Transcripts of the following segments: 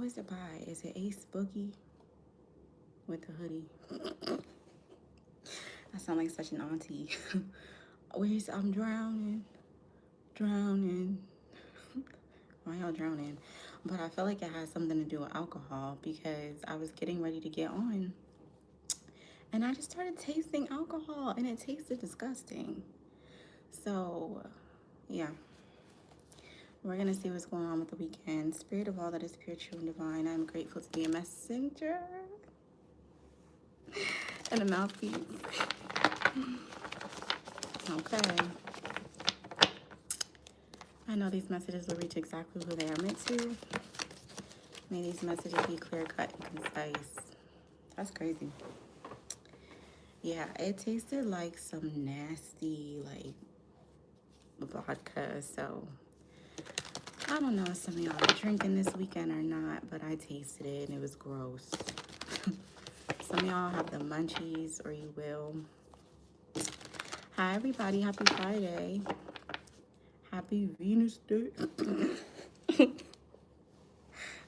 is it by? Is it Ace Boogie with the hoodie? I sound like such an auntie. Where's I'm drowning, drowning. Why y'all drowning? But I feel like it has something to do with alcohol because I was getting ready to get on and I just started tasting alcohol and it tasted disgusting. So, yeah, we're going to see what's going on with the weekend. Spirit of all that is pure, true, and divine, I'm grateful to be a messenger and a mouthpiece. Okay. I know these messages will reach exactly who they are meant to. May these messages be clear cut and concise. That's crazy. Yeah, it tasted like some nasty, like, vodka. So, I don't know if some of y'all are drinking this weekend or not, but I tasted it and it was gross. Some of y'all have the munchies, or you will. Hi, everybody. Happy Friday. Happy Venus Day.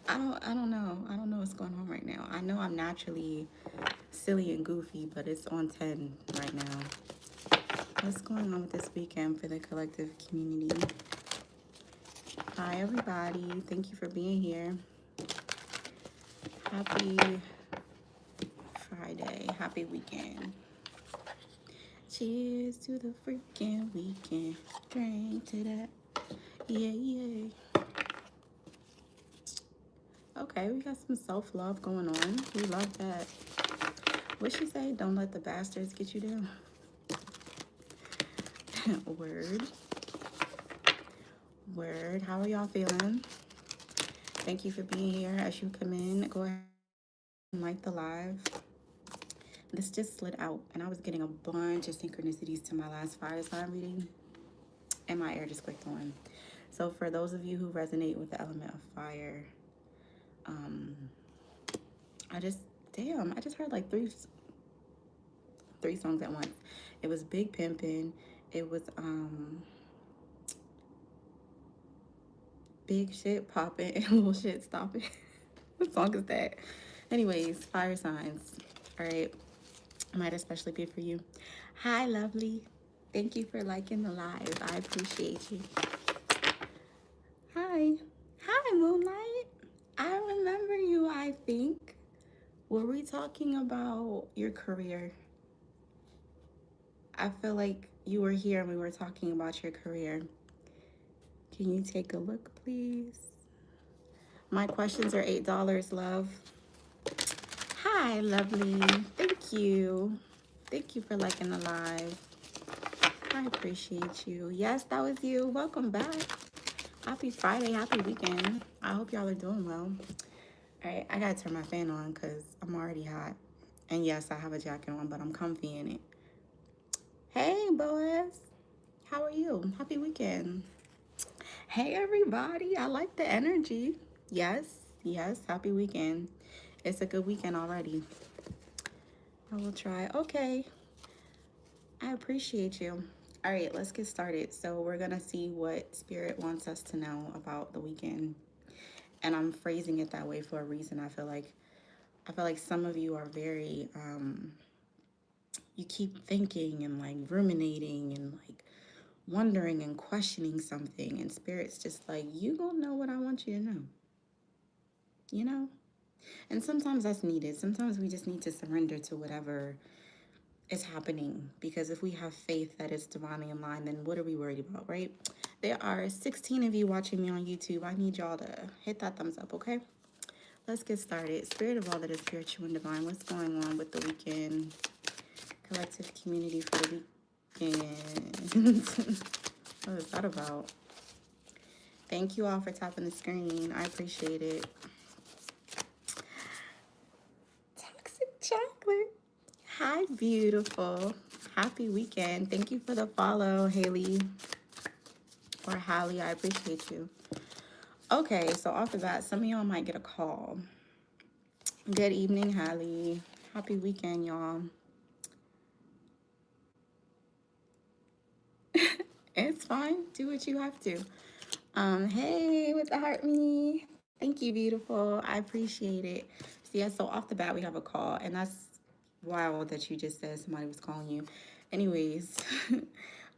I don't know. I don't know what's going on right now. I know I'm naturally silly and goofy, but it's on 10 right now. What's going on with this weekend for the collective community? Hi, everybody. Thank you for being here. Happy Friday. Happy weekend. Cheers to the freaking weekend. Drink to that. Yeah, yeah. Okay, we got some self-love going on. We love that. What'd she say? Don't let the bastards get you down. Word. Word. How are y'all feeling? Thank you for being here. As you come in, go ahead and like the live. This just slid out, and I was getting a bunch of synchronicities to my last fire sign reading, and my air just clicked on. So for those of you who resonate with the element of fire, I just heard like three songs at once. It was Big Pimpin', it was Big Shit Poppin', and Little Shit Stoppin'. What song is that? Anyways, fire signs. All right, it might especially be for you. Hi, lovely. Thank you for liking the live. I appreciate you. Hi. Hi, Moonlight. I remember you, I think. Were we talking about your career? I feel like you were here and we were talking about your career. Can you take a look, please? My questions are $8, love. Hi, lovely. Thank you. Thank you for liking the live. I appreciate you. Yes, that was you. Welcome back. Happy Friday. Happy weekend. I hope y'all are doing well. All right, I gotta turn my fan on because I'm already hot. And yes, I have a jacket on, but I'm comfy in it. Hey, Boaz. How are you? Happy weekend. Hey, everybody. I like the energy. Yes, yes. Happy weekend. It's a good weekend already. I will try. Okay. I appreciate you. All right, let's get started. So we're going to see what Spirit wants us to know about the weekend. And I'm phrasing it that way for a reason. I feel like some of you are very you keep thinking and like ruminating and like wondering and questioning something, and Spirit's just like, you gonna know what I want you to know, you know? And sometimes that's needed. Sometimes we just need to surrender to whatever is happening, because if we have faith that it's divinely in line, then what are we worried about, right? There are 16 of you watching me on YouTube. I need y'all to hit that thumbs up, okay? Let's get started. Spirit of all that is spiritual and divine, what's going on with the weekend? Collective community for the weekend. What is that about? Thank you all for tapping the screen. I appreciate it. Toxic chocolate. Hi, beautiful. Happy weekend. Thank you for the follow, Haley. Or Hallie, I appreciate you. Okay, so off the bat, some of y'all might get a call. Good evening, Hallie. Happy weekend, y'all. It's fine. Do what you have to. Hey, with the heart me. Thank you, beautiful. I appreciate it. So, yeah, so off the bat, we have a call, and that's wild that you just said somebody was calling you. Anyways,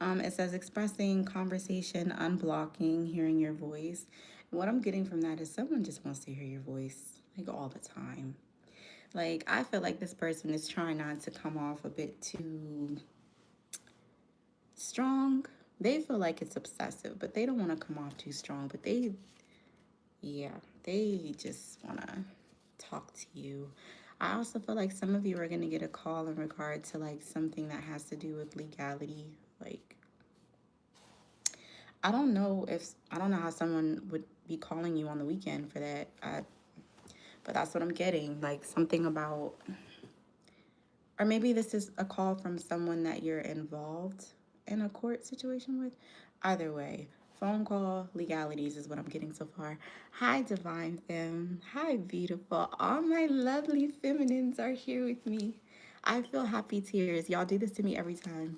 it says expressing, conversation, unblocking, hearing your voice. And what I'm getting from that is someone just wants to hear your voice, like all the time. Like, I feel like this person is trying not to come off a bit too strong. They feel like it's obsessive, but they don't want to come off too strong. But yeah, they just want to talk to you. I also feel like some of you are going to get a call in regard to like something that has to do with legality. Like, I don't know how someone would be calling you on the weekend for that. But that's what I'm getting. Like something about, or maybe this is a call from someone that you're involved in a court situation with. Either way, phone call, legalities is what I'm getting so far. Hi, Divine Femme. Hi, beautiful. All my lovely feminines are here with me. I feel happy tears. Y'all do this to me every time.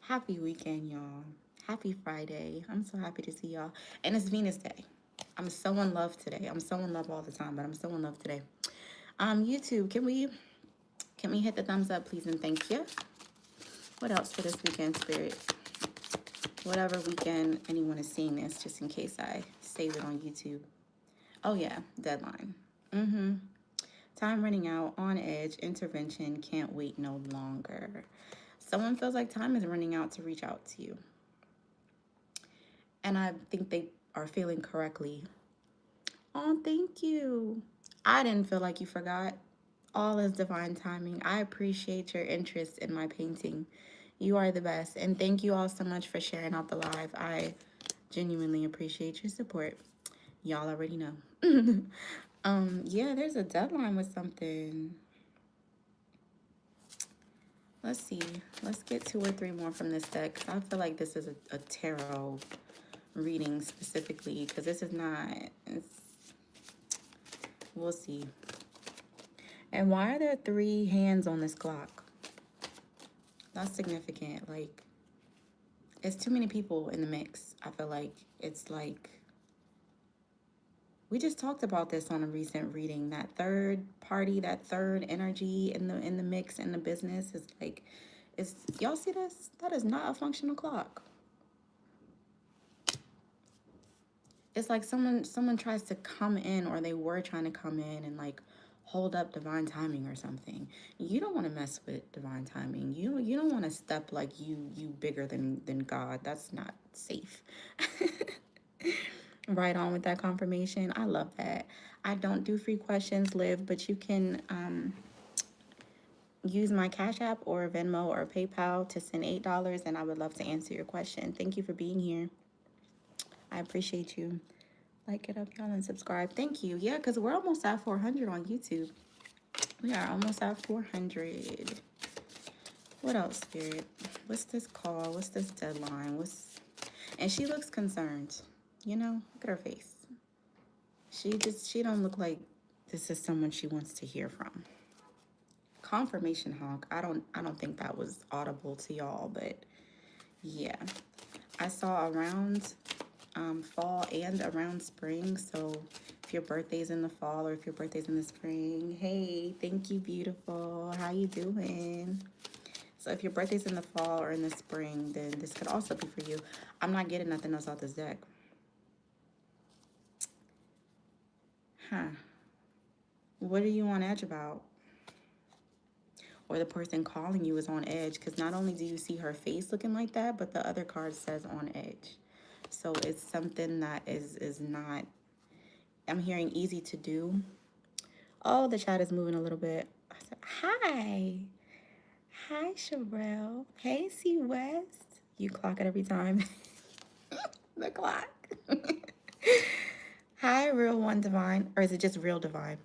Happy weekend, y'all. Happy Friday. I'm so happy to see y'all. And it's Venus Day. I'm so in love today. I'm so in love all the time, but I'm so in love today. YouTube, can we hit the thumbs up, please, and thank you? What else for this weekend, Spirit? Whatever weekend anyone is seeing this, just in case I save it on YouTube. Oh, yeah, deadline. Time running out, on edge, intervention, can't wait no longer. Someone feels like time is running out to reach out to you. And I think they are feeling correctly. Oh, thank you. I didn't feel like you forgot. All is divine timing. I appreciate your interest in my painting. You are the best. And thank you all so much for sharing out the live. I genuinely appreciate your support. Y'all already know. Yeah, there's a deadline with something. Let's see. Let's get 2 or 3 more from this deck. I feel like this is a tarot reading specifically because this is not. We'll see. And why are there 3 hands on this clock? That's significant. Like, it's too many people in the mix. I feel like it's like we just talked about this on a recent reading. That third party, that third energy in the mix in the business is like, it's y'all see this? That is not a functional clock. It's like someone tries to come in, or they were trying to come in and like hold up divine timing or something. You don't want to mess with divine timing. You don't want to step like you bigger than God. That's not safe. Right on with that confirmation. I love that. I don't do free questions, Liv, but you can use my Cash App or Venmo or PayPal to send $8, and I would love to answer your question. Thank you for being here. I appreciate you. Like it up, y'all, and subscribe. Thank you. Yeah, because we're almost at 400 on YouTube. We are almost at 400. What else, Spirit? What's this call? What's this deadline? And she looks concerned. You know, look at her face. She don't look like this is someone she wants to hear from. Confirmation honk. I don't think that was audible to y'all, but yeah. I saw around fall and around spring. So if your birthday's in the fall or if your birthday's in the spring, hey, thank you, beautiful. How you doing? So if your birthday's in the fall or in the spring, then this could also be for you. I'm not getting nothing else out this deck. What are you on edge about? Or the person calling you is on edge, because not only do you see her face looking like that, but the other card says on edge. So it's something that is not, I'm hearing easy to do. Oh, the chat is moving a little bit. I said, hi. Hi, Sherelle. Hey, C West. You clock it every time. The clock. Hi, Real One Divine. Or is it just Real Divine?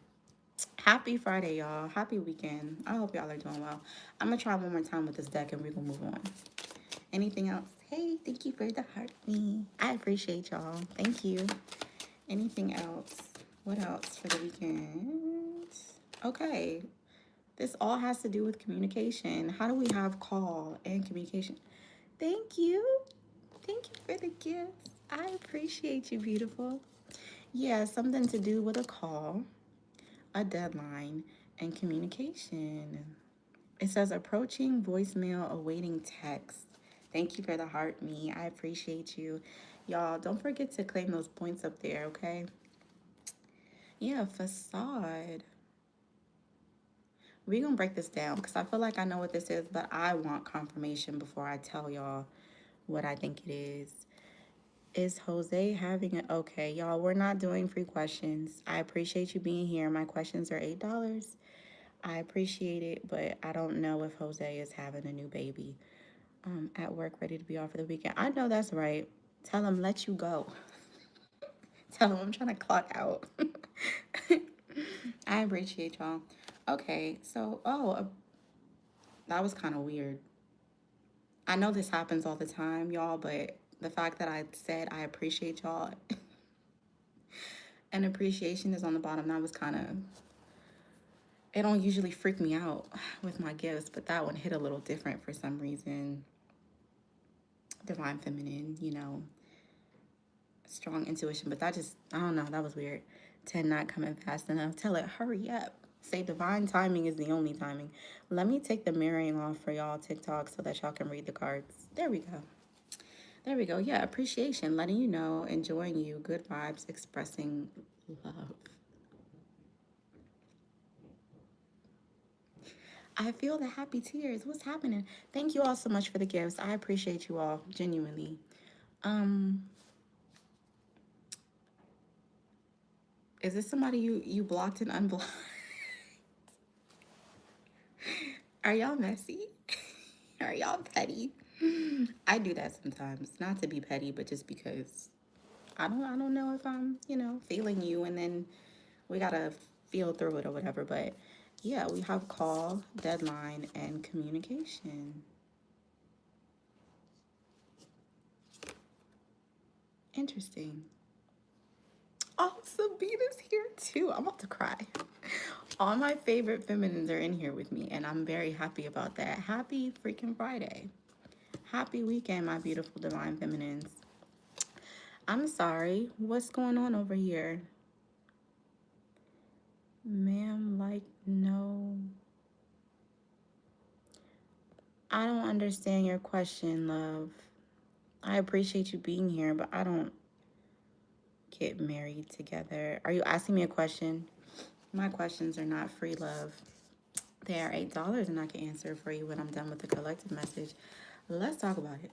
Happy Friday, y'all. Happy weekend. I hope y'all are doing well. I'm going to try one more time with this deck and we're going to move on. Anything else? Hey, thank you for the heart me. I appreciate y'all. Thank you. Anything else? What else for the weekend? Okay. This all has to do with communication. How do we have call and communication? Thank you. Thank you for the gifts. I appreciate you, beautiful. Yeah, something to do with a call, a deadline, and communication. It says approaching voicemail, awaiting text. Thank you for the heart, me. I appreciate you. Y'all, don't forget to claim those points up there, okay? Yeah, facade. We're going to break this down because I feel like I know what this is, but I want confirmation before I tell y'all what I think it is. Is Jose having it? Okay, y'all, we're not doing free questions. I appreciate you being here. My questions are $8. I appreciate it, but I don't know if Jose is having a new baby. At work, ready to be off for the weekend. I know that's right. Tell him, let you go. Tell him I'm trying to clock out. I appreciate y'all. Okay, so, that was kind of weird. I know this happens all the time, y'all, but the fact that I said I appreciate y'all and appreciation is on the bottom, that was kind of, it don't usually freak me out with my gifts, but that one hit a little different for some reason. Divine feminine, strong intuition, but that just, I don't know, that was weird. 10 not coming fast enough. Tell it, hurry up. Say divine timing is the only timing. Let me take the mirroring off for y'all TikTok so that y'all can read the cards. There we go. There we go. Yeah, appreciation, letting you know, enjoying you, good vibes, expressing love. I feel the happy tears. What's happening? Thank you all so much for the gifts. I appreciate you all, genuinely. Um, is this somebody you blocked and unblocked? Are y'all messy? Are y'all petty? I do that sometimes. Not to be petty, but just because I don't know if I'm, feeling you, and then we gotta feel through it or whatever. But yeah, we have call, deadline, and communication. Interesting. Oh, Sabina's here too. I'm about to cry. All my favorite feminines are in here with me, and I'm very happy about that. Happy freaking Friday. Happy weekend, my beautiful divine feminines. I'm sorry. What's going on over here? Ma'am, like, no. I don't understand your question, love. I appreciate you being here, but I don't get married together. Are you asking me a question? My questions are not free, love. They are $8, and I can answer for you when I'm done with the collective message. Let's talk about it.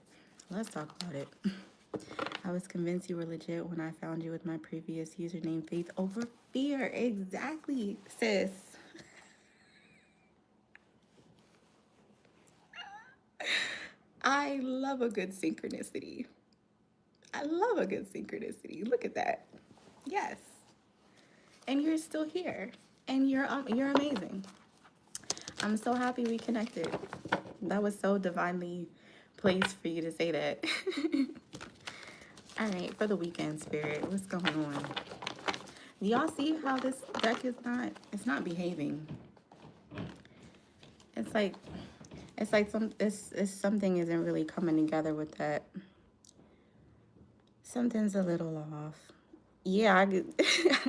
Let's talk about it. I was convinced you were legit when I found you with my previous username, Faith Over Fear. Exactly, sis. I love a good synchronicity. I love a good synchronicity. Look at that. Yes. And you're still here. And you're amazing. I'm so happy we connected. That was so divinely placed for you to say that. All right, for the weekend spirit, what's going on? Do y'all see how this deck is it's not behaving. It's like something isn't really coming together with that. Something's a little off. Yeah,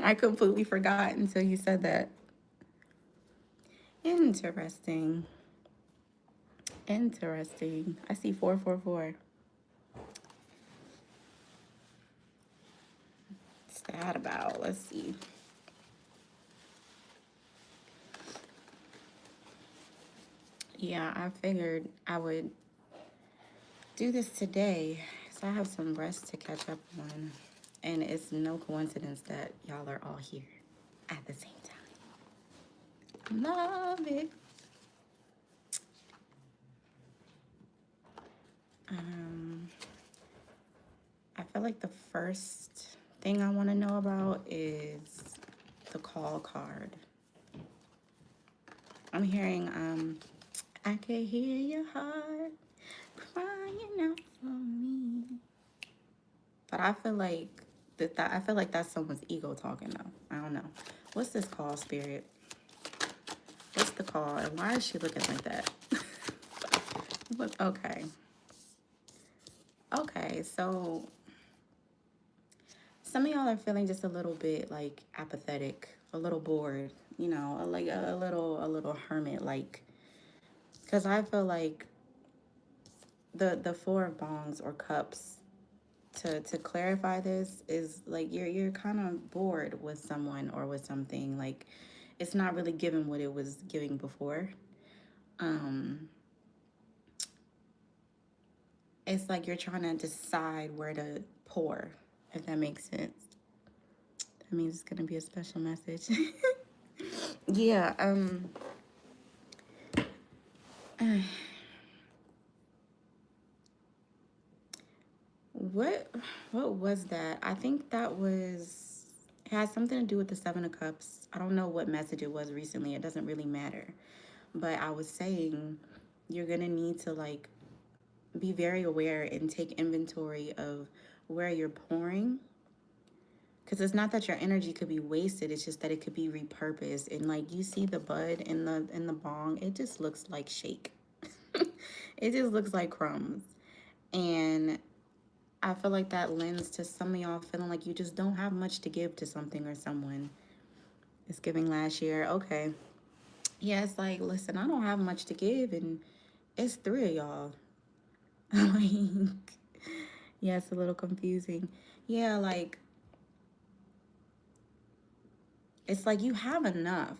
I completely forgot until you said that. Interesting. Interesting. I see 444. What's that about? Let's see. Yeah, I figured I would do this today. So I have some rest to catch up on. And it's no coincidence that y'all are all here at the same time. Love it. I feel like the first thing I want to know about is the call card. I'm hearing, I can hear your heart crying out for me. But I feel like I feel like that's someone's ego talking though. I don't know. What's this call, spirit? What's the call? And why is she looking like that? Look, okay. Okay, so Some of y'all are feeling just a little bit like apathetic, a little bored, you know, like a little hermit like. Because I feel like the four of bongs or cups, to clarify this, is like you're kind of bored with someone or with something. Like it's not really giving what it was giving before. Um, it's like you're trying to decide where to pour, if that makes sense. That means it's gonna be a special message. Yeah. What what was that? I think that was, it has something to do with the Seven of Cups. I don't know what message it was recently. It doesn't really matter. But I was saying you're gonna need to like be very aware and take inventory of where you're pouring, because it's not that your energy could be wasted, it's just that it could be repurposed. And like you see the bud in the bong, it just looks like shake. It just looks like crumbs. And I feel like that lends to some of y'all feeling like you just don't have much to give to something or someone. It's giving last year. Okay. Yeah, it's like, listen, I don't have much to give, and it's three of y'all. Like, yeah, it's a little confusing. Yeah, like, it's like you have enough.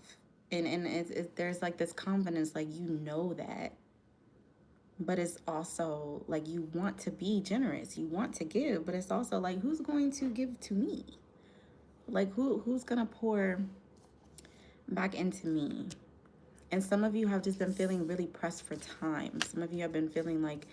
And there's like this confidence, like, you know that. But it's also like you want to be generous, you want to give, but it's also like, who's going to give to me? Like, who's gonna pour back into me? And some of you have just been feeling really pressed for time. Some of you have been feeling like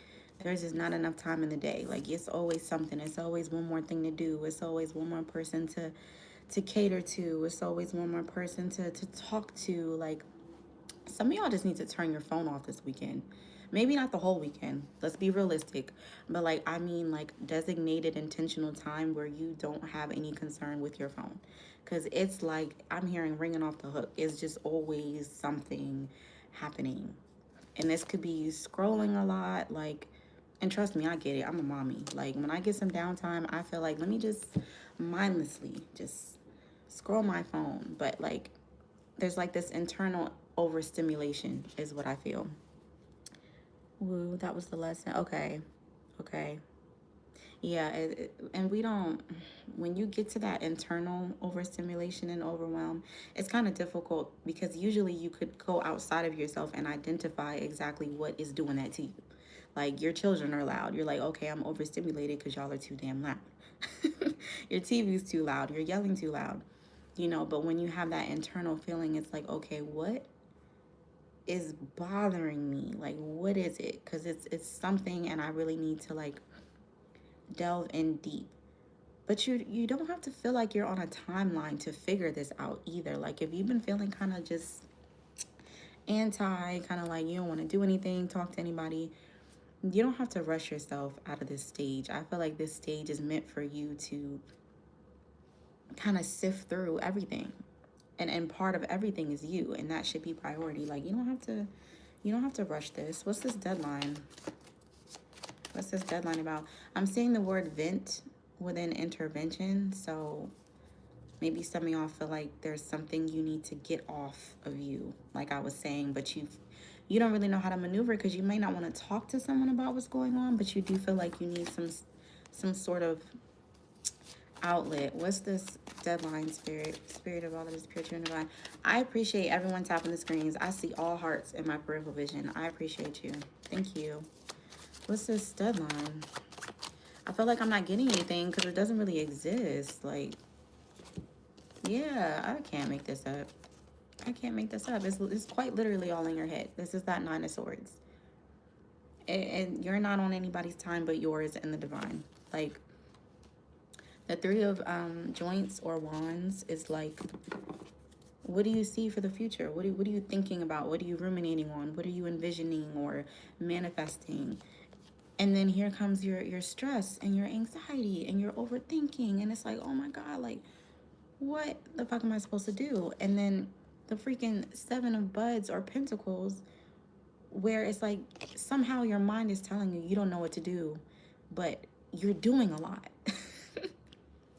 there's just not enough time in the day. Like it's always something. It's always one more thing to do. It's always one more person to cater to. It's always one more person to talk to. Like some of y'all just need to turn your phone off this weekend. Maybe not the whole weekend. Let's be realistic. But like I mean like designated intentional time where you don't have any concern with your phone. Cause it's like I'm hearing ringing off the hook. It's just always something happening. And this could be scrolling a lot, like, and trust me, I get it. I'm a mommy. Like when I get some downtime, I feel like let me just mindlessly just scroll my phone. But like there's like this internal overstimulation is what I feel. Woo, that was the lesson. Okay. Okay. Yeah, and we don't, when you get to that internal overstimulation and overwhelm, it's kind of difficult because usually you could go outside of yourself and identify exactly what is doing that to you. Like your children are loud. You're like, okay, I'm overstimulated because y'all are too damn loud. Your TV's too loud. You're yelling too loud. You know, but when you have that internal feeling, it's like, okay, what is bothering me? Like, what is it? Because it's something, and I really need to like delve in deep. But you don't have to feel like you're on a timeline to figure this out either. Like if you've been feeling kind of just anti, kind of like you don't want to do anything, talk to anybody, you don't have to rush yourself out of this stage. I feel like this stage is meant for you to kind of sift through everything. And part of everything is you, and that should be priority. Like you don't have to rush this. What's this deadline? What's this deadline about? I'm seeing the word vent within intervention. So maybe some of y'all feel like there's something you need to get off of you, like I was saying, but you don't really know how to maneuver because you may not want to talk to someone about what's going on, but you do feel like you need some sort of outlet. What's this deadline, spirit of all that is pure, true, and divine? I appreciate everyone tapping the screens. I see all hearts in my peripheral vision. I appreciate you. Thank you. What's this deadline? I feel like I'm not getting anything because it doesn't really exist. Like, yeah, I can't make this up. I can't make this up. It's quite literally all in your head. This is that Nine of Swords. And you're not on anybody's time but yours and the divine. Like, the Three of Joints or Wands is like, what do you see for the future? What are you thinking about? What are you ruminating on? What are you envisioning or manifesting? And then here comes your stress and your anxiety and your overthinking. And it's like, oh my God, like, what the fuck am I supposed to do? And then the freaking Seven of Buds or Pentacles, where it's like somehow your mind is telling you you don't know what to do, but you're doing a lot.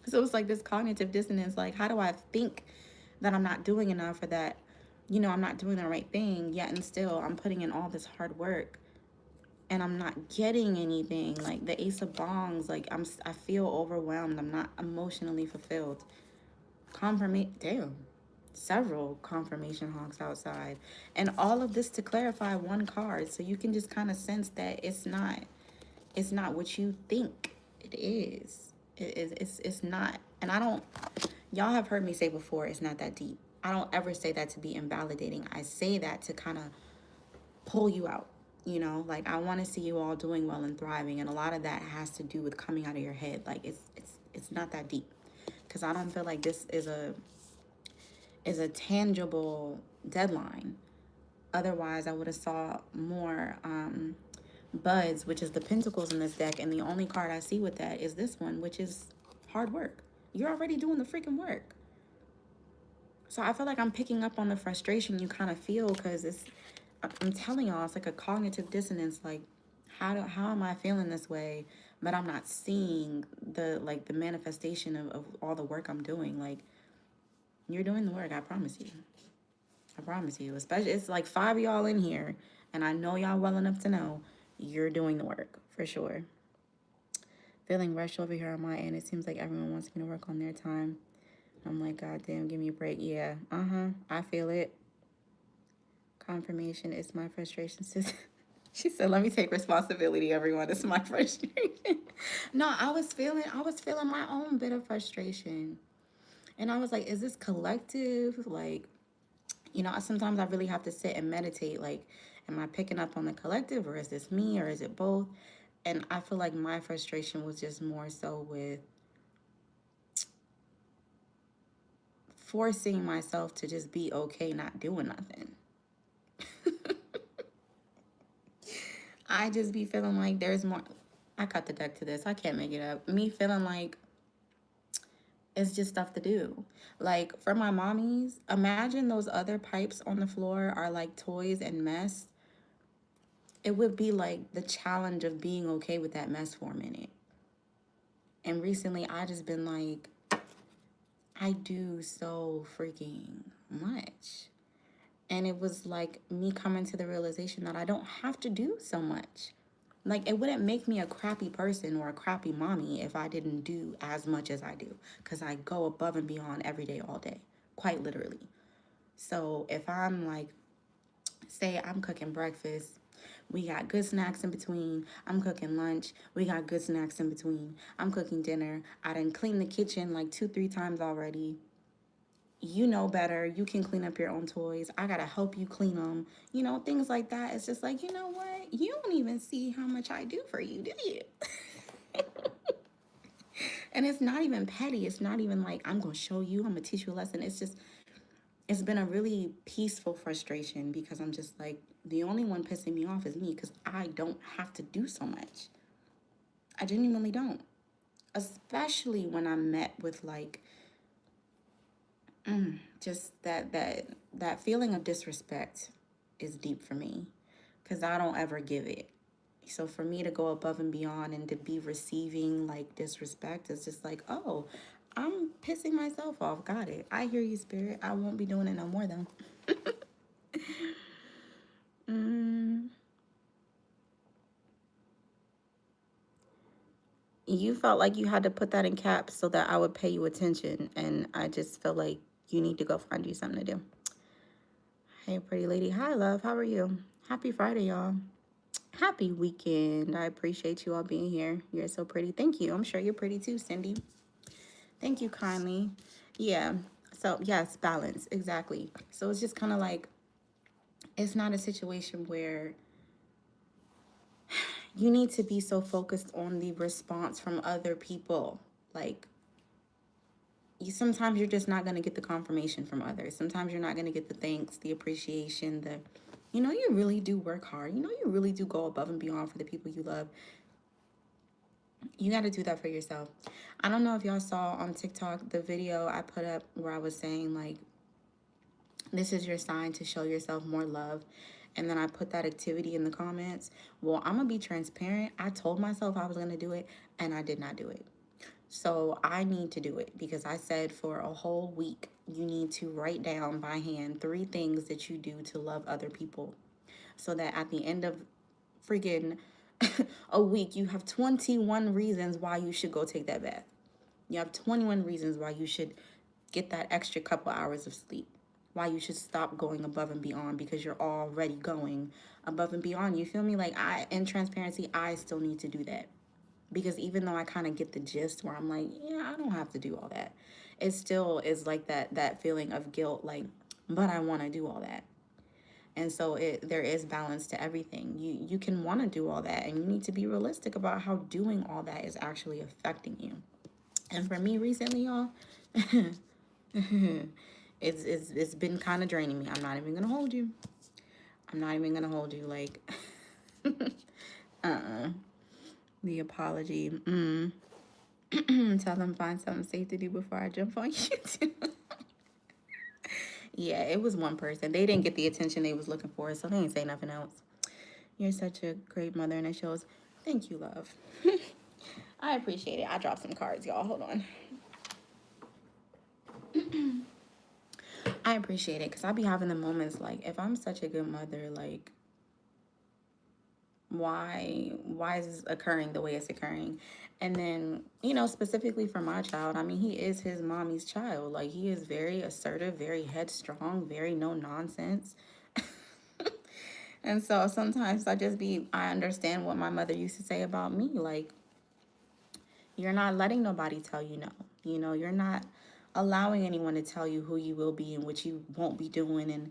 So it's like this cognitive dissonance. Like, how do I think that I'm not doing enough, or that, I'm not doing the right thing, yet and still I'm putting in all this hard work and I'm not getting anything? Like the Ace of Bongs, like I feel overwhelmed. I'm not emotionally fulfilled. Confirmation, damn, several confirmation honks outside, and all of this to clarify one card, so you can just kind of sense that it's not what you think it is. It's not. And I don't. Y'all have heard me say before, it's not that deep. I don't ever say that to be invalidating. I say that to kind of pull you out. Like, I want to see you all doing well and thriving, and a lot of that has to do with coming out of your head. Like, it's not that deep, because I don't feel like this is a tangible deadline. Otherwise, I would have saw more buds, which is the pentacles in this deck, and the only card I see with that is this one, which is hard work. You're already doing the freaking work. So I feel like I'm picking up on the frustration you kind of feel, because I'm telling y'all, it's like a cognitive dissonance. Like, how am I feeling this way, but I'm not seeing the manifestation of all the work I'm doing. Like, you're doing the work, I promise you. I promise you. Especially, it's like 5 of y'all in here, and I know y'all well enough to know you're doing the work for sure. Feeling rushed over here on my end. It seems like everyone wants me to work on their time. I'm like, God damn, give me a break. Yeah, I feel it. Confirmation is my frustration. She said, let me take responsibility, everyone. It's my frustration. No, I was feeling my own bit of frustration. And I was like, is this collective? Like, sometimes I really have to sit and meditate. Like, am I picking up on the collective, or is this me, or is it both? And I feel like my frustration was just more so with forcing myself to just be okay not doing nothing. I just be feeling like there's more. I cut the deck to this. I can't make it up. Me feeling like it's just stuff to do. Like, for my mommies, imagine those other pipes on the floor are like toys and mess. It would be like the challenge of being okay with that mess for a minute. And recently, I just been like, I do so freaking much. And it was like me coming to the realization that I don't have to do so much. Like, it wouldn't make me a crappy person or a crappy mommy if I didn't do as much as I do, because I go above and beyond every day, all day, quite literally. So if I'm like, say I'm cooking breakfast, we got good snacks in between. I'm cooking lunch, we got good snacks in between. I'm cooking dinner. I done cleaned the kitchen like 2-3 times already. You know better. You can clean up your own toys. I gotta help you clean them. Things like that. It's just like, you know what? You don't even see how much I do for you, do you? And it's not even petty. It's not even like, I'm gonna show you, I'm gonna teach you a lesson. It's just, it's been a really peaceful frustration, because I'm just like, the only one pissing me off is me, because I don't have to do so much. I genuinely don't. Especially when I'm met with like, just that feeling of disrespect is deep for me, because I don't ever give it. So for me to go above and beyond and to be receiving like disrespect is just like, oh, I'm pissing myself off. Got it. I hear you, spirit. I won't be doing it no more though. You felt like you had to put that in caps so that I would pay you attention, and I just feel like you need to go find you something to do. Hey, pretty lady. Hi, love. How are you? Happy Friday, y'all. Happy weekend. I appreciate you all being here. You're so pretty. Thank you. I'm sure you're pretty too, Cindy. Thank you kindly. Yeah. So, yes, balance. Exactly. So it's just kind of like, it's not a situation where you need to be so focused on the response from other people. Like, sometimes you're just not going to get the confirmation from others. Sometimes you're not going to get the thanks, the appreciation, you really do work hard. You really do go above and beyond for the people you love. You got to do that for yourself. I don't know if y'all saw on TikTok the video I put up where I was saying, like, this is your sign to show yourself more love. And then I put that activity in the comments. Well, I'm going to be transparent. I told myself I was going to do it, and I did not do it. So I need to do it because I said for a whole week, you need to write down by hand 3 things that you do to love other people. So that at the end of freaking a week, you have 21 reasons why you should go take that bath. You have 21 reasons why you should get that extra couple hours of sleep. Why you should stop going above and beyond because you're already going above and beyond. You feel me? Like, in transparency, I still need to do that. Because even though I kind of get the gist where I'm like, yeah, I don't have to do all that. It still is like that feeling of guilt, like, but I want to do all that. And so there is balance to everything. You can want to do all that, and you need to be realistic about how doing all that is actually affecting you. And for me recently, y'all, it's been kind of draining me. I'm not even gonna hold you. I'm not even gonna hold you. Like, the apology. Tell them find something safe to do before I jump on YouTube. Yeah, it was one person. They didn't get the attention they was looking for, so they didn't say nothing else. You're such a great mother, and it shows. Thank you, love. I appreciate it. I dropped some cards, y'all. Hold on. I appreciate it because I be having the moments like, if I'm such a good mother, like, why is this occurring the way it's occurring? And then, specifically for my child, I mean, he is his mommy's child. Like, he is very assertive, very headstrong, very no nonsense. And so sometimes I understand what my mother used to say about me. Like, you're not letting nobody tell you no. You're not allowing anyone to tell you who you will be and what you won't be doing, and,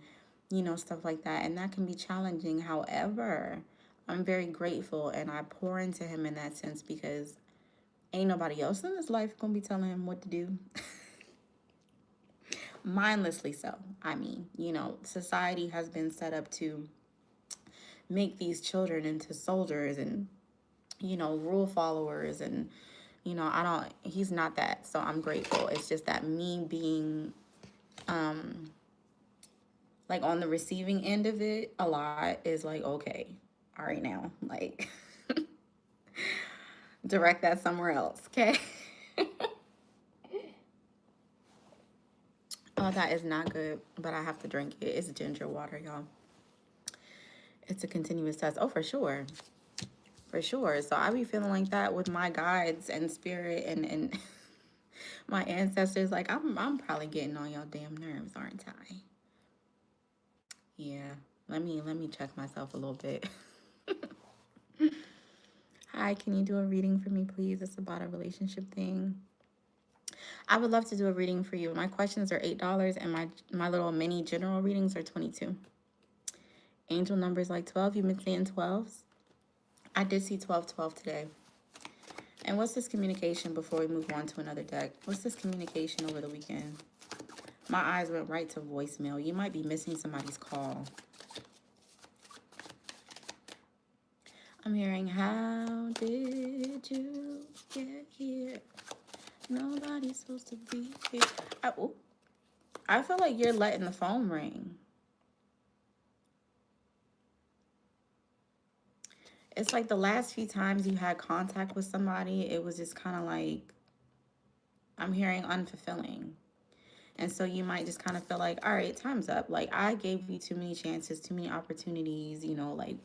stuff like that. And that can be challenging. However, I'm very grateful, and I pour into him in that sense because ain't nobody else in his life gonna be telling him what to do. Mindlessly so. I mean, society has been set up to make these children into soldiers and, rule followers. And, he's not that. So I'm grateful. It's just that me being, like, on the receiving end of it a lot is like, okay, all right now, like, direct that somewhere else, okay? Oh, that is not good, but I have to drink it. It's ginger water, y'all. It's a continuous test. Oh, for sure. For sure. So I be feeling like that with my guides and spirit and my ancestors. Like, I'm probably getting on y'all damn nerves, aren't I? Yeah. Let me check myself a little bit. Hi, can you do a reading for me, please? It's about a relationship thing. I would love to do a reading for you. My questions are $8, and my little mini general readings are $22. Angel numbers like 12. You've been seeing 12s. I did see 1212 today. And what's this communication before we move on to another deck? What's this communication over the weekend? My eyes went right to voicemail. You might be missing somebody's call. I'm hearing, how did you get here? Nobody's supposed to be here. I feel like you're letting the phone ring. It's like the last few times you had contact with somebody, it was just kind of like, I'm hearing unfulfilling. And so you might just kind of feel like, all right, time's up. Like, I gave you too many chances, too many opportunities, like,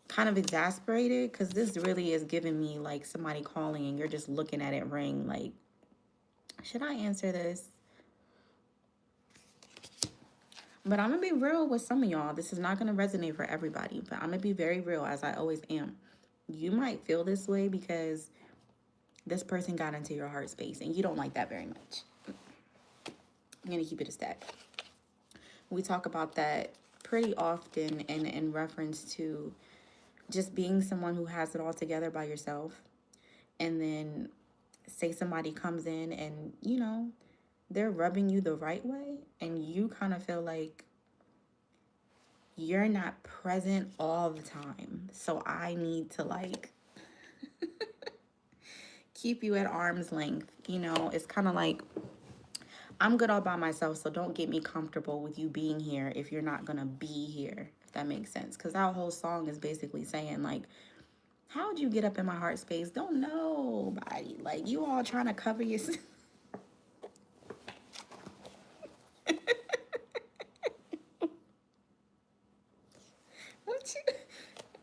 kind of exasperated, because this really is giving me like somebody calling and you're just looking at it ring. Like, should I answer this? But I'm going to be real with some of y'all. This is not going to resonate for everybody, but I'm going to be very real, as I always am. You might feel this way because this person got into your heart space and you don't like that very much. I'm going to keep it a stack. We talk about that pretty often in reference to just being someone who has it all together by yourself. And then say somebody comes in and, they're rubbing you the right way, and you kind of feel like you're not present all the time. So I need to, like, keep you at arm's length. It's kind of like, I'm good all by myself, so don't get me comfortable with you being here if you're not going to be here, if that makes sense. Because our whole song is basically saying, like, How would you get up in my heart space? Don't nobody. Like, you all trying to cover yourself. What you?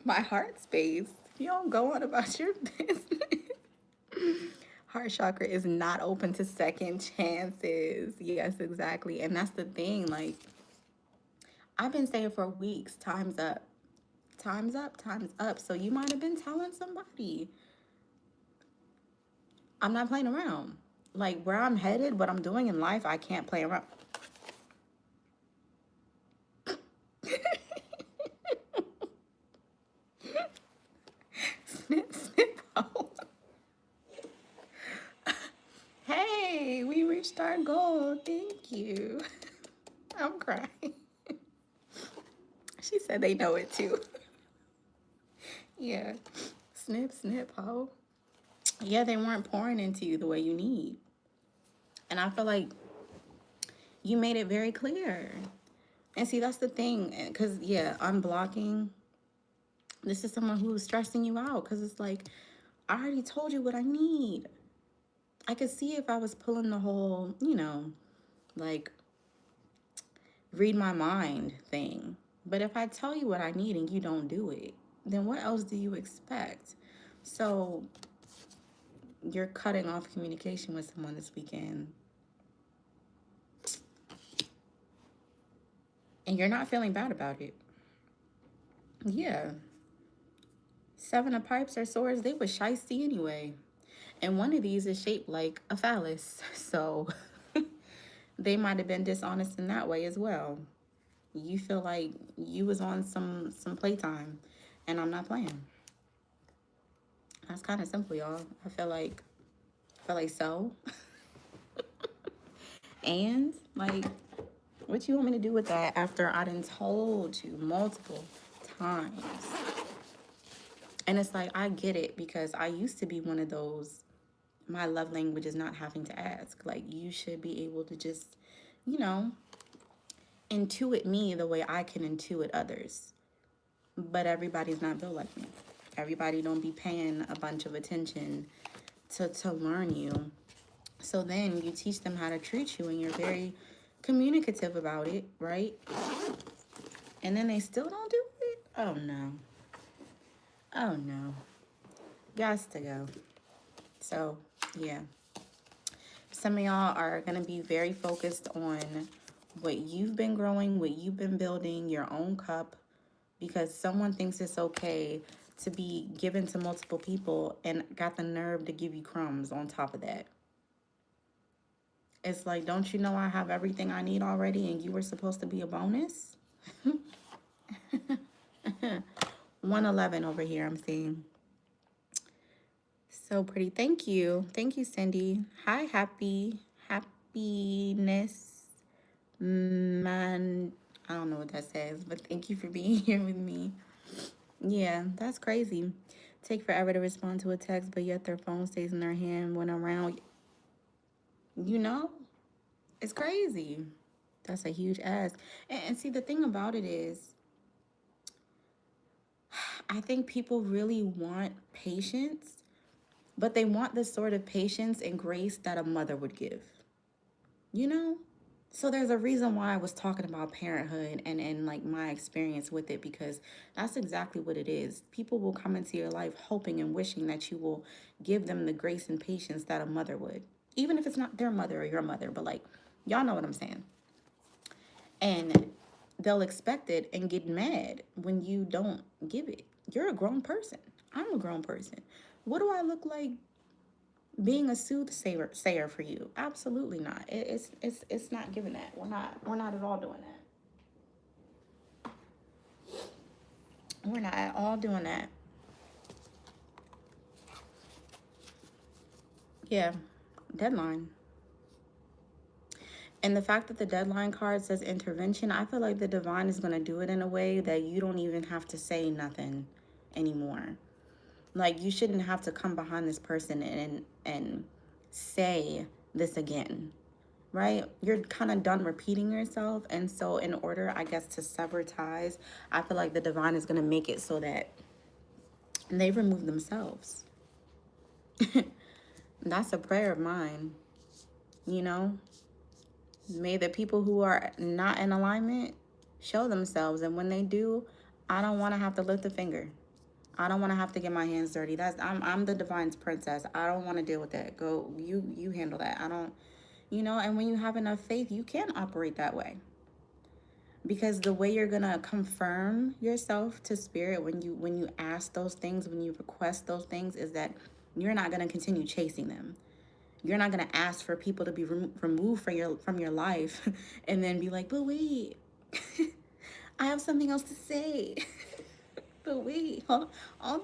My heart space. You don't go on about your business. Heart chakra is not open to second chances. Yes, exactly. And that's the thing. Like, I've been saying for weeks, time's up. Time's up, time's up. So you might have been telling somebody, I'm not playing around. Like, where I'm headed, what I'm doing in life, I can't play around. Snip, snip, oh. Hey, we reached our goal. Thank you. I'm crying. She said they know it too. Yeah. Snip, snip, ho. Yeah, they weren't pouring into you the way you need. And I feel like you made it very clear. And see, that's the thing. Because, yeah, unblocking, this is someone who's stressing you out. Because it's like, I already told you what I need. I could see if I was pulling the whole, like, read my mind thing. But if I tell you what I need and you don't do it, then what else do you expect? So you're cutting off communication with someone this weekend. And you're not feeling bad about it. Yeah. Seven of Pipes or Swords, they were shiesty anyway. And one of these is shaped like a phallus. So they might have been dishonest in that way as well. You feel like you was on some playtime and I'm not playing. That's kind of simple, y'all. I feel like so. And like, what you want me to do with that after I done told you multiple times? And it's like, I get it because I used to be one of those, my love language is not having to ask. Like, you should be able to just, intuit me the way I can intuit others. But everybody's not built like me. Everybody don't be paying a bunch of attention to learn you. So then you teach them how to treat you and you're very communicative about it, right? And then they still don't do it? Oh no. Oh no. Gots to go. So, yeah. Some of y'all are going to be very focused on what you've been growing, what you've been building, your own cup, because someone thinks it's okay to be given to multiple people and got the nerve to give you crumbs on top of that. It's like, don't you know I have everything I need already and you were supposed to be a bonus? 111 over here, I'm seeing. So pretty. Thank you. Thank you, Cindy. Hi, happiness. Man, I don't know what that says, but thank you for being here with me. Yeah, that's crazy. Take forever to respond to a text, but yet their phone stays in their hand when around. It's crazy. That's a huge ask. And see, the thing about it is, I think people really want patience, but they want the sort of patience and grace that a mother would give. So there's a reason why I was talking about parenthood and like my experience with it, because that's exactly what it is. People will come into your life hoping and wishing that you will give them the grace and patience that a mother would, even if it's not their mother or your mother, but like, y'all know what I'm saying. And they'll expect it and get mad when you don't give it. You're a grown person. I'm a grown person. What do I look like being a soothsayer for you? Absolutely not. It's not giving that. We're not at all doing that. We're not at all doing that. Yeah, deadline. And the fact that the deadline card says intervention, I feel like the divine is going to do it in a way that you don't even have to say nothing anymore. Like, you shouldn't have to come behind this person and say this again, right? You're kind of done repeating yourself. And so in order, I guess, to sever ties, I feel like the divine is going to make it so that and they remove themselves. That's a prayer of mine, you know? May the people who are not in alignment show themselves. And when they do, I don't want to have to lift a finger. I don't want to have to get my hands dirty. I'm the divine's princess. I don't want to deal with that. Go, you handle that. I don't, and when you have enough faith, you can operate that way. Because the way you're gonna confirm yourself to spirit when you ask those things, when you request those things, is that you're not gonna continue chasing them. You're not gonna ask for people to be removed from your life, and then be like, but wait, I have something else to say. But wait, oh,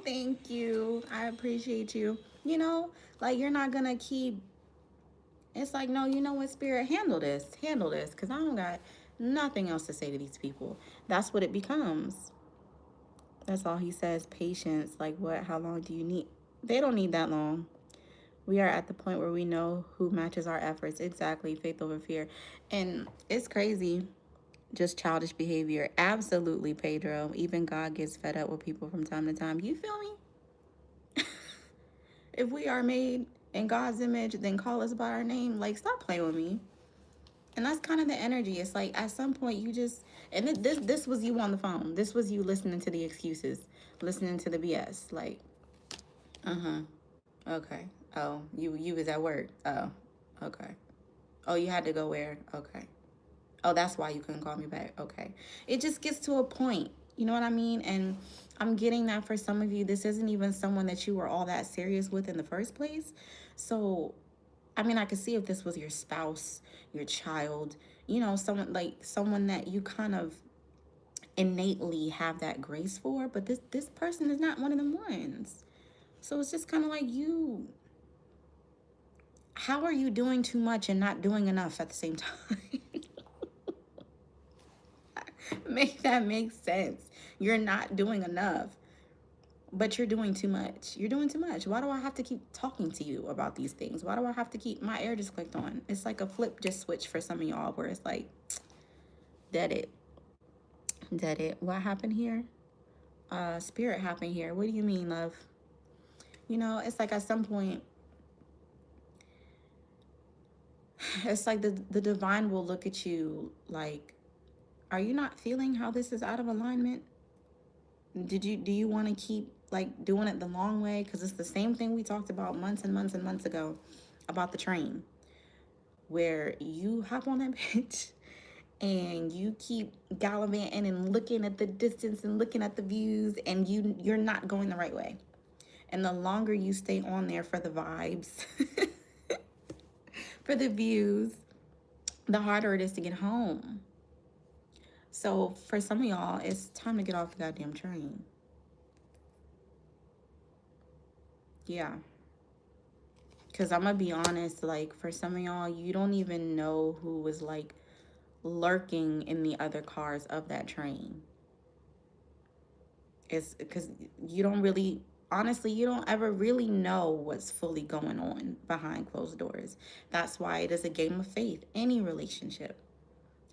thank you, I appreciate you. Like you're not gonna keep. It's like, no, you know what, spirit, handle this, because I don't got nothing else to say to these people. That's what it becomes. That's all he says. Patience. Like what? How long do you need? They don't need that long. We are at the point where we know who matches our efforts. Exactly. Faith over fear. And it's crazy. Just childish behavior. Absolutely, Pedro. Even God gets fed up with people from time to time. You feel me? If we are made in God's image, then call us by our name. Like, stop playing with me. And that's kind of the energy. It's like at some point you just, and this was you on the phone. This was you listening to the excuses, listening to the BS. Like, okay. Oh, you was at work. Oh, okay. Oh, you had to go where? Okay. Oh, that's why you couldn't call me back. Okay. It just gets to a point. You know what I mean? And I'm getting that for some of you, this isn't even someone that you were all that serious with in the first place. So, I mean, I could see if this was your spouse, your child, someone that you kind of innately have that grace for, but this person is not one of them ones. So it's just kind of like, how are you doing too much and not doing enough at the same time? Make that make sense. You're not doing enough, but you're doing too much. You're doing too much. Why do I have to keep talking to you about these things? Why do I have to keep my air just clicked on? It's like a flip just switch for some of y'all where it's like, dead it. Dead it. What happened here? Spirit happened here. What do you mean, love? It's like at some point, it's like the divine will look at you like, are you not feeling how this is out of alignment? Do you want to keep like doing it the long way? Because it's the same thing we talked about months and months and months ago about the train, where you hop on that bitch and you keep gallivanting and looking at the distance and looking at the views, and you're not going the right way. And the longer you stay on there for the vibes, for the views, the harder it is to get home. So for some of y'all, it's time to get off the goddamn train. Yeah. Because I'm going to be honest, like for some of y'all, you don't even know who was like lurking in the other cars of that train. It's because you don't really, honestly, you don't ever really know what's fully going on behind closed doors. That's why it is a game of faith, any relationship.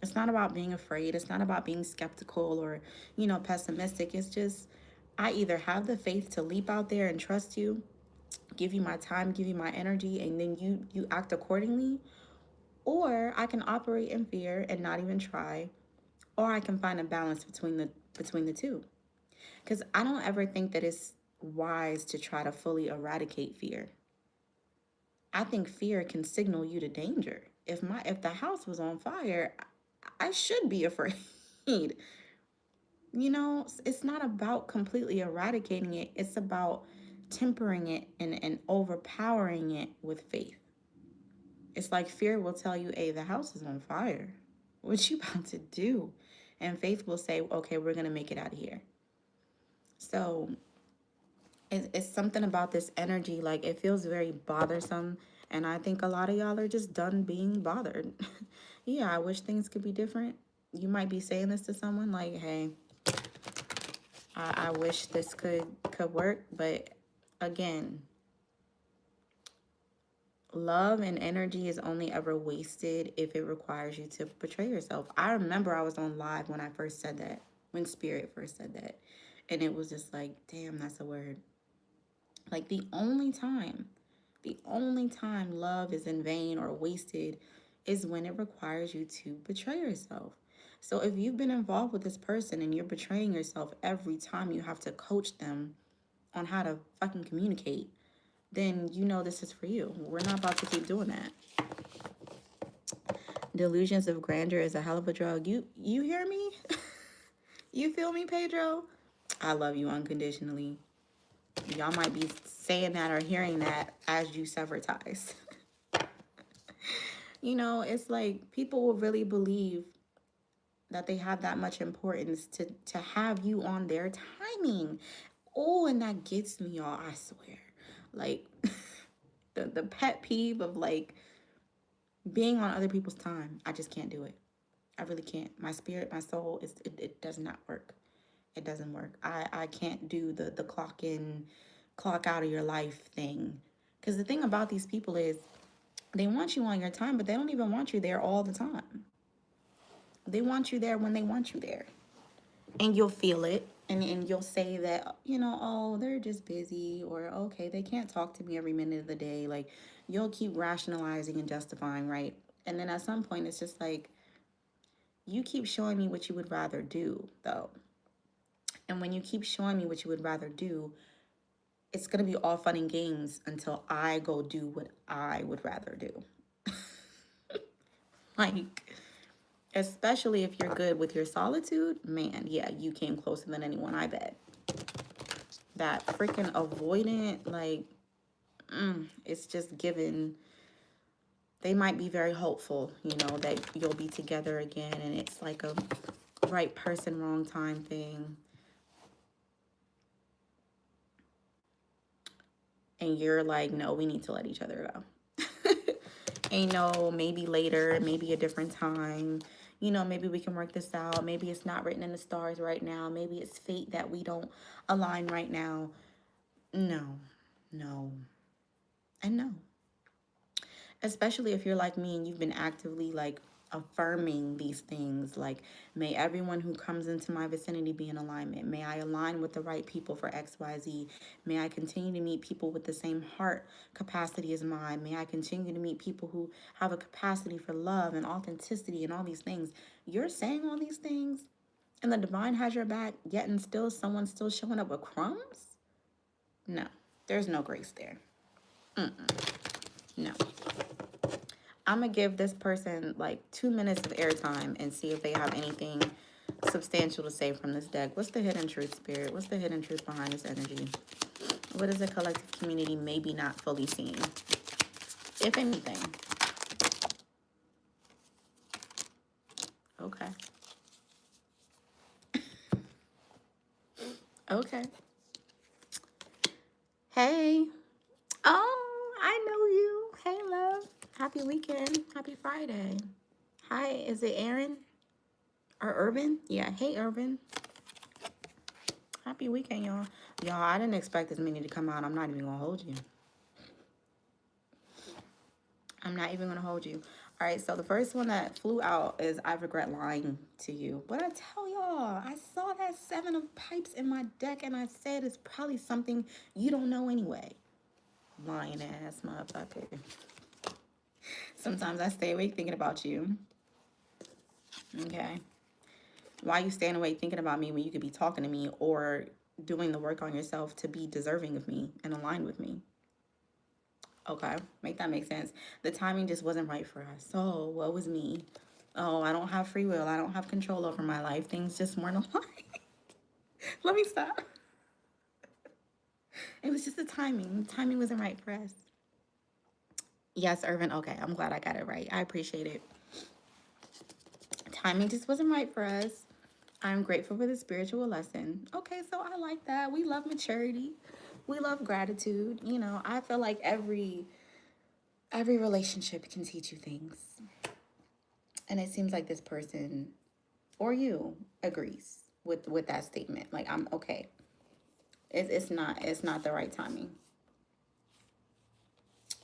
It's not about being afraid. It's not about being skeptical or, pessimistic. It's just, I either have the faith to leap out there and trust you, give you my time, give you my energy, and then you act accordingly, or I can operate in fear and not even try, or I can find a balance between the two. Because I don't ever think that it's wise to try to fully eradicate fear. I think fear can signal you to danger. If the house was on fire, I should be afraid. It's not about completely eradicating it. It's about tempering it and overpowering it with faith. It's like fear will tell you, hey, the house is on fire. What you about to do? And faith will say, okay, we're going to make it out of here. So it's something about this energy. Like it feels very bothersome. And I think a lot of y'all are just done being bothered. Yeah, I wish things could be different. You might be saying this to someone like, hey, I wish this could work. But again, love and energy is only ever wasted if it requires you to betray yourself. I remember I was on live when I first said that, when Spirit first said that. And it was just like, damn, that's a word. Like the only time love is in vain or wasted is when it requires you to betray yourself. So if you've been involved with this person and you're betraying yourself every time you have to coach them on how to fucking communicate, then you know this is for you. We're not about to keep doing that. Delusions of grandeur is a hell of a drug. You hear me? You feel me, Pedro? I love you unconditionally. Y'all might be saying that or hearing that as you sever ties. You know, it's like people will really believe that they have that much importance to have you on their timing. Oh, and that gets me, y'all, I swear. Like the pet peeve of like being on other people's time. I just can't do it. I really can't. My spirit, my soul, it does not work. It doesn't work. I can't do the clock in, clock out of your life thing. Because the thing about these people is they want you on your time, but they don't even want you there all the time. They want you there when they want you there. And you'll feel it. And you'll say that, you know, oh, they're just busy, or okay, they can't talk to me every minute of the day. Like, you'll keep rationalizing and justifying, right? And then at some point, it's just like, you keep showing me what you would rather do, though. And when you keep showing me what you would rather do, it's going to be all fun and games until I go do what I would rather do. Like, especially if you're good with your solitude, man, yeah, you came closer than anyone, I bet. That freaking avoidant, like, it's just given. They might be very hopeful, you know, that you'll be together again, and it's like a right person, wrong time thing. And you're like, no, we need to let each other go. And no, maybe later, maybe a different time. You know, maybe we can work this out. Maybe it's not written in the stars right now. Maybe it's fate that we don't align right now. No, no, and no. Especially if you're like me and you've been actively like affirming these things, like, may everyone who comes into my vicinity be in alignment. May I align with the right people for XYZ. May I continue to meet people with the same heart capacity as mine. May I continue to meet people who have a capacity for love and authenticity and all these things. You're saying all these things and the divine has your back, yet and still someone's still showing up with crumbs? No, there's no grace there. No. I'm going to give this person like 2 minutes of airtime and see if they have anything substantial to say from this deck. What's the hidden truth, Spirit? What's the hidden truth behind this energy? What is the collective community maybe not fully seeing, if anything? Okay. Okay. Hey. Oh, I know you. Hey, love. Happy weekend. Happy Friday. Hi, is it Aaron or Urban? Yeah. Hey, Urban. Happy weekend, y'all. Y'all, I didn't expect this many to come out. I'm not even going to hold you. I'm not even going to hold you. All right, so the first one that flew out is I regret lying to you. What I tell y'all, I saw that 7 of pipes in my deck, and I said it's probably something you don't know anyway. Lying ass motherfucker. Sometimes I stay awake thinking about you. Okay. Why you staying awake thinking about me when you could be talking to me or doing the work on yourself to be deserving of me and aligned with me? Okay, make that make sense. The timing just wasn't right for us. So, what was me? Oh, I don't have free will. I don't have control over my life. Things just weren't aligned. Let me stop. It was just the timing. The timing wasn't right for us. Yes, Irvin. Okay, I'm glad I got it right. I appreciate it. Timing just wasn't right for us. I'm grateful for the spiritual lesson. Okay, so I like that. We love maturity. We love gratitude. You know, I feel like every relationship can teach you things. And it seems like this person or you agrees with that statement. Like, I'm okay. It's not the right timing.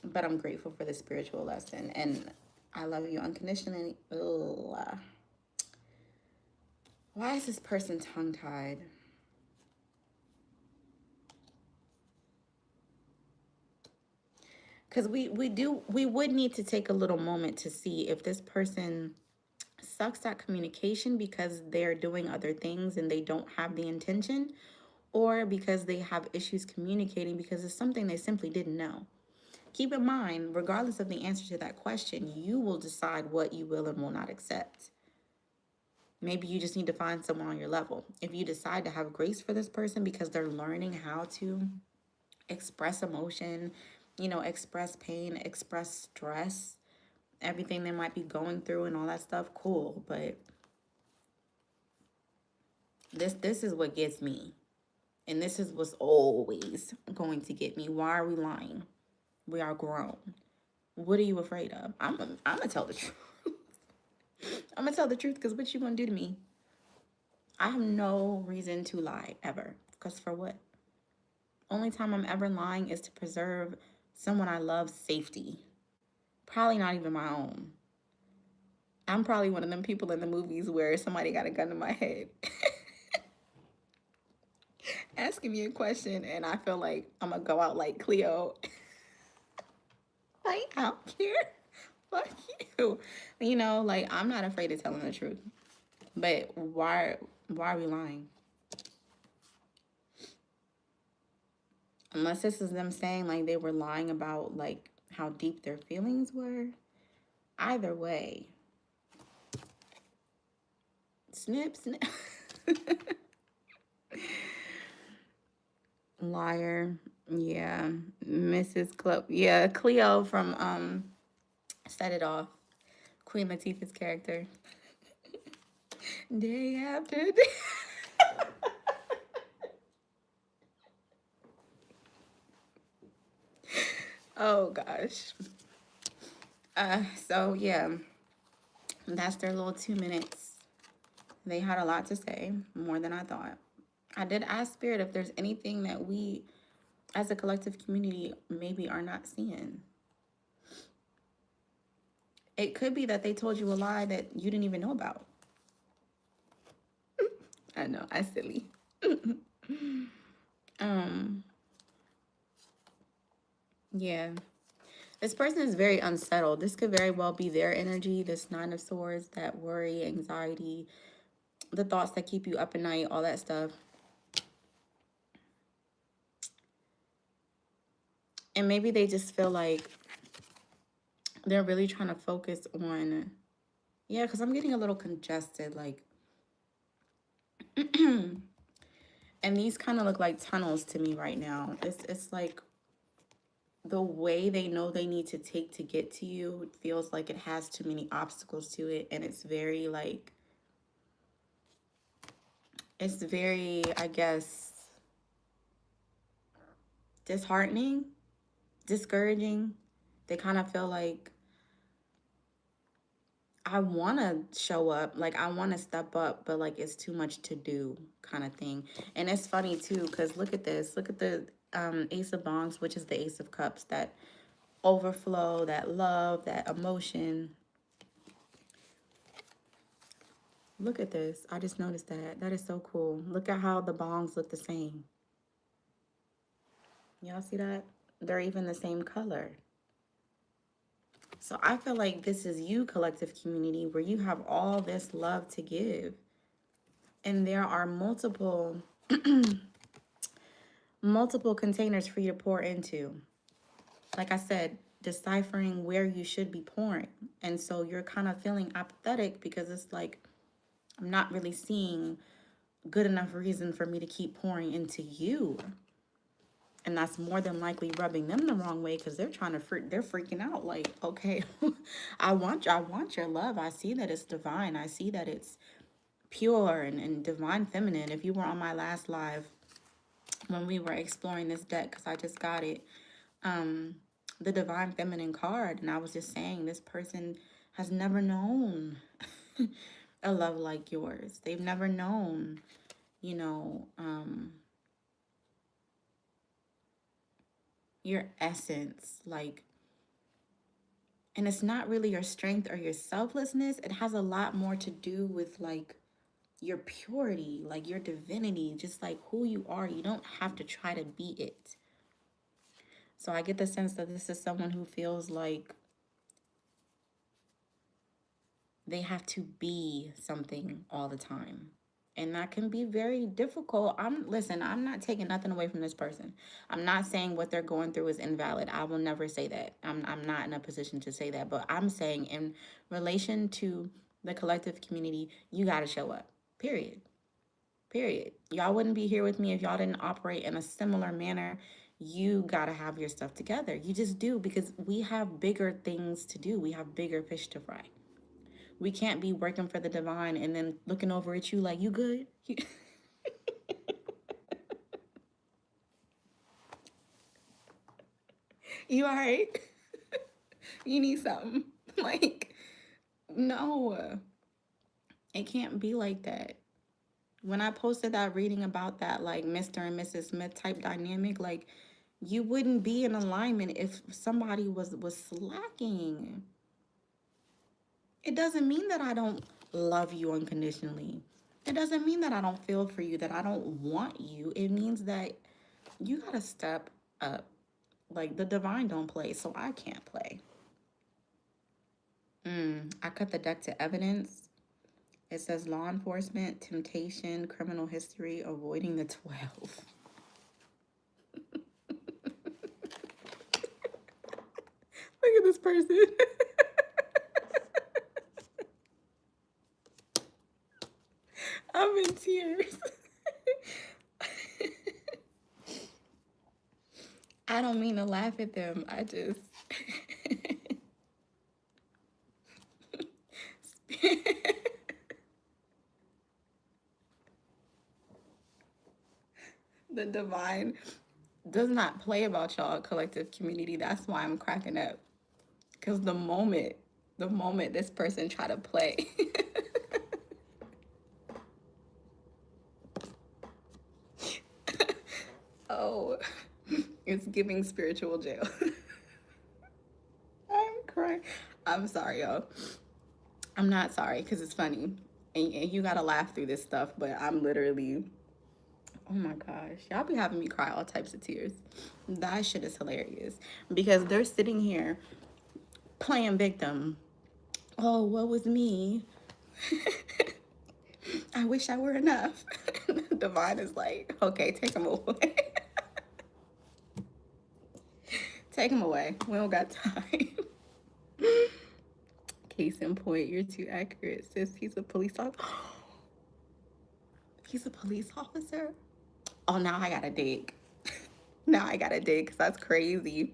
But I'm grateful for the spiritual lesson, and I love you unconditionally. Ugh. Why is this person tongue-tied? Because we would need to take a little moment to see if this person sucks at communication because they're doing other things and they don't have the intention, or because they have issues communicating because it's something they simply didn't know. Keep in mind, regardless of the answer to that question, you will decide what you will and will not accept. Maybe you just need to find someone on your level. If you decide to have grace for this person because they're learning how to express emotion, express pain, express stress, everything they might be going through and all that stuff, cool. But this is what gets me. And this is what's always going to get me. Why are we lying? We are grown. What are you afraid of? I'm gonna tell the truth. I'm gonna tell the truth because what you gonna do to me? I have no reason to lie ever. Because for what? Only time I'm ever lying is to preserve someone I love's safety. Probably not even my own. I'm probably one of them people in the movies where somebody got a gun to my head asking me a question and I feel like I'm gonna go out like Cleo. Like, I don't care. Fuck you. Like, I'm not afraid of telling the truth. But why are we lying? Unless this is them saying like they were lying about like how deep their feelings were. Either way. Snip, snip. Liar. Yeah. Mrs. Yeah, Cleo from Set It Off. Queen Latifah's character. Day after day. Oh gosh. So yeah, that's their little 2 minutes. They had a lot to say, more than I thought. I did ask Spirit if there's anything that we, as a collective community, maybe are not seeing. It could be that they told you a lie that you didn't even know about. I know, I silly. Yeah. This person is very unsettled. This could very well be their energy, this Nine of Swords, that worry, anxiety, the thoughts that keep you up at night, all that stuff. And maybe they just feel like they're really trying to focus on, yeah, because I'm getting a little congested, like, and these kind of look like tunnels to me right now. It's like the way they know they need to take to get to you, it feels like it has too many obstacles to it, and it's very like, it's very, I guess, disheartening, discouraging. They kind of feel like, I want to show up, like I want to step up, but like it's too much to do kind of thing. And it's funny too, because look at this. Look at the Ace of Wands, which is the Ace of Cups, that overflow, that love, that emotion. Look at this. I just noticed that. That is so cool. Look at how the bongs look the same. Y'all see that? They're even the same color. So I feel like this is you, collective community, where you have all this love to give. And there are multiple containers for you to pour into. Like I said, deciphering where you should be pouring. And so you're kind of feeling apathetic because it's like, I'm not really seeing good enough reason for me to keep pouring into you. And that's more than likely rubbing them the wrong way because they're trying to they're freaking out like, okay, I want your love. I see that it's divine. I see that it's pure and divine feminine. If you were on my last live when we were exploring this deck, because I just got it, the divine feminine card, and I was just saying this person has never known a love like yours. They've never known, your essence, like, and it's not really your strength or your selflessness. It has a lot more to do with like your purity, like your divinity, just like who you are. You don't have to try to be it. So I get the sense that this is someone who feels like they have to be something all the time. And that can be very difficult. I'm not taking nothing away from this person. I'm not saying what they're going through is invalid. I will never say that. I'm not in a position to say that. But I'm saying in relation to the collective community, you got to show up. Period. Period. Y'all wouldn't be here with me if y'all didn't operate in a similar manner. You got to have your stuff together. You just do, because we have bigger things to do. We have bigger fish to fry. We can't be working for the divine and then looking over at you like, you good? You all right? You need something? Like, no, it can't be like that. When I posted that reading about that, like, Mr. and Mrs. Smith type dynamic, like, you wouldn't be in alignment if somebody was slacking. It doesn't mean that I don't love you unconditionally. It doesn't mean that I don't feel for you, that I don't want you. It means that you gotta step up. Like, the divine don't play, so I can't play. I cut the deck to evidence. It says law enforcement, temptation, criminal history, avoiding the 12. Look at this person. I'm in tears. I don't mean to laugh at them. I just... The divine does not play about y'all collective community. That's why I'm cracking up. Because the moment this person try to play... Oh, it's giving spiritual jail. I'm crying. I'm sorry, y'all. I'm not sorry, because it's funny. And you gotta laugh through this stuff, but I'm literally, oh my gosh. Y'all be having me cry all types of tears. That shit is hilarious. Because they're sitting here playing victim. Oh, what was me? I wish I were enough. Divine is like, okay, take him away. Take him away. We don't got time. Case in point, you're too accurate, sis. He's a police officer. He's a police officer? Oh, now I gotta dig. Now I gotta dig, because that's crazy.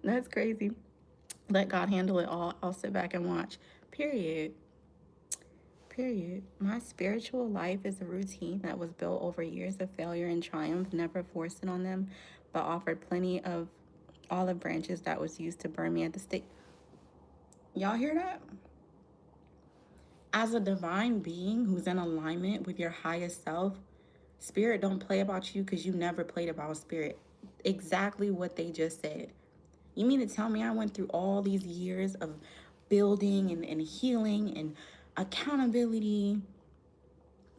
That's crazy. Let God handle it all. I'll sit back and watch. Period. Period. My spiritual life is a routine that was built over years of failure and triumph, never forced it on them, but offered plenty of olive branches that was used to burn me at the stake. Y'all hear that? As a divine being who's in alignment with your highest self, spirit don't play about you, because you never played about spirit. Exactly what they just said. You mean to tell me I went through all these years of building and healing and accountability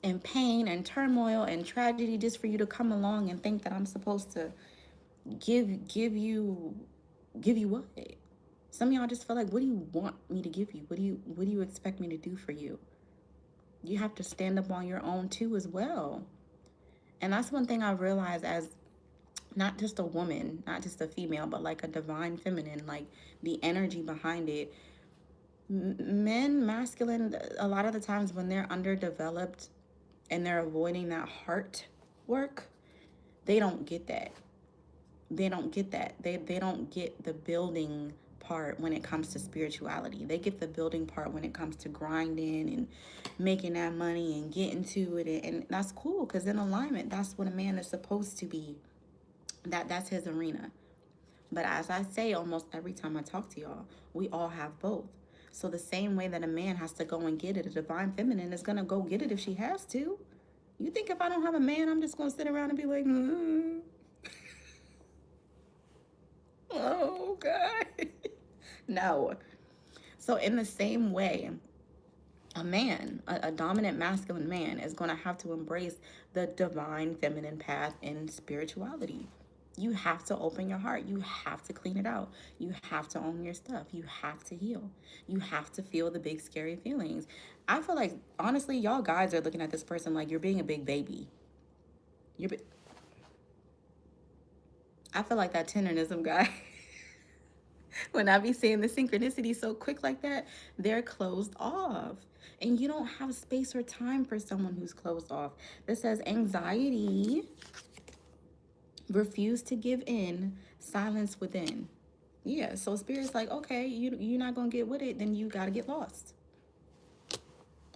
and pain and turmoil and tragedy just for you to come along and think that I'm supposed to give you what? Some of y'all just feel like, what do you want me to give you? What do you expect me to do for you? You have to stand up on your own too as well. And that's one thing I realized as not just a woman, not just a female, but like a divine feminine, like the energy behind it. Men, masculine, a lot of the times when they're underdeveloped and they're avoiding that heart work, they don't get that. They don't get that. They don't get the building part when it comes to spirituality. They get the building part when it comes to grinding and making that money and getting to it. And that's cool, because in alignment, that's what a man is supposed to be. That's his arena. But as I say almost every time I talk to y'all, we all have both. So the same way that a man has to go and get it, a divine feminine is going to go get it if she has to. You think if I don't have a man, I'm just going to sit around and be like, oh, God. No. So in the same way, a man, a dominant masculine man, is going to have to embrace the divine feminine path in spirituality. You have to open your heart. You have to clean it out. You have to own your stuff. You have to heal. You have to feel the big scary feelings. I feel like, honestly, y'all guys are looking at this person like you're being a big baby. You're I feel like that tenderism guy. When I be seeing the synchronicity so quick like that, they're closed off. And you don't have space or time for someone who's closed off. This says anxiety, refuse to give in, silence within. Yeah, so spirit's like, okay, you're not gonna get with it, then you gotta get lost.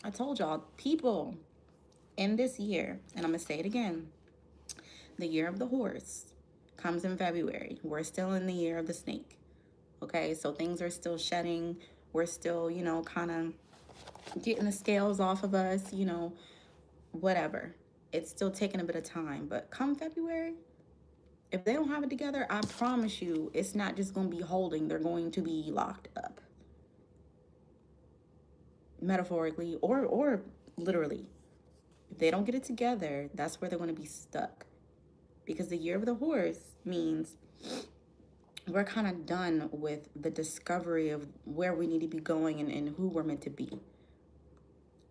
I told y'all, people in this year, and I'm gonna say it again, the year of the horse comes in February. We're still in the year of the snake. Okay, so things are still shedding. We're still, kind of getting the scales off of us, whatever. It's still taking a bit of time. But come February, if they don't have it together, I promise you, it's not just going to be holding. They're going to be locked up. Metaphorically or literally. If they don't get it together, that's where they're going to be stuck. Because the year of the horse means we're kind of done with the discovery of where we need to be going and who we're meant to be.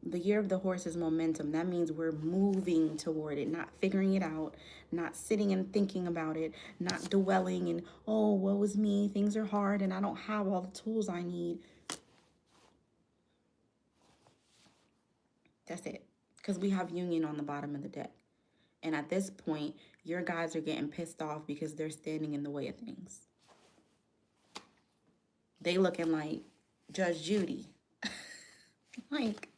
The year of the horse is momentum. That means we're moving toward it, not figuring it out, not sitting and thinking about it, not dwelling and, oh, woe is me, things are hard and I don't have all the tools I need. That's it. Because we have union on the bottom of the deck. And at this point, your guys are getting pissed off because they're standing in the way of things. They looking like Judge Judy. Like,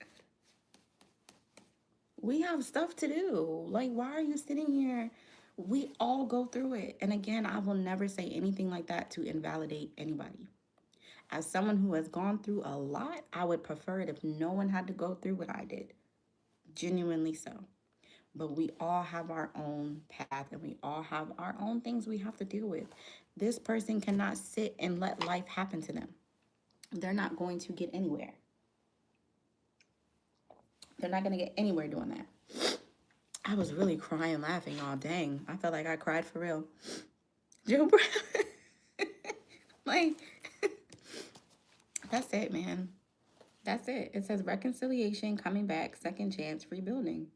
we have stuff to do. Like, why are you sitting here? We all go through it. And again, I will never say anything like that to invalidate anybody. As someone who has gone through a lot, I would prefer it if no one had to go through what I did. Genuinely so. But we all have our own path and we all have our own things we have to deal with. This person cannot sit and let life happen to them. They're not going to get anywhere. They're not going to get anywhere doing that. I was really crying, laughing all dang. I felt like I cried for real. Joe Brown. Like, that's it, man. That's it. It says reconciliation, coming back, second chance, rebuilding.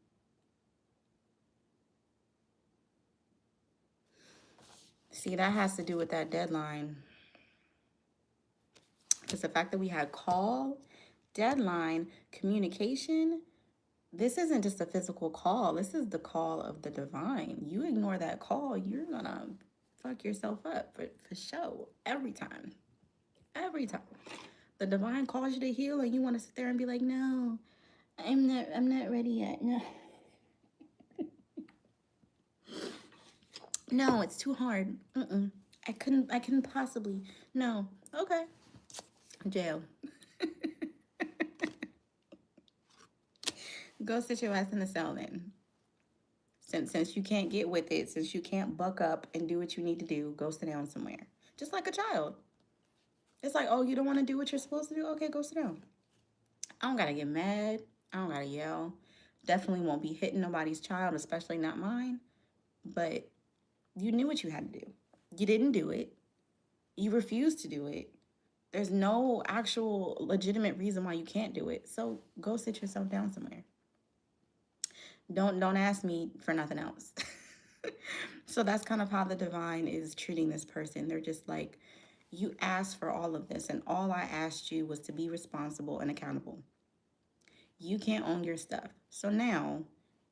See, that has to do with that deadline. Because the fact that we had call, deadline, communication, this isn't just a physical call. This is the call of the divine. You ignore that call, you're going to fuck yourself up for sure. Every time. Every time. The divine calls you to heal and you want to sit there and be like, no, I'm not ready yet. No. No, it's too hard. I couldn't possibly. No. Okay. Jail. Go sit your ass in the cell then. Since you can't get with it, since you can't buck up and do what you need to do, go sit down somewhere. Just like a child. It's like, oh, you don't want to do what you're supposed to do? Okay, go sit down. I don't got to get mad. I don't got to yell. Definitely won't be hitting nobody's child, especially not mine. But you knew what you had to do. You didn't do it. You refused to do it. There's no actual legitimate reason why you can't do it. So go sit yourself down somewhere. Don't ask me for nothing else. So that's kind of how the divine is treating this person. They're just like, you asked for all of this, and all I asked you was to be responsible and accountable. You can't own your stuff. So now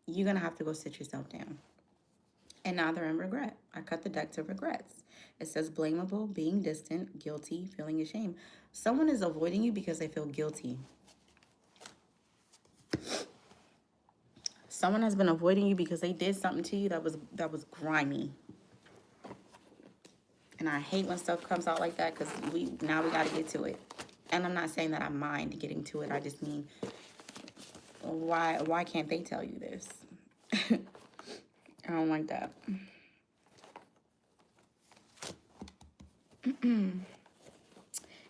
you're going to have to go sit yourself down. And now they're in regret. I cut the deck to regrets. It says blamable, being distant, guilty, feeling ashamed. Someone is avoiding you because they feel guilty. Someone has been avoiding you because they did something to you that was grimy. And I hate when stuff comes out like that because we got to get to it. And I'm not saying that I mind getting to it. I just mean, why can't they tell you this? I don't like that.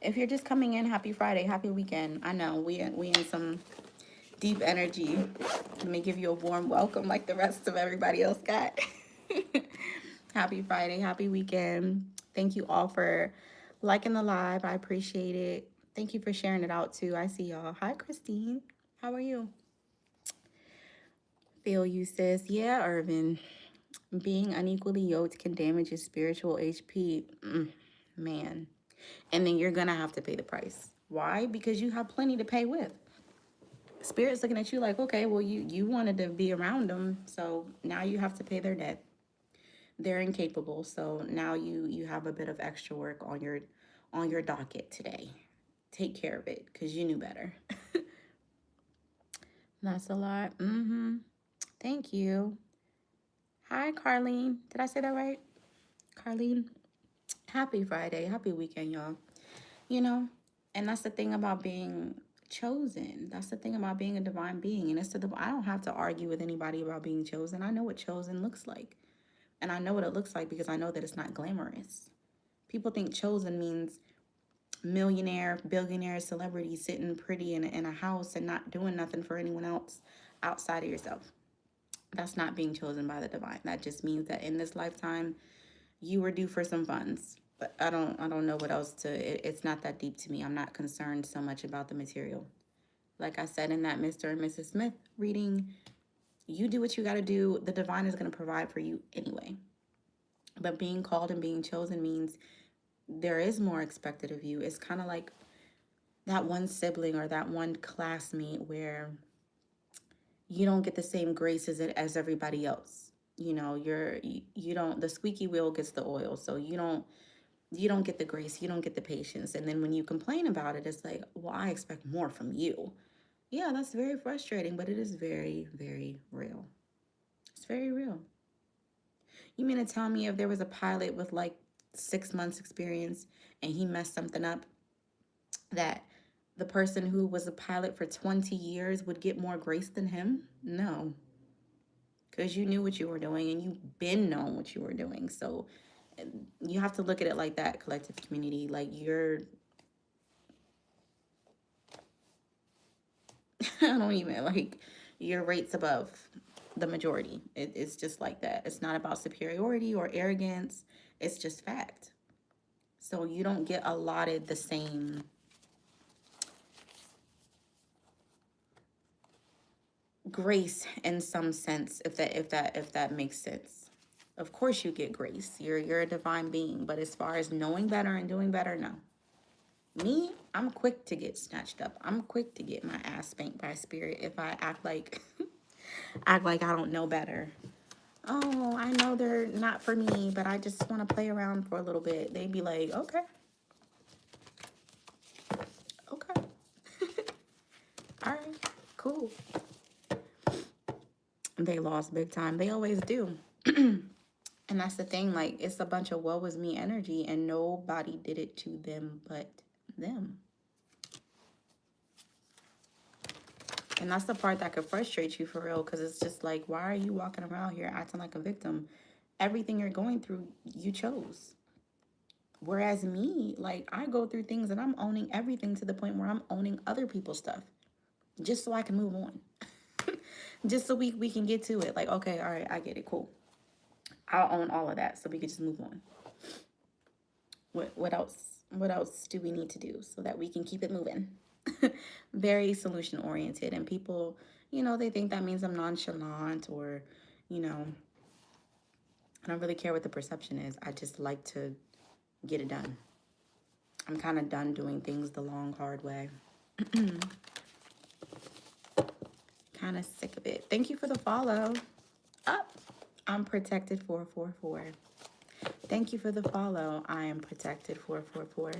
If you're just coming in, happy Friday, happy weekend. I know we in some deep energy. Let me give you a warm welcome like the rest of everybody else got. Happy Friday. Happy weekend. Thank you all for liking the live. I appreciate it. Thank you for sharing it out too. I see y'all. Hi, Christine. How are you? Feel you, sis. Yeah, Irvin. Being unequally yoked can damage your spiritual HP. Man. And then you're going to have to pay the price. Why? Because you have plenty to pay with. Spirit's looking at you like, okay, well, you wanted to be around them, so now you have to pay their debt. They're incapable, so now you have a bit of extra work on your docket today. Take care of it because you knew better. That's a lot. Thank you. Hi, Carlene. Did I say that right? Carlene. Happy Friday. Happy weekend, y'all. You know, and that's the thing about being chosen. That's the thing about being a divine being. And I don't have to argue with anybody about being chosen. I know what chosen looks like. And I know what it looks like because I know that it's not glamorous. People think chosen means millionaire, billionaire, celebrity sitting pretty in a house and not doing nothing for anyone else outside of yourself. That's not being chosen by the divine. That just means that in this lifetime, you were due for some funds. But I don't know what else it's not that deep to me. I'm not concerned so much about the material. Like I said in that Mr. and Mrs. Smith reading, you do what you got to do. The divine is going to provide for you anyway. But being called and being chosen means there is more expected of you. It's kind of like that one sibling or that one classmate where you don't get the same grace as everybody else. You know, you don't, the squeaky wheel gets the oil. So you don't get the grace, you don't get the patience. And then when you complain about it, it's like, well, I expect more from you. Yeah, that's very frustrating, but it is very, very real. It's very real. You mean to tell me if there was a pilot with like 6 months experience and he messed something up, that the person who was a pilot for 20 years would get more grace than him? No, because you knew what you were doing and you've been known what you were doing. So you have to look at it like that, collective community. Like I don't even like your rate's above the majority. It's just like that. It's not about superiority or arrogance. It's just fact. So you don't get allotted the same grace in some sense, if that makes sense. Of course you get grace. You're a divine being, but as far as knowing better and doing better, no. Me, I'm quick to get snatched up. I'm quick to get my ass spanked by spirit if I act like act like I don't know better. Oh, I know they're not for me, but I just want to play around for a little bit. They'd be like, okay, okay, all right, cool. They lost big time. They always do. And that's the thing, like, it's a bunch of woe is me energy, and nobody did it to them but them. And that's the part that could frustrate you for real, because it's just like, why are you walking around here acting like a victim? Everything you're going through, you chose. Whereas me, like, I go through things and I'm owning everything to the point where I'm owning other people's stuff just so I can move on. Just so we can get to it. Like, okay, all right, I get it, cool. I'll own all of that so we can just move on. What else? What else do we need to do so that we can keep it moving? Very solution oriented, and people, they think that means I'm nonchalant or, I don't really care what the perception is. I just like to get it done. I'm kind of done doing things the long, hard way. Kind of sick of it. Thank you for the follow. Up. I'm protected 444. Thank you for the follow. I am protected 444.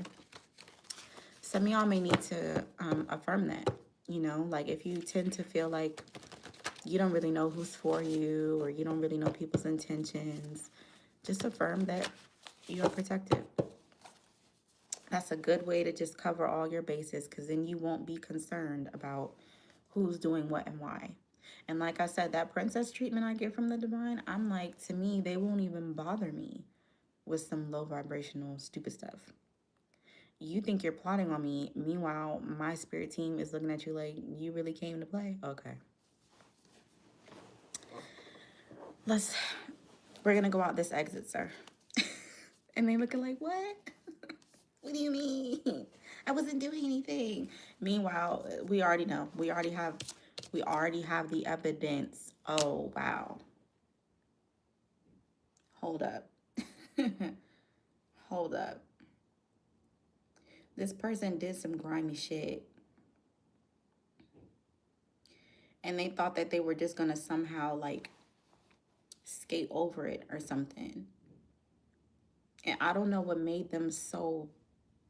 Some of y'all may need to affirm that. Like if you tend to feel like you don't really know who's for you or you don't really know people's intentions, just affirm that you're protected. That's a good way to just cover all your bases, because then you won't be concerned about who's doing what and why. And like I said, that princess treatment I get from the divine, I'm like, to me, they won't even bother me with some low vibrational stupid stuff. You think you're plotting on me. Meanwhile, my spirit team is looking at you like, you really came to play? Okay. We're going to go out this exit, sir. And they looking like, what? What do you mean? I wasn't doing anything. Meanwhile, we already know. We already have the evidence. Oh, wow. Hold up. Hold up. This person did some grimy shit. And they thought that they were just going to somehow like skate over it or something. And I don't know what made them so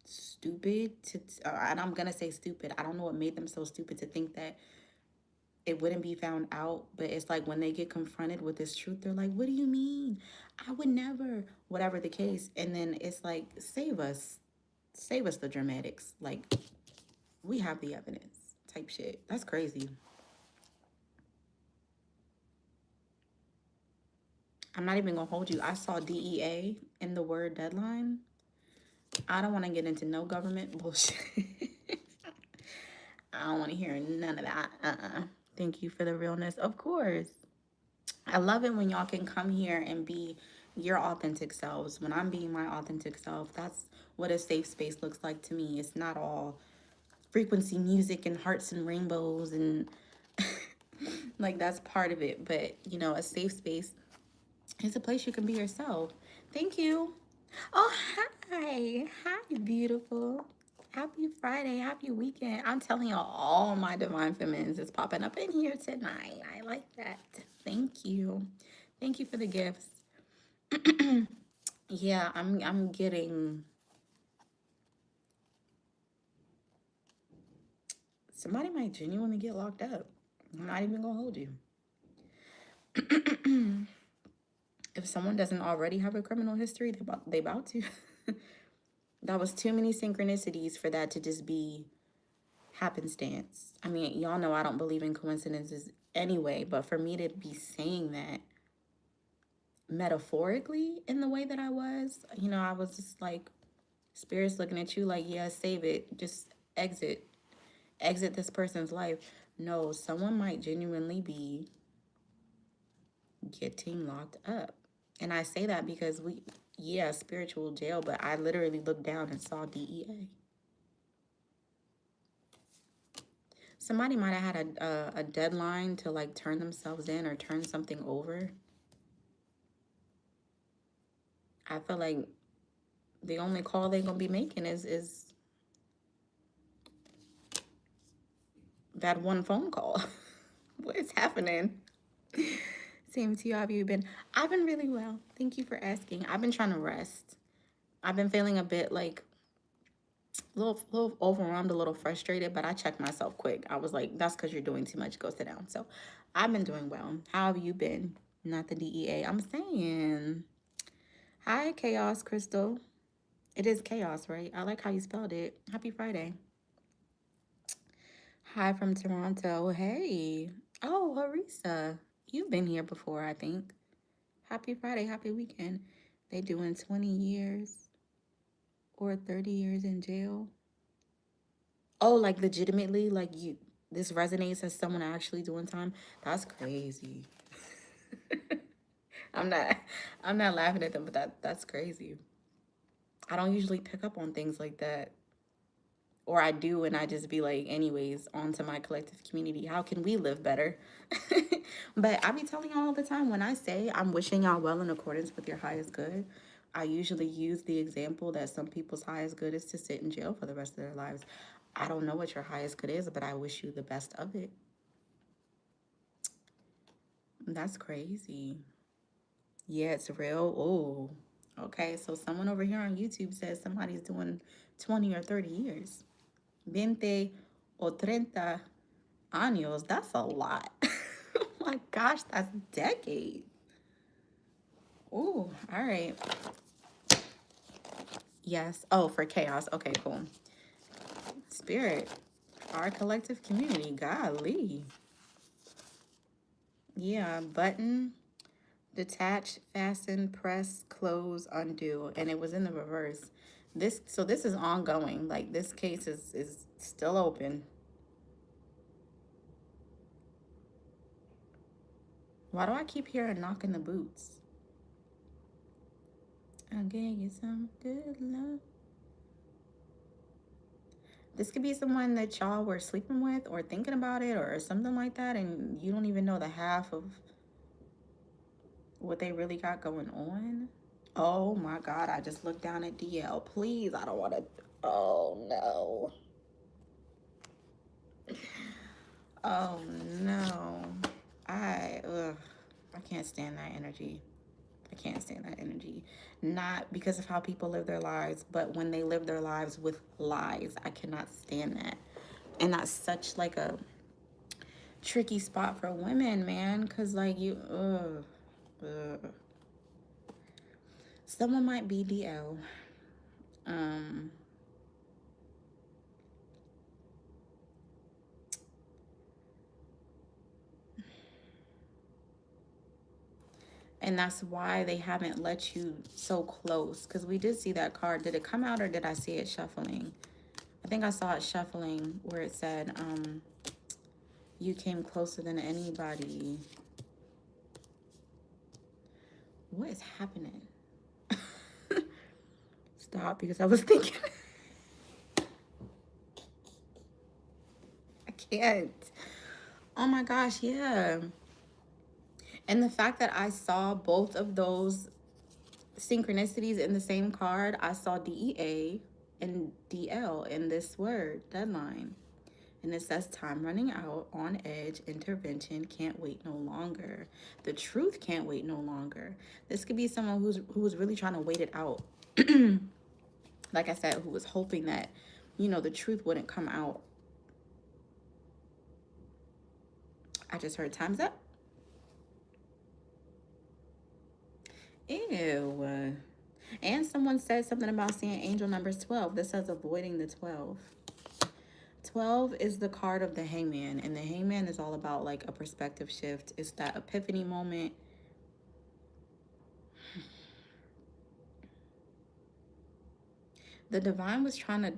stupid to, and I'm going to say stupid. I don't know what made them so stupid to think that it wouldn't be found out. But it's like when they get confronted with this truth, they're like, what do you mean? I would never, whatever the case. And then it's like, save us the dramatics. Like, we have the evidence type shit. That's crazy. I'm not even gonna hold you. I saw DEA in the word deadline. I don't want to get into no government bullshit. I don't want to hear none of that. Thank you for the realness. Of course. I love it when y'all can come here and be your authentic selves. When I'm being my authentic self, that's what a safe space looks like to me. It's not all frequency music and hearts and rainbows and like that's part of it. But, you know, a safe space is a place you can be yourself. Thank you. Oh, hi. Hi, beautiful. Happy Friday. Happy weekend. I'm telling y'all, all my divine feminines is popping up in here tonight. I like that. Thank you. Thank you for the gifts. Yeah, I'm getting somebody might genuinely get locked up. I'm not even gonna hold you. If someone doesn't already have a criminal history, they about to. That was too many synchronicities for that to just be happenstance. I mean, y'all know I don't believe in coincidences anyway, but for me to be saying that metaphorically in the way that I was, you know, I was just like, spirits looking at you like, yeah, save it, just exit this person's life. No, someone might genuinely be getting locked up. And I say that because spiritual jail, but I literally looked down and saw DEA. Somebody might have had a deadline to like turn themselves in or turn something over. I feel like the only call they're gonna be making is that one phone call. What is happening? Same to you. How have you been? I've been really well. Thank you for asking. I've been trying to rest. I've been feeling a bit like a little overwhelmed, a little frustrated, but I checked myself quick. I was like, that's because you're doing too much. Go sit down. So I've been doing well. How have you been? Not the DEA. I'm saying. Hi, Chaos Crystal. It is chaos, right? I like how you spelled it. Happy Friday. Hi from Toronto. Hey. Oh, Harissa. You've been here before, I think. Happy Friday. Happy weekend. They doing 20 years or 30 years in jail. Oh, like legitimately, like this resonates as someone actually doing time. That's crazy. I'm not I'm not laughing at them, but that's crazy. I don't usually pick up on things like that. Or I do, and I just be like, anyways, on to my collective community. How can we live better? But I be telling y'all all the time, when I say I'm wishing y'all well in accordance with your highest good, I usually use the example that some people's highest good is to sit in jail for the rest of their lives. I don't know what your highest good is, but I wish you the best of it. That's crazy. Yeah, it's real. Oh, okay. So someone over here on YouTube says somebody's doing 20 or 30 years. 20 o 30 años. That's a lot. Oh my gosh, that's decades. Ooh, all right. Yes. Oh, for chaos. Okay, cool. Spirit. Our collective community. Golly. Yeah, button, detach, fasten, press, close, undo. And it was in the reverse. This is ongoing. Like this case is still open. Why do I keep hearing knocking the boots? I'll give you some good love. This could be someone that y'all were sleeping with or thinking about it or something like that, and you don't even know the half of what they really got going on. Oh my God, I just looked down at DL. Please, I don't want to. Oh no. Oh no. I can't stand that energy. I can't stand that energy. Not because of how people live their lives, but when they live their lives with lies. I cannot stand that. And that's such like a tricky spot for women, man. Cause like ugh. Someone might be DL. Um, and that's why they haven't let you so close. Because we did see that card. Did it come out or did I see it shuffling? I think I saw it shuffling where it said, you came closer than anybody. What is happening? Stop, because I was thinking. I can't. Oh my gosh, yeah. And the fact that I saw both of those synchronicities in the same card, I saw DEA and DL in this word, deadline. And it says time running out, on edge, intervention, can't wait no longer. The truth can't wait no longer. This could be someone who was really trying to wait it out. Like I said, who was hoping that, the truth wouldn't come out. I just heard time's up. Ew. And someone said something about seeing angel numbers 12. This says avoiding the 12. 12 is the card of the hangman, and the hangman is all about like a perspective shift. It's that epiphany moment. The divine was trying to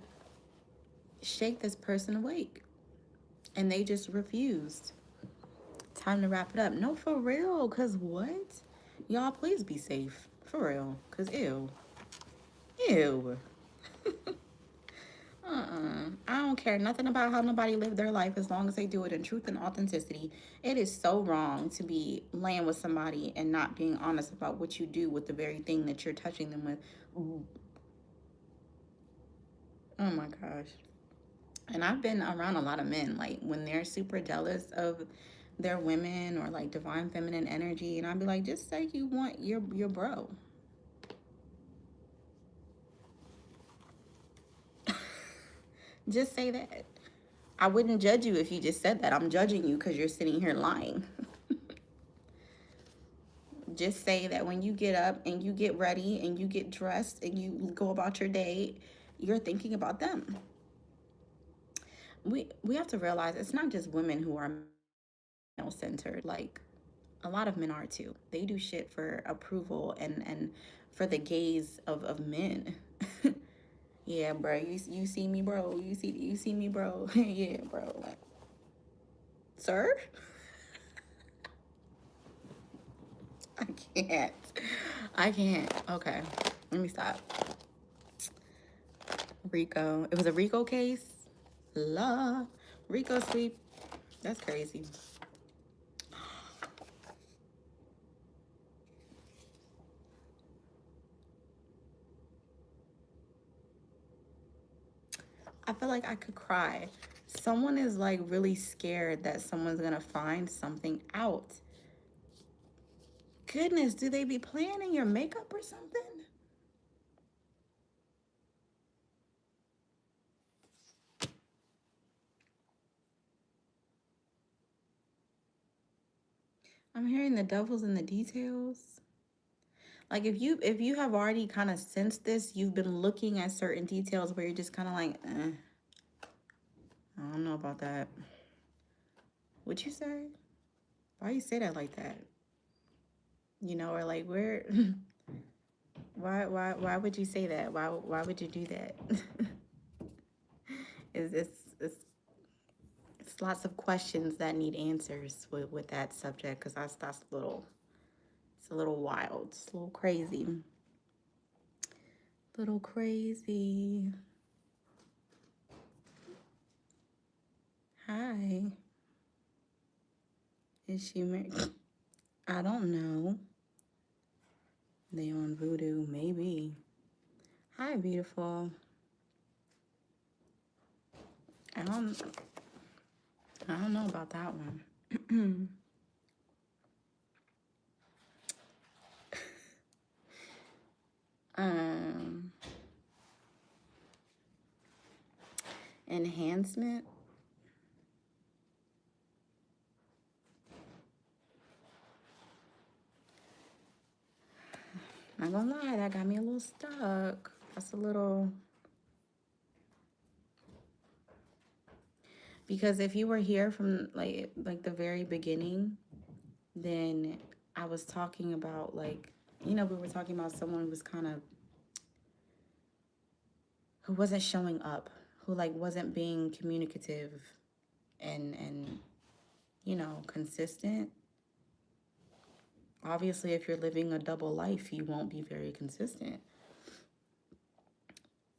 shake this person awake, and they just refused. Time to wrap it up. No, for real, because what? Y'all, please be safe. For real, because ew. Ew. I don't care nothing about how nobody lived their life as long as they do it in truth and authenticity. It is so wrong to be laying with somebody and not being honest about what you do with the very thing that you're touching them with. Oh my gosh. And I've been around a lot of men, like when they're super jealous of their women or like divine feminine energy, and I'd be like, just say you want your bro. Just say that. I wouldn't judge you if you just said that. I'm judging you because you're sitting here lying. Just say that when you get up and you get ready and you get dressed and you go about your day, you're thinking about them. We have to realize it's not just women who are male centered. Like a lot of men are too. They do shit for approval and for the gaze of men. Yeah, bro. You see me, bro. You see me, bro. Yeah, bro. Like, sir? I can't. I can't. Okay. Let me stop. Rico. It was a Rico case. La. Rico sweep. That's crazy. I feel like I could cry. Someone is like really scared that someone's gonna find something out. Goodness, do they be planning your makeup or something? I'm hearing the devil's in the details. Like if you have already kind of sensed this, you've been looking at certain details where you're just kind of like, I don't know about that. What'd you say? Why you say that like that? Or like where? Why would you say that? Why would you do that? Is it's lots of questions that need answers with that subject because that's a little it's a little wild, it's a little crazy. Little crazy. Hi. Is she married? I don't know. They on Voodoo, maybe. Hi, beautiful. I don't know about that one. um Enhancement. Not gonna lie, that got me a little stuck. That's a little, because if you were here from like the very beginning, then I was talking about like, we were talking about someone who was kind of, who wasn't showing up, who like wasn't being communicative and consistent. Obviously, if you're living a double life, you won't be very consistent.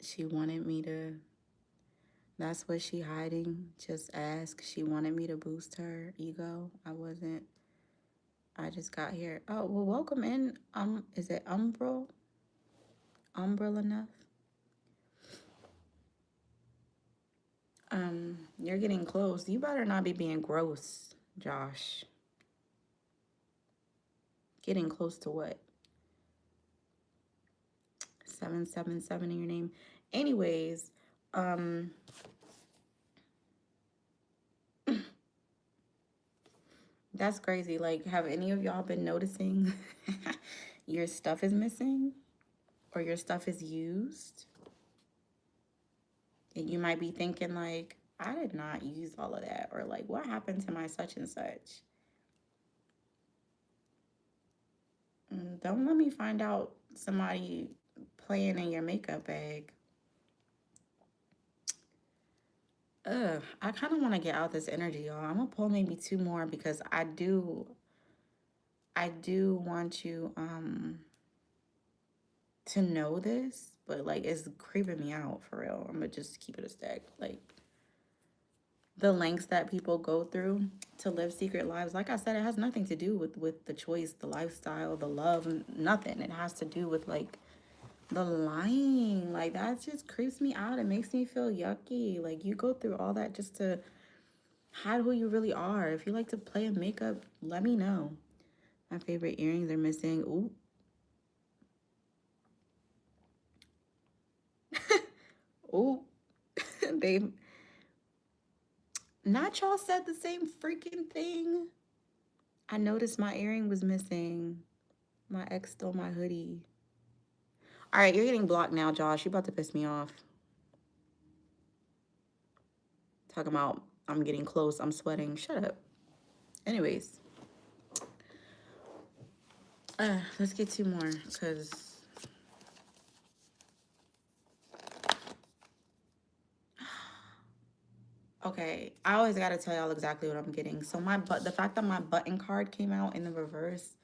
She wanted me to, that's what she hiding. Just ask. She wanted me to boost her ego. I just got here. Oh, well, welcome in. Is it Umbral? Umbral enough? You're getting close. You better not be being gross, Josh. Getting close to what? 777 in your name. Anyways, that's crazy. Like, have any of y'all been noticing your stuff is missing or your stuff is used? And you might be thinking like, I did not use all of that, or like, what happened to my such and such? Don't let me find out somebody playing in your makeup bag. I kind of want to get out this energy, y'all. I'm gonna pull maybe 2 more because I do want you to know this, but like it's creeping me out for real. I'm gonna just keep it a stack. Like the lengths that people go through to live secret lives, like I said, it has nothing to do with the choice, the lifestyle, the love, nothing. It has to do with like the lying. Like that just creeps me out. It makes me feel yucky. Like you go through all that just to hide who you really are. If you like to play in makeup, let me know. My favorite earrings are missing. Ooh. Ooh. They, not y'all said the same freaking thing. I noticed my earring was missing. My ex stole my hoodie. All right, you're getting blocked now, Josh. You're about to piss me off. Talking about I'm getting close, I'm sweating. Shut up. Anyways, let's get 2 more, because okay, I always gotta tell y'all exactly what I'm getting. So the fact that my button card came out in the reverse,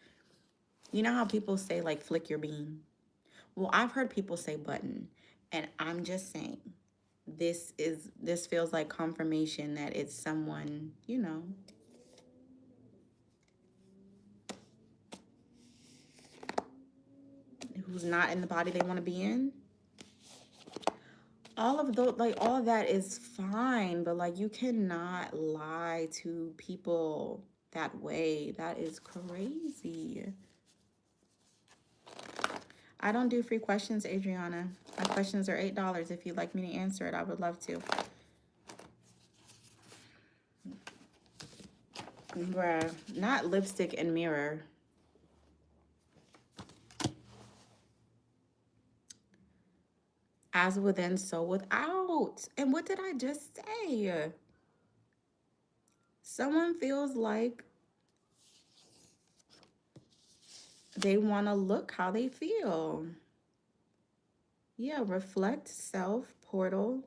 you know how people say like flick your bean? Well, I've heard people say button, and I'm just saying this feels like confirmation that it's someone, who's not in the body they want to be in. All of those, like, all of that is fine, but like you cannot lie to people that way. That is crazy. I don't do free questions, Adriana. My questions are $8. If you'd like me to answer it, I would love to. Bruh, not lipstick and mirror. As within, so without. And what did I just say? Someone feels like they want to look how they feel. Yeah, reflect, self, portal,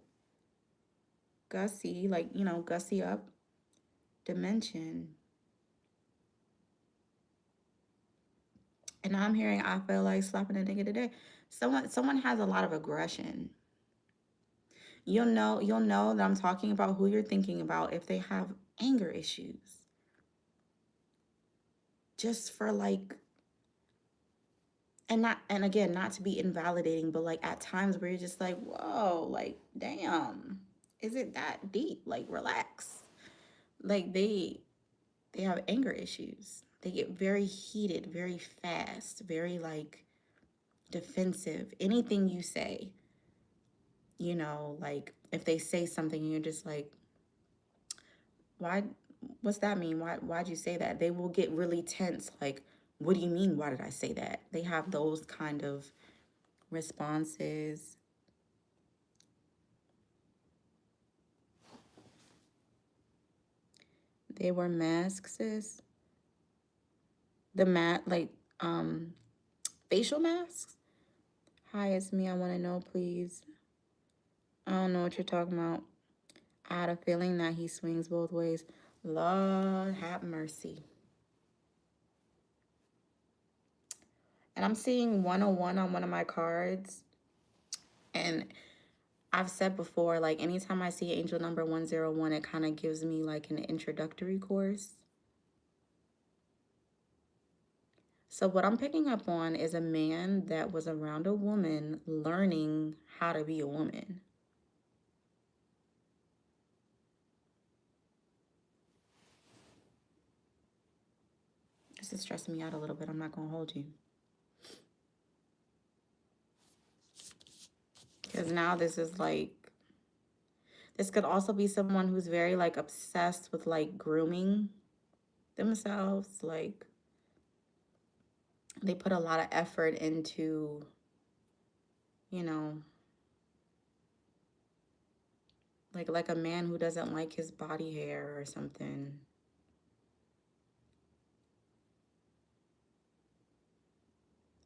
gussy, like, gussy up, dimension. And I'm hearing, I feel like slapping a nigga today. Someone has a lot of aggression. You'll know that I'm talking about who you're thinking about if they have anger issues. Just for like, and again, not to be invalidating, but like at times where you're just like, whoa, like damn, is it that deep? Like relax. Like they have anger issues. They get very heated, very fast, very like defensive. Anything you say, like if they say something and you're just like, why, what's that mean? Why'd you say that? They will get really tense. Like, what do you mean? Why did I say that? They have those kind of responses. They wear masks, sis. The facial masks. Hi, it's me. I want to know, please. I don't know what you're talking about. I had a feeling that he swings both ways. Lord have mercy. And I'm seeing 101 on one of my cards. And I've said before, like anytime I see angel number 101, it kind of gives me like an introductory course. So what I'm picking up on is a man that was around a woman learning how to be a woman. This is stressing me out a little bit. I'm not going to hold you. Because now this is like, this could also be someone who's very like obsessed with like grooming themselves. Like they put a lot of effort into, you know, like a man who doesn't like his body hair or something.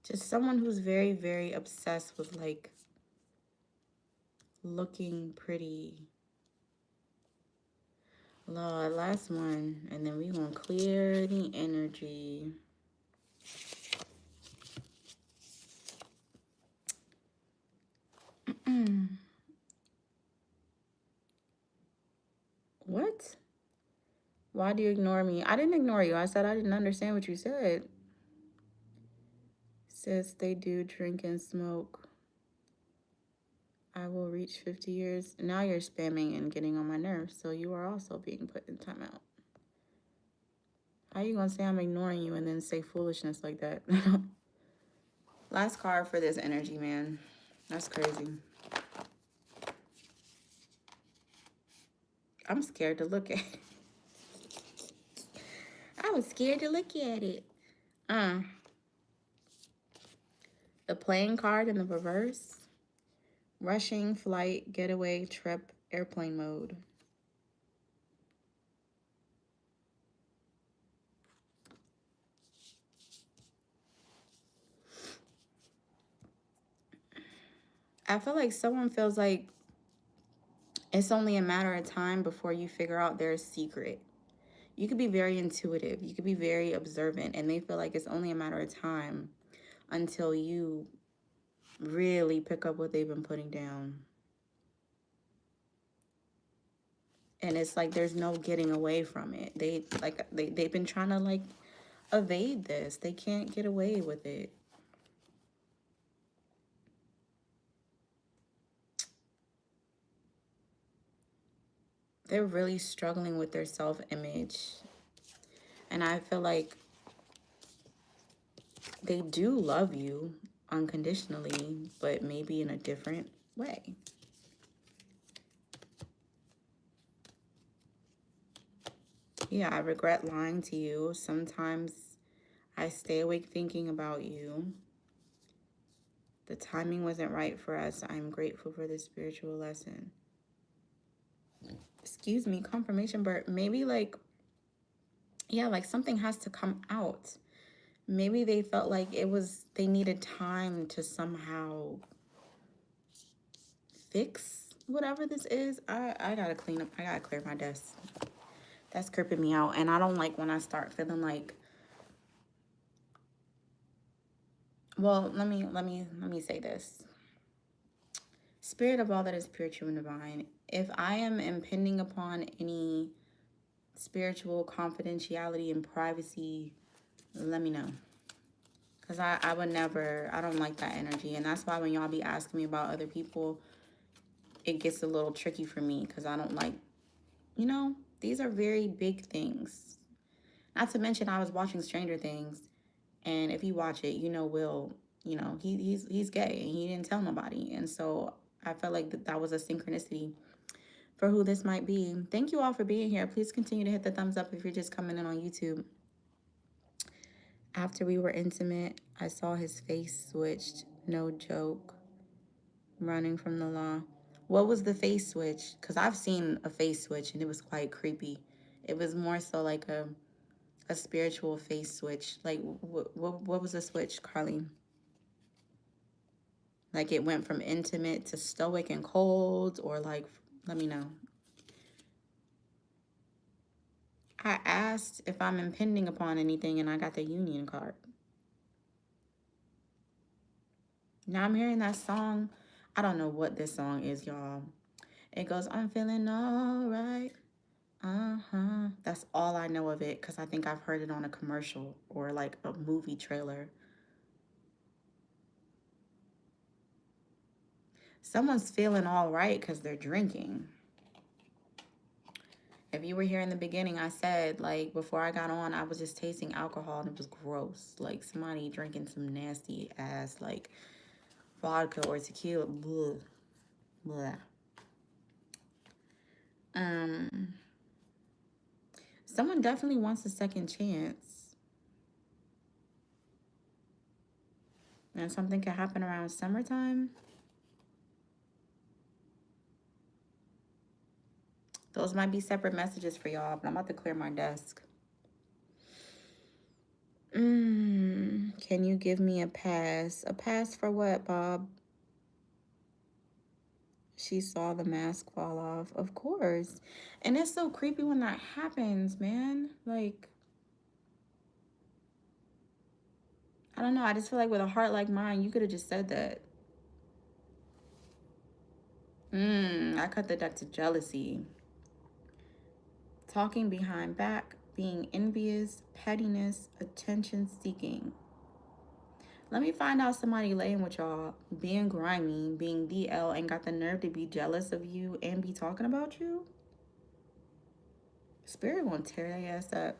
Just someone who's very, very obsessed with like looking pretty. Lord, last one. And then we're going to clear the energy. What? Why do you ignore me? I didn't ignore you. I said I didn't understand what you said. Sis, they do drink and smoke. I will reach 50 years. Now you're spamming and getting on my nerves. So you are also being put in timeout. How are you going to say I'm ignoring you and then say foolishness like that? Last card for this energy, man. That's crazy. I'm scared to look at it. I was scared to look at it. The playing card in the reverse. Rushing, flight, getaway, trip, airplane mode. I feel like someone feels like it's only a matter of time before you figure out their secret. You could be very intuitive. You could be very observant. And they feel like it's only a matter of time until you really pick up what they've been putting down. And it's like there's no getting away from it. They've been trying to like evade this. They can't get away with it. They're really struggling with their self-image. And I feel like they do love you unconditionally, but maybe in a different way. Yeah, I regret lying to you. Sometimes I stay awake thinking about you. The timing wasn't right for us. I'm grateful for this spiritual lesson. Excuse me, confirmation, but maybe like, yeah, like something has to come out. Maybe they felt like they needed time to somehow fix whatever this is. I gotta clean up. I gotta clear my desk. That's creeping me out. And I don't like when I start feeling like Well, let me say this. Spirit of all that is pure, true, and divine. If I am impending upon any spiritual confidentiality and privacy, let me know. Because I would never, I don't like that energy. And that's why when y'all be asking me about other people, it gets a little tricky for me because I don't like, you know, these are very big things. Not to mention, I was watching Stranger Things, and if you watch it, you know, Will, you know, he's gay and he didn't tell nobody. And so I felt like that was a synchronicity for who this might be. Thank you all for being here. Please continue to hit the thumbs up if you're just coming in on YouTube. After we were intimate, I saw his face switched. No joke. Running from the law. What was the face switch? Because I've seen a face switch and it was quite creepy. It was more so like a spiritual face switch. Like, what was the switch, Carlene? Like it went from intimate to stoic and cold, or like, let me know. I asked if I'm impending upon anything and I got the union card. Now I'm hearing that song. I don't know what this song is, y'all. It goes, I'm feeling all right. That's all I know of it because I think I've heard it on a commercial or like a movie trailer. Someone's feeling all right because they're drinking. If you were here in the beginning, I said, like, before I got on, I was just tasting alcohol and it was gross. Like, somebody drinking some nasty ass, like, vodka or tequila. Blah. Blah. Someone definitely wants a second chance. And something could happen around summertime. Those might be separate messages for y'all, but I'm about to clear my desk. Can you give me a pass? A pass for what, Bob? She saw the mask fall off. Of course. And it's so creepy when that happens, man. Like, I don't know. I just feel like with a heart like mine, you could have just said that. I cut the deck to jealousy. Talking behind back, being envious, pettiness, attention seeking. Let me find out somebody laying with y'all, being grimy, being DL, and got the nerve to be jealous of you and be talking about you. Spirit gonna tear their ass up.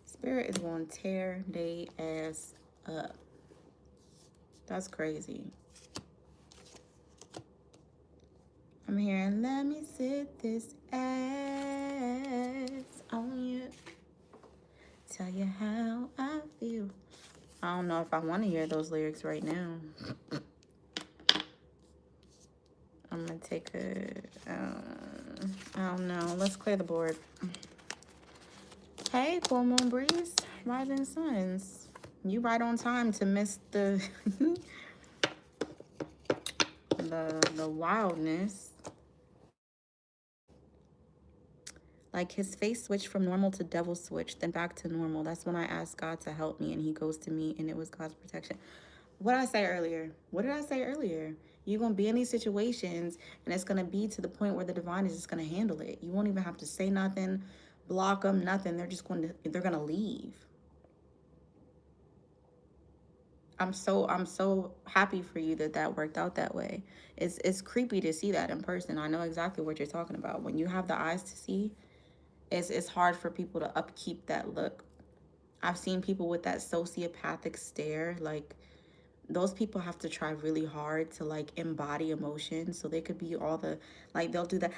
Spirit is gonna tear their ass up. That's crazy. I'm hearing, let me sit this ass on you. Tell you how I feel. I don't know if I want to hear those lyrics right now. I'm going to take I don't know. Let's clear the board. Hey, full moon breeze, rising suns. You right on time to miss the the wildness. Like his face switched from normal to devil switch, then back to normal. That's when I asked God to help me and he goes to me and it was God's protection. What did I say earlier? What did I say earlier? You're going to be in these situations and it's going to be to the point where the divine is just going to handle it. You won't even have to say nothing, block them, nothing. They're going to leave. I'm so happy for you that worked out that way. It's creepy to see that in person. I know exactly what you're talking about. When you have the eyes to see, it's hard for people to upkeep that look. I've seen people with that sociopathic stare, like those people have to try really hard to like embody emotion. So they could be all the, like they'll do that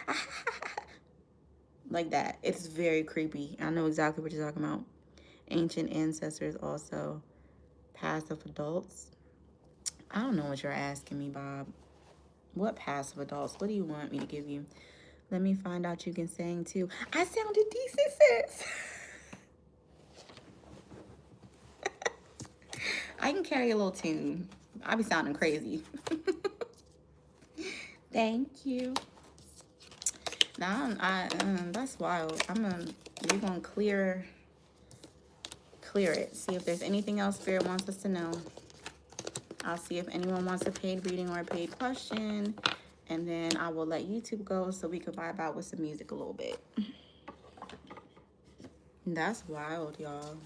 like that. It's very creepy. I know exactly what you're talking about. Ancient ancestors also. Passive adults. I don't know what you're asking me, Bob. What passive adults? What do you want me to give you? Let me find out you can sing too. I sounded decent, sis. I can carry a little tune. I be sounding crazy. Thank you. Now that's wild. We're gonna clear clear it. See if there's anything else Spirit wants us to know. I'll see if anyone wants a paid reading or a paid question. And then I will let YouTube go so we can vibe out with some music a little bit. That's wild, y'all.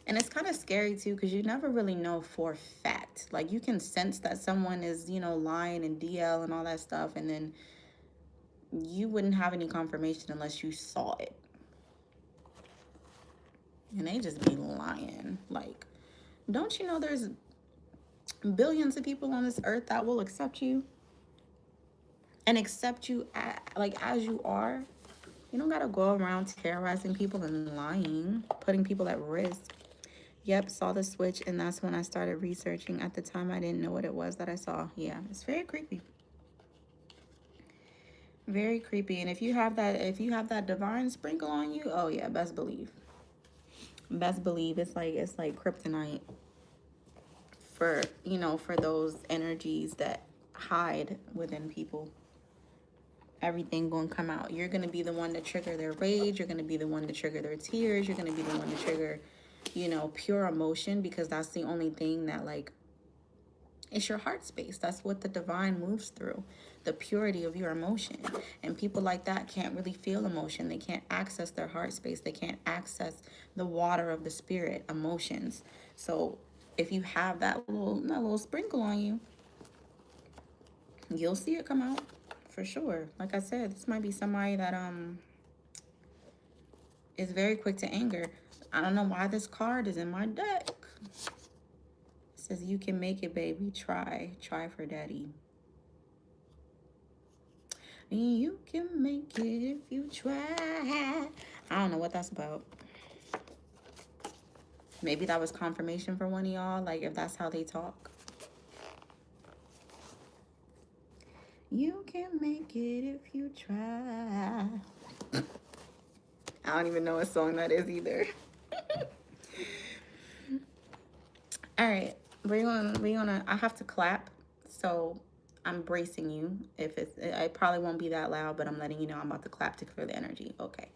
And it's kind of scary too, because you never really know for a fact. Like, you can sense that someone is, you know, lying and DL and all that stuff, and then you wouldn't have any confirmation unless you saw it. And they just be lying. Like, don't you know there's billions of people on this earth that will accept you and accept you as you are? You don't gotta go around terrorizing people and lying, putting people at risk. Yep, saw the switch, and that's when I started researching. At the time, I didn't know what it was that I saw. Yeah, it's very creepy. Very creepy. And if you have that divine sprinkle on you, oh yeah, best believe. Best believe it's like kryptonite for, you know, for those energies that hide within people. Everything gonna come out. You're gonna be the one to trigger their rage. You're gonna be the one to trigger their tears. You're gonna be the one to trigger, you know, pure emotion, because that's the only thing that, like, it's your heart space. That's what the divine moves through, the purity of your emotion. And people like that can't really feel emotion. They can't access their heart space. They can't access the water of the spirit, emotions. So if you have that little sprinkle on you, you'll see it come out for sure. Like I said, this might be somebody that is very quick to anger. I don't know why this card is in my deck. It says, you can make it, baby. Try for daddy. You can make it if you try. I don't know what that's about. Maybe that was confirmation for one of y'all, like, if that's how they talk. You can make it if you try. I don't even know what song that is either. All right, we're gonna. I have to clap, so I'm bracing you. If it probably won't be that loud, but I'm letting you know I'm about to clap to clear the energy. Okay.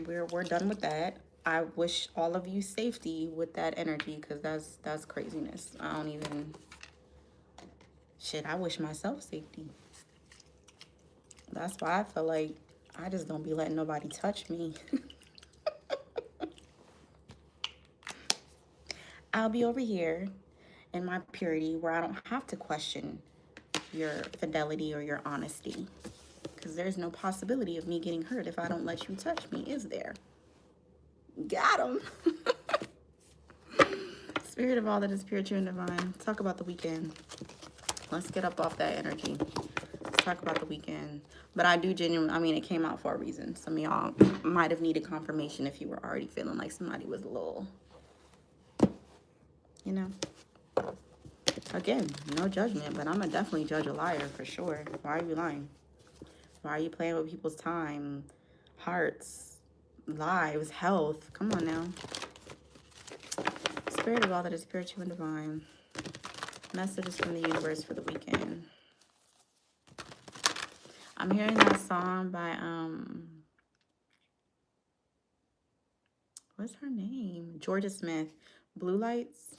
We're done with that. I wish all of you safety with that energy, because that's craziness. I don't even. Shit, I wish myself safety. That's why I feel like I just don't be letting nobody touch me. I'll be over here in my purity where I don't have to question your fidelity or your honesty, because there's no possibility of me getting hurt if I don't let you touch me, is there? Got him. Spirit of all that is pure, true, and divine. Talk about the weekend. Let's get up off that energy. Let's talk about the weekend. But I do genuinely, I mean, it came out for a reason. Some of y'all might have needed confirmation if you were already feeling like somebody was a little, you know. Again, no judgment, but I'm going to definitely judge a liar for sure. Why are you lying? Why are you playing with people's time, hearts, lives, health? Come on now. Spirit of all that is spiritual and divine. Messages from the universe for the weekend. I'm hearing that song by, what's her name? Georgia Smith. Blue Lights.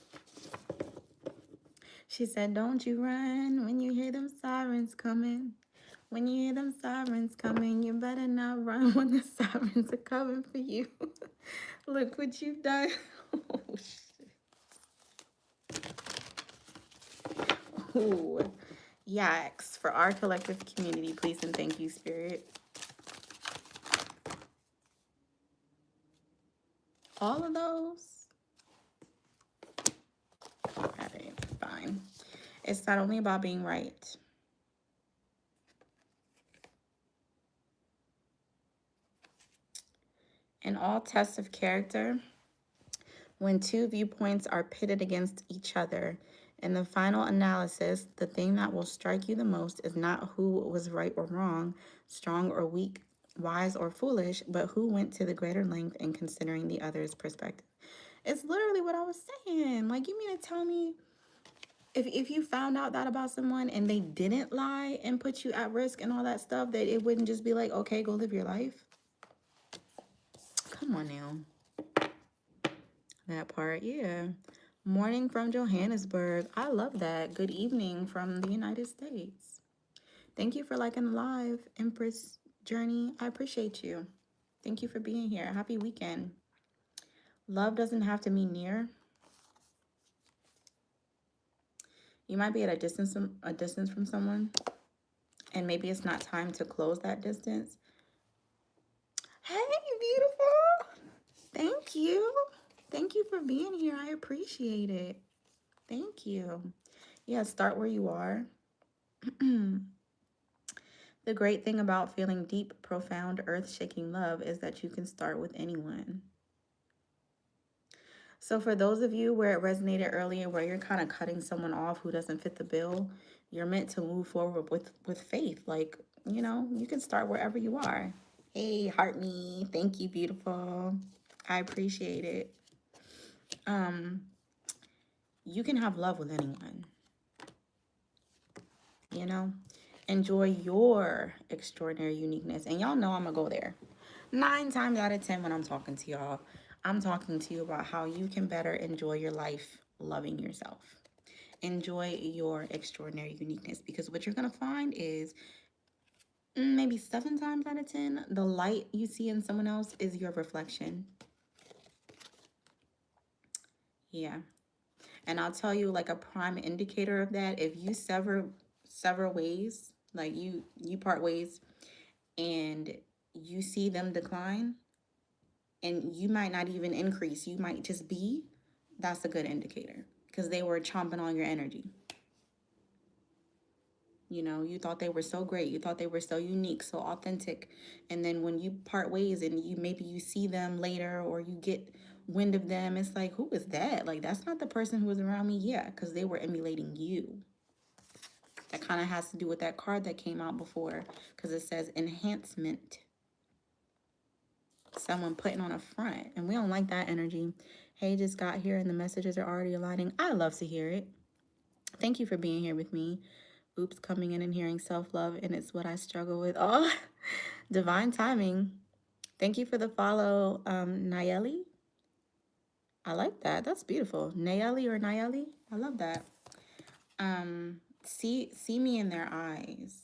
She said, don't you run when you hear them sirens coming. When you hear them sirens coming, you better not run when the sirens are coming for you. Look what you've done. Oh, shit. Ooh. Yikes. For our collective community, please and thank you, Spirit. All of those? All right, fine. It's not only about being right. In all tests of character, when two viewpoints are pitted against each other, in the final analysis, the thing that will strike you the most is not who was right or wrong, strong or weak, wise or foolish, but who went to the greater length in considering the other's perspective. It's literally what I was saying. Like, you mean to tell me if you found out that about someone and they didn't lie and put you at risk and all that stuff, that it wouldn't just be like, okay, go live your life. Come on now. That part, yeah. Morning from Johannesburg. I love that. Good evening from the United States. Thank you for liking the live, Empress Journey. I appreciate you. Thank you for being here. Happy weekend. Love doesn't have to mean near. You might be at a distance from someone, and maybe it's not time to close that distance. Hey, beautiful. Thank you. Thank you for being here. I appreciate it. Thank you. Yeah, start where you are. The great thing about feeling deep, profound, earth-shaking love is that you can start with anyone. So for those of you where it resonated earlier, where you're kind of cutting someone off who doesn't fit the bill, you're meant to move forward with faith. Like, you know, you can start wherever you are. Hey, heart me. Thank you, beautiful. I appreciate it. You can have love with anyone. You know, enjoy your extraordinary uniqueness. And y'all know I'm gonna go there. 9 times out of 10 when I'm talking to y'all, I'm talking to you about how you can better enjoy your life loving yourself. Enjoy your extraordinary uniqueness, because what you're gonna find is maybe 7 times out of 10, the light you see in someone else is your reflection. Yeah. And I'll tell you, like, a prime indicator of that, if you sever ways, like you part ways and you see them decline, and you might not even increase, you might just be, that's a good indicator, because they were chomping on your energy. You know, you thought they were so great, you thought they were so unique, so authentic, and then when you part ways and you see them later, or you get wind of them, it's like, who is that? Like, that's not the person who was around me. Yeah, because they were emulating you. That kind of has to do with that card that came out before, because it says enhancement. Someone putting on a front, and we don't like that energy. Hey, just got here and the messages are already aligning. I love to hear it. Thank you for being here with me. Oops, coming in and hearing self-love, and it's what I struggle with. Oh, divine timing. Thank you for the follow, Nayeli. I like that. That's beautiful. Nayeli or Nayeli. I love that. See me in their eyes.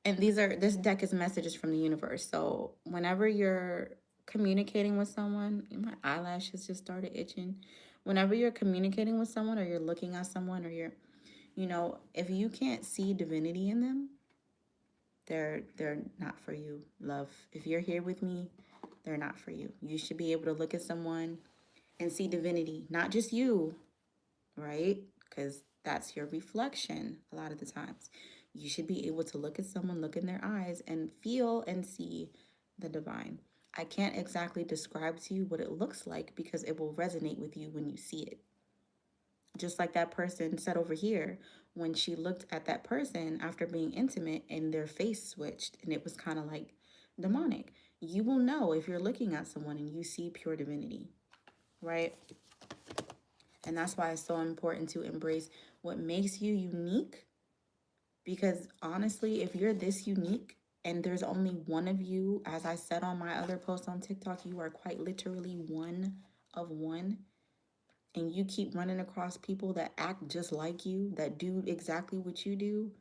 And this deck is messages from the universe. So whenever you're communicating with someone, my eyelashes just started itching. Whenever you're communicating with someone, or you're looking at someone, or you're, you know, if you can't see divinity in them, they're not for you, love. If you're here with me, they're not for you. You should be able to look at someone and see divinity, not just you, right? Because that's your reflection a lot of the times. You should be able to look at someone, look in their eyes, and feel and see the divine. I can't exactly describe to you what it looks like, because it will resonate with you when you see it. Just like that person said over here, when she looked at that person after being intimate and their face switched and it was kind of like demonic. You will know if you're looking at someone and you see pure divinity, right? And that's why it's so important to embrace what makes you unique. Because honestly, if you're this unique and there's only one of you, as I said on my other post on TikTok, you are quite literally one of one. And you keep running across people that act just like you, that do exactly what you do,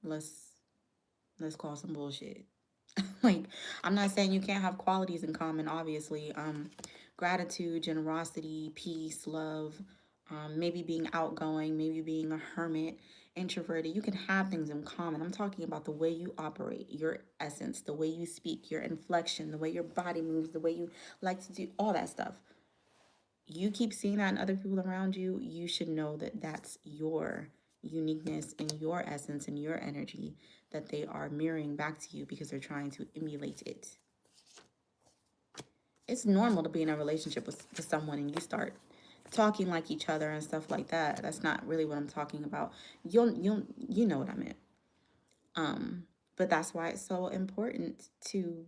let's call some bullshit. Like, I'm not saying you can't have qualities in common, obviously. Gratitude, generosity, peace, love, maybe being outgoing, maybe being a hermit, introverted. You can have things in common. I'm talking about the way you operate, your essence, the way you speak, your inflection, the way your body moves, the way you like to do all that stuff. You keep seeing that in other people around you, you should know that that's your uniqueness and your essence and your energy that they are mirroring back to you, because they're trying to emulate it. It's normal to be in a relationship with someone and you start talking like each other and stuff like that. That's not really what I'm talking about. You know what I meant. But that's why it's so important to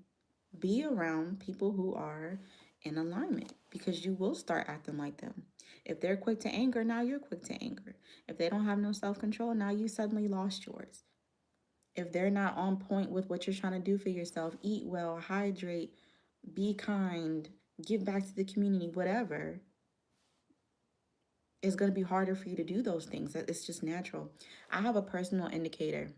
be around people who are in alignment, because you will start acting like them. If they're quick to anger, now you're quick to anger. If they don't have no self-control, now you suddenly lost yours. If they're not on point with what you're trying to do for yourself, eat well, hydrate, be kind, give back to the community, whatever, it's going to be harder for you to do those things. It's just natural. I have a personal indicator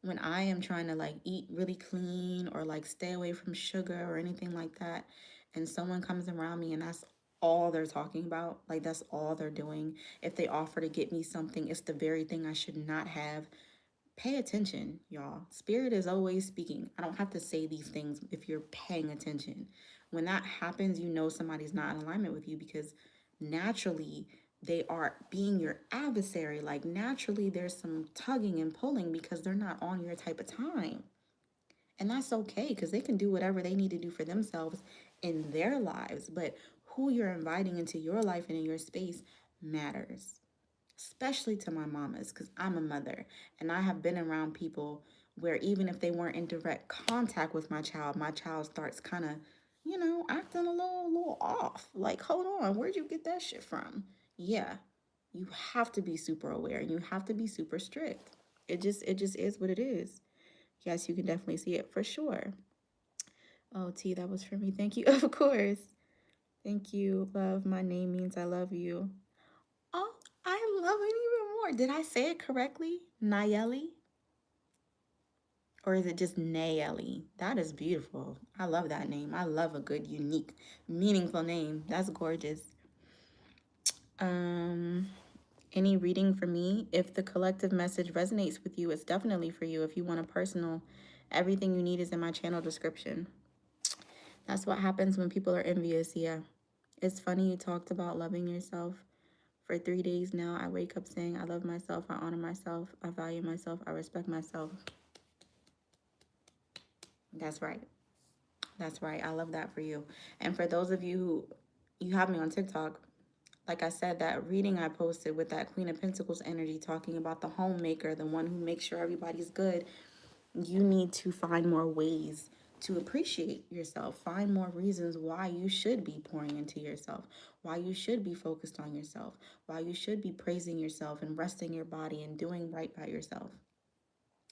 when I am trying to like eat really clean or like stay away from sugar or anything like that, and someone comes around me and that's all they're talking about, like that's all they're doing. If they offer to get me something, it's the very thing I should not have. Pay attention, y'all. Spirit is always speaking. I don't have to say these things if you're paying attention. When that happens, you know somebody's not in alignment with you, because naturally they are being your adversary. Like naturally there's some tugging and pulling because they're not on your type of time. And that's okay, because they can do whatever they need to do for themselves in their lives. But who you're inviting into your life and in your space matters, especially to my mamas, because I'm a mother and I have been around people where even if they weren't in direct contact with my child starts kind of, acting a little off. Like, hold on, where'd you get that shit from? Yeah, you have to be super aware and you have to be super strict. It just is what it is. Yes, you can definitely see it for sure. Oh, T, that was for me. Thank you. Of course. Thank you, love. My name means I love you. Oh, I love it even more. Did I say it correctly? Nayeli? Or is it just Nayeli? That is beautiful. I love that name. I love a good, unique, meaningful name. That's gorgeous. Um, any reading for me? If the collective message resonates with you, it's definitely for you. If you want a personal, everything you need is in my channel description. That's what happens when people are envious. Yeah. It's funny you talked about loving yourself. For 3 days now, I wake up saying, I love myself, I honor myself, I value myself, I respect myself. That's right. That's right. I love that for you. And for those of you who you have me on TikTok, like I said, that reading I posted with that Queen of Pentacles energy talking about the homemaker, the one who makes sure everybody's good, you need to find more ways to appreciate yourself. Find more reasons why you should be pouring into yourself, why you should be focused on yourself, why you should be praising yourself and resting your body and doing right by yourself.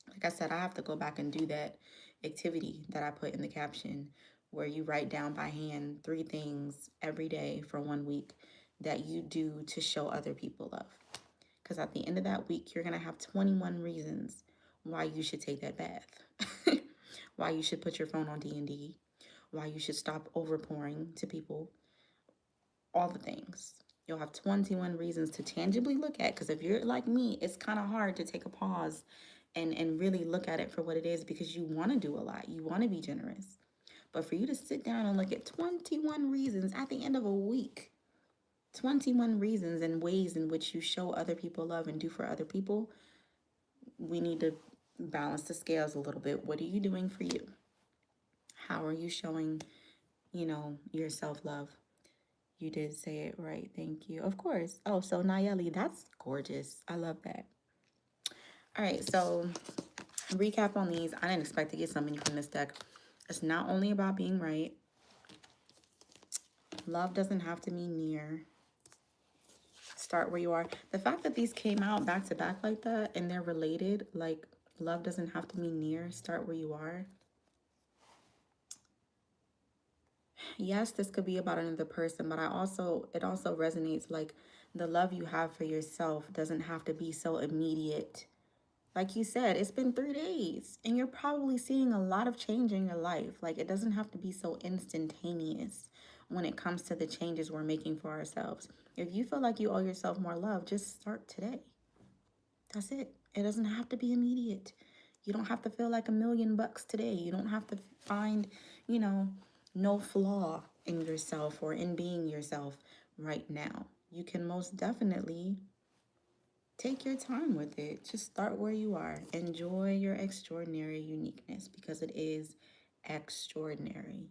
Like I said, I have to go back and do that activity that I put in the caption where you write down by hand 3 things every day for 1 week that you do to show other people love. Because at the end of that week, you're going to have 21 reasons why you should take that bath, why you should put your phone on D&D, why you should stop overpouring to people, all the things. You'll have 21 reasons to tangibly look at, because if you're like me, it's kind of hard to take a pause and really look at it for what it is, because you want to do a lot. You want to be generous. But for you to sit down and look at 21 reasons at the end of a week, 21 reasons and ways in which you show other people love and do for other people, we need to balance the scales a little bit. What are you doing for you? How are you showing, your self-love? You did say it right. Thank you. Of course. Oh, so Nayeli, that's gorgeous. I love that. All right, so recap on these. I didn't expect to get so many from this deck. It's not only about being right. Love doesn't have to mean near. Start where you are. The fact that these came out back to back like that and they're related, like love doesn't have to mean near. Start where you are. Yes, this could be about another person, but it also resonates like the love you have for yourself doesn't have to be so immediate. Like you said, it's been 3 days and you're probably seeing a lot of change in your life. Like it doesn't have to be so instantaneous when it comes to the changes we're making for ourselves. If you feel like you owe yourself more love, just start today. That's it. It doesn't have to be immediate. You don't have to feel like $1,000,000 today. You don't have to find, no flaw in yourself or in being yourself right now. You can most definitely take your time with it. Just start where you are. Enjoy your extraordinary uniqueness, because it is extraordinary.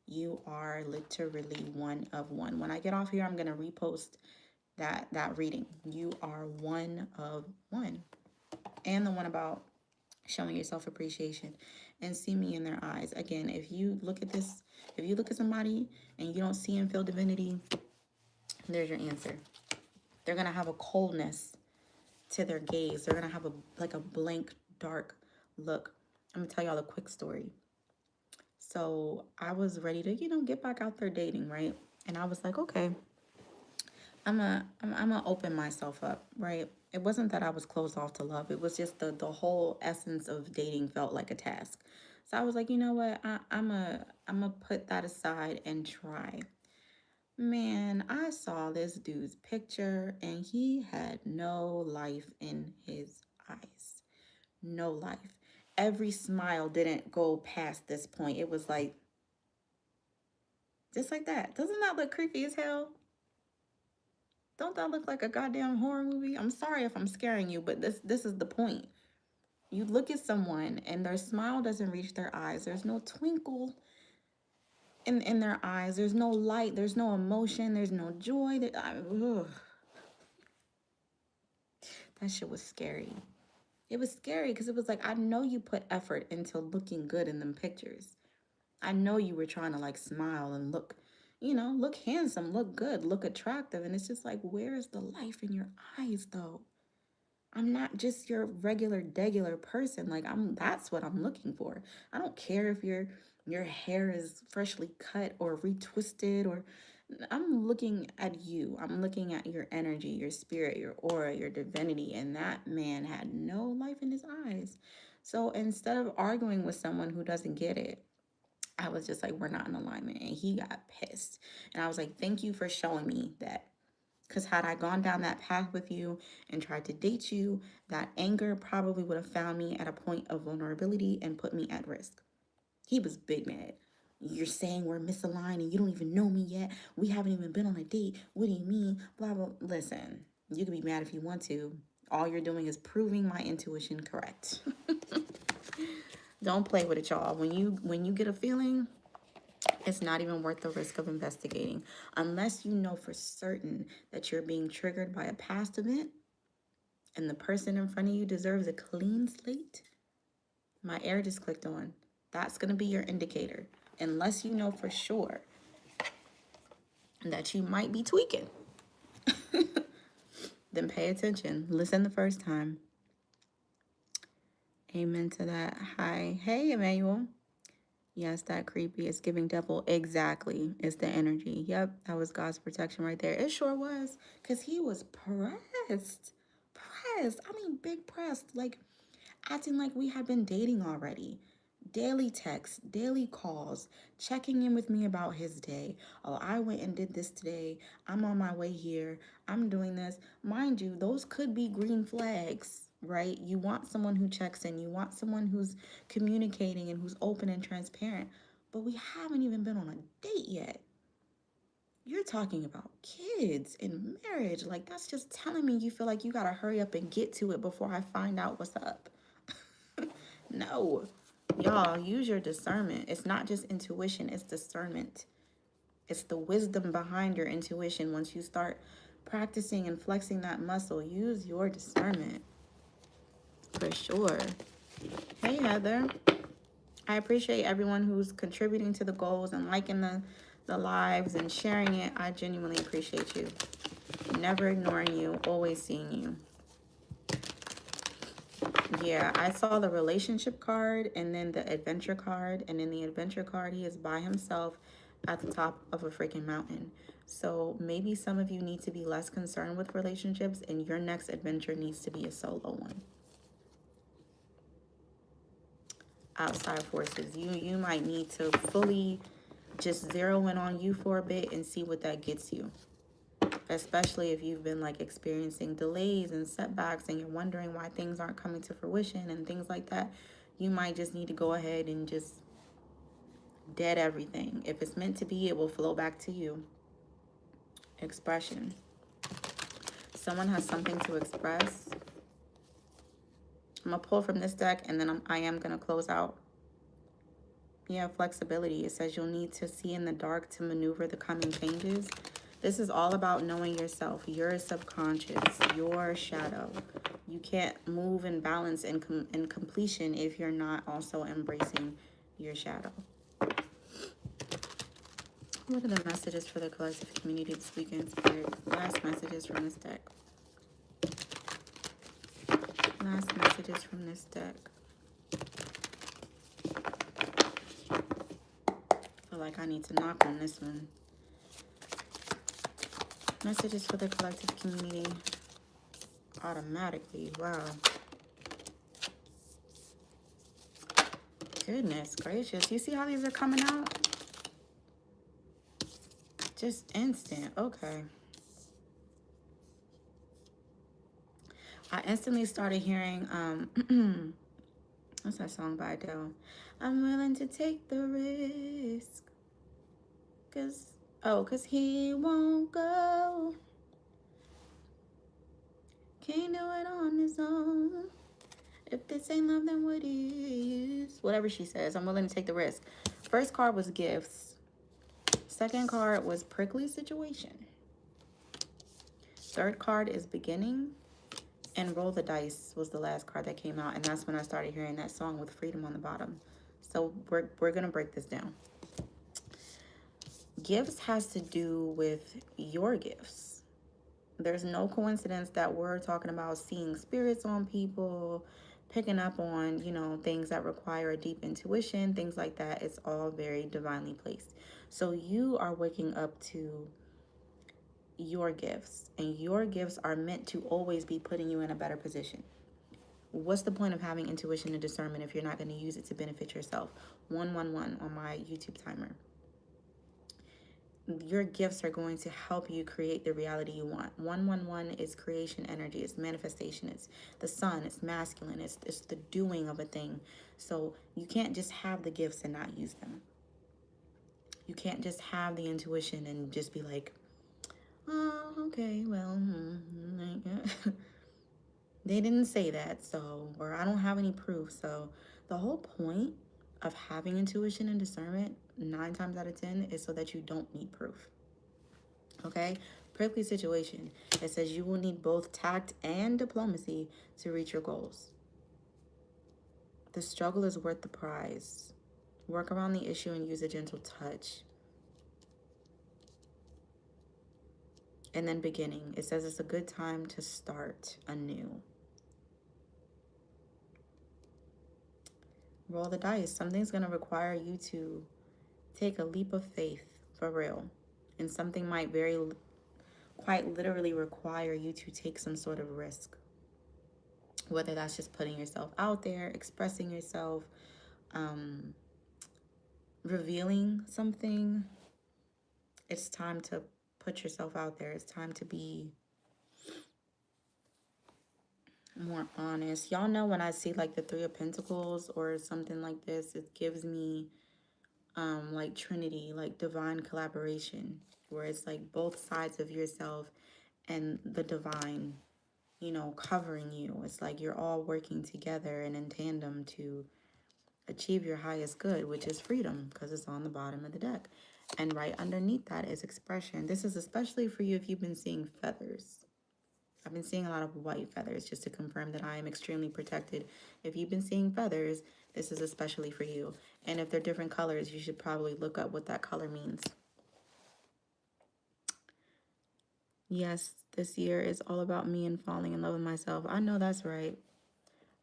You are literally one of one. When I get off here, I'm going to repost that reading. You are one of one. And the one about showing yourself appreciation, and see me in their eyes. Again, if you look at this, if you look at somebody and you don't see and feel divinity, there's your answer. They're going to have a coldness to their gaze. They're going to have a blank, dark look. I'm going to tell y'all a quick story. So I was ready to, get back out there dating, right? And I was like, okay, I'm gonna open myself up, right? It wasn't that I was closed off to love. It was just the whole essence of dating felt like a task. So I was like, you know what? I'm a put that aside and try. Man, I saw this dude's picture and he had no life in his eyes. No life. Every smile didn't go past this point. It was like just like that. Doesn't that look creepy as hell? Don't that look like a goddamn horror movie? I'm sorry if I'm scaring you, but this is the point. You look at someone and their smile doesn't reach their eyes. There's no twinkle in their eyes. There's no light. There's no emotion. There's no joy. That shit was scary. It was scary because it was like, I know you put effort into looking good in them pictures. I know you were trying to like smile and look, look handsome, look good, look attractive. And it's just like, where is the life in your eyes though? I'm not just your regular degular person. Like that's what I'm looking for. I don't care if your hair is freshly cut or retwisted, or I'm looking at you. I'm looking at your energy, your spirit, your aura, your divinity. And that man had no life in his eyes. So instead of arguing with someone who doesn't get it, I was just like, we're not in alignment. And he got pissed. And I was like, thank you for showing me that. Because had I gone down that path with you and tried to date you, that anger probably would have found me at a point of vulnerability and put me at risk. He was big mad. You're saying we're misaligned and you don't even know me yet. We haven't even been on a date. What do you mean? Blah, blah. Listen, you can be mad if you want to. All you're doing is proving my intuition correct. Don't play with it, y'all. When you get a feeling, it's not even worth the risk of investigating unless you know for certain that you're being triggered by a past event and the person in front of you deserves a clean slate. My air just clicked on. That's going to be your indicator. Unless you know for sure that you might be tweaking, then pay attention. Listen the first time. Amen to that. Hi. Hey, Emmanuel. Yes, that creepy. It's giving devil. Exactly. It's the energy. Yep, that was God's protection right there. It sure was. Because he was pressed. Pressed. I mean, big pressed. Like, acting like we had been dating already. Daily texts, daily calls, checking in with me about his day. Oh, I went and did this today. I'm on my way here. I'm doing this. Mind you, those could be green flags, right? You want someone who checks in. You want someone who's communicating and who's open and transparent. But we haven't even been on a date yet. You're talking about kids and marriage. Like, that's just telling me you feel like you got to hurry up and get to it before I find out what's up. No. Y'all, use your discernment. It's not just intuition, it's discernment. It's the wisdom behind your intuition. Once you start practicing and flexing that muscle, use your discernment. For sure. Hey, Heather. I appreciate everyone who's contributing to the goals and liking the lives and sharing it. I genuinely appreciate you. Never ignoring you, always seeing you. Yeah, I saw the relationship card and then the adventure card. And in the adventure card, he is by himself at the top of a freaking mountain. So maybe some of you need to be less concerned with relationships and your next adventure needs to be a solo one. Outside forces. You might need to fully just zero in on you for a bit and see what that gets you. Especially if you've been like experiencing delays and setbacks and you're wondering why things aren't coming to fruition and things like that. You might just need to go ahead and just dead everything. If it's meant to be, it will flow back to you. Expression. Someone has something to express. I'm going to pull from this deck and then I am going to close out. Yeah, flexibility. It says you'll need to see in the dark to maneuver the coming changes. This is all about knowing yourself, your subconscious, your shadow. You can't move in balance and in completion if you're not also embracing your shadow. What are the messages for the collective community this weekend, Spirit? Last messages from this deck. Last messages from this deck. I feel like I need to knock on this one. Messages for the collective community. Automatically. Wow. Goodness gracious. You see how these are coming out? Just instant. Okay. I instantly started hearing, what's that song by Adele? I'm willing to take the risk. Cause he won't go. Can't do it on his own. If this ain't love, then what is? Whatever she says, I'm willing to take the risk. First card was gifts. Second card was prickly situation. Third card is beginning. And roll the dice was the last card that came out. And that's when I started hearing that song with freedom on the bottom. So we're going to break this down. Gifts has to do with your gifts. There's no coincidence that we're talking about seeing spirits on people, picking up on, things that require a deep intuition, things like that. It's all very divinely placed. So you are waking up to your gifts, and your gifts are meant to always be putting you in a better position. What's the point of having intuition and discernment if you're not going to use it to benefit yourself? 111 on my YouTube timer. Your gifts are going to help you create the reality you want. 111 is creation energy. It's manifestation. It's the sun. It's masculine. It's the doing of a thing. So you can't just have the gifts and not use them. You can't just have the intuition and just be like, oh, okay, well, they didn't say that, so, or I don't have any proof. So the whole point of having intuition and discernment 9 times out of 10 is so that you don't need proof. Okay? Prickly situation. It says you will need both tact and diplomacy to reach your goals. The struggle is worth the prize. Work around the issue and use a gentle touch. And then beginning. It says it's a good time to start anew. Roll the dice. Something's going to require you to take a leap of faith, for real. And something might quite literally require you to take some sort of risk. Whether that's just putting yourself out there, expressing yourself, revealing something. It's time to put yourself out there. It's time to be more honest. Y'all know when I see like the 3 of Pentacles or something like this, it gives me like Trinity, like divine collaboration, where it's like both sides of yourself and the divine, covering you. It's like you're all working together and in tandem to achieve your highest good, which is freedom, because it's on the bottom of the deck. And right underneath that is expression. This is especially for you if you've been seeing feathers. I've been seeing a lot of white feathers, just to confirm that I am extremely protected. If you've been seeing feathers, this is especially for you. And if they're different colors, you should probably look up what that color means. Yes, this year is all about me and falling in love with myself. I know that's right.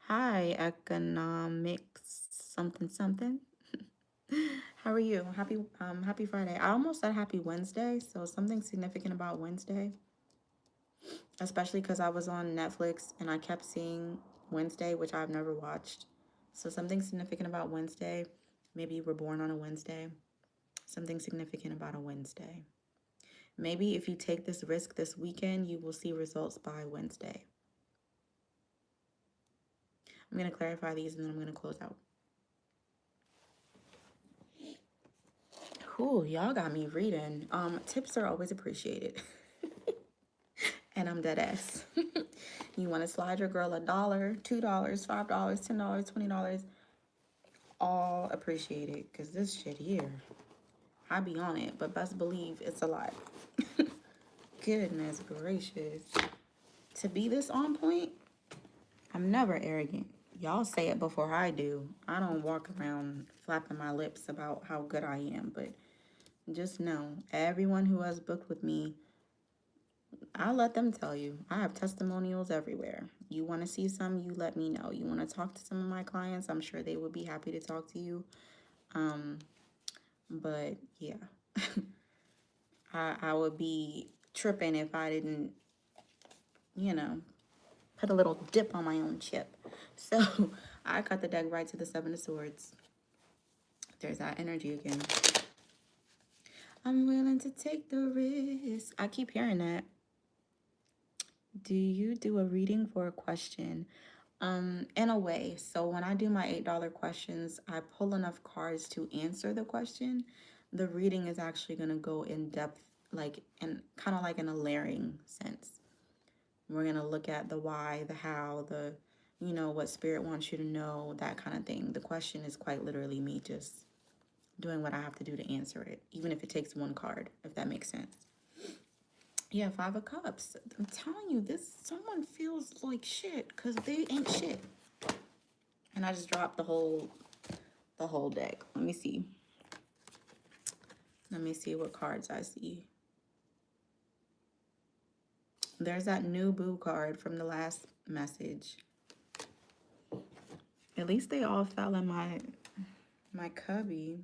Hi, economics something. How are you? Happy Friday. I almost said happy Wednesday, so something significant about Wednesday. Especially because I was on Netflix and I kept seeing Wednesday, which I've never watched. So something significant about Wednesday. Maybe you were born on a Wednesday. Something significant about a Wednesday. Maybe if you take this risk this weekend, you will see results by Wednesday. I'm going to clarify these and then I'm going to close out. Ooh, y'all got me reading. Tips are always appreciated. And I'm dead ass. You want to slide your girl $1, $2, $5, $10, $20, all appreciated, because this shit here, I be on it, but best believe it's a lot. Goodness gracious. To be this on point, I'm never arrogant. Y'all say it before I do. I don't walk around flapping my lips about how good I am, but just know, everyone who has booked with me, I'll let them tell you. I have testimonials everywhere. You want to see some, you let me know. You want to talk to some of my clients, I'm sure they would be happy to talk to you. But yeah, I would be tripping if I didn't, you know, put a little dip on my own chip. So I cut the deck right to the Seven of Swords. There's that energy again. I'm willing to take the risk. I keep hearing that. Do you do a reading for a question? In a way. So when I do my $8 questions, I pull enough cards to answer the question. The reading is actually going to go in depth, like in kind of like in a layering sense. We're going to look at the why, the how, the, you know, what spirit wants you to know, that kind of thing. The question is quite literally me just doing what I have to do to answer it, even if it takes one card, if that makes sense. Yeah, Five of Cups. I'm telling you, someone feels like shit because they ain't shit. And I just dropped the whole deck. Let me see. Let me see what cards I see. There's that new boo card from the last message. At least they all fell in my cubby.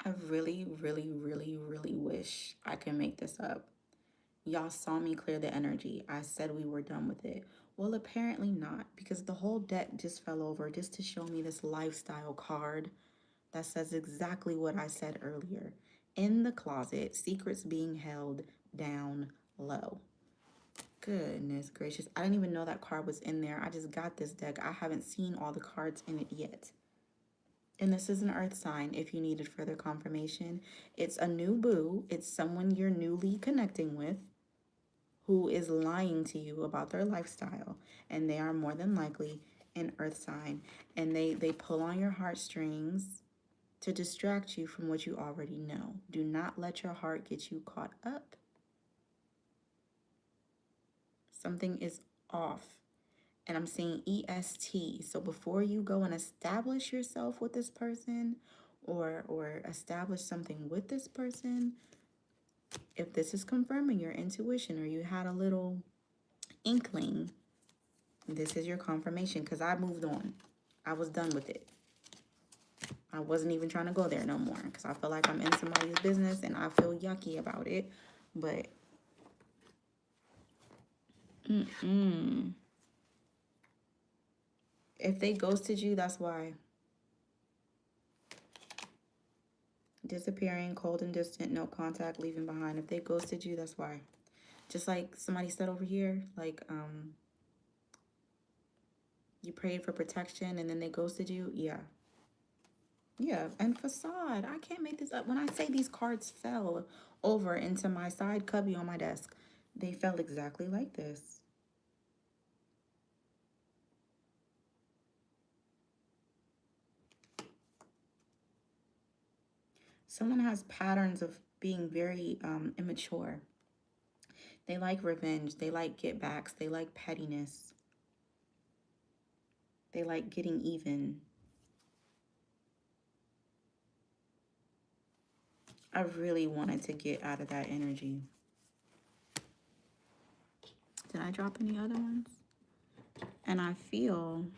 I really, really, really, really wish I could make this up. Y'all saw me clear the energy. I said we were done with it. Well, apparently not, because the whole deck just fell over just to show me this lifestyle card that says exactly what I said earlier. In the closet, secrets being held down low. Goodness gracious. I didn't even know that card was in there. I just got this deck. I haven't seen all the cards in it yet. And this is an earth sign if you needed further confirmation. It's a new boo. It's someone you're newly connecting with who is lying to you about their lifestyle. And they are more than likely an earth sign. And they pull on your heartstrings to distract you from what you already know. Do not let your heart get you caught up. Something is off. And I'm saying EST. So before you go and establish yourself with this person or establish something with this person, if this is confirming your intuition or you had a little inkling, this is your confirmation, because I moved on. I was done with it. I wasn't even trying to go there no more because I feel like I'm in somebody's business and I feel yucky about it. But if they ghosted you, that's why. Disappearing, cold and distant, no contact, leaving behind. If they ghosted you, that's why. Just like somebody said over here, like you prayed for protection and then they ghosted you. Yeah. Yeah, and facade. I can't make this up. When I say these cards fell over into my side cubby on my desk, they fell exactly like this. Someone has patterns of being very immature. They like revenge. They like get backs. They like pettiness. They like getting even. I really wanted to get out of that energy. Did I drop any other ones? And I think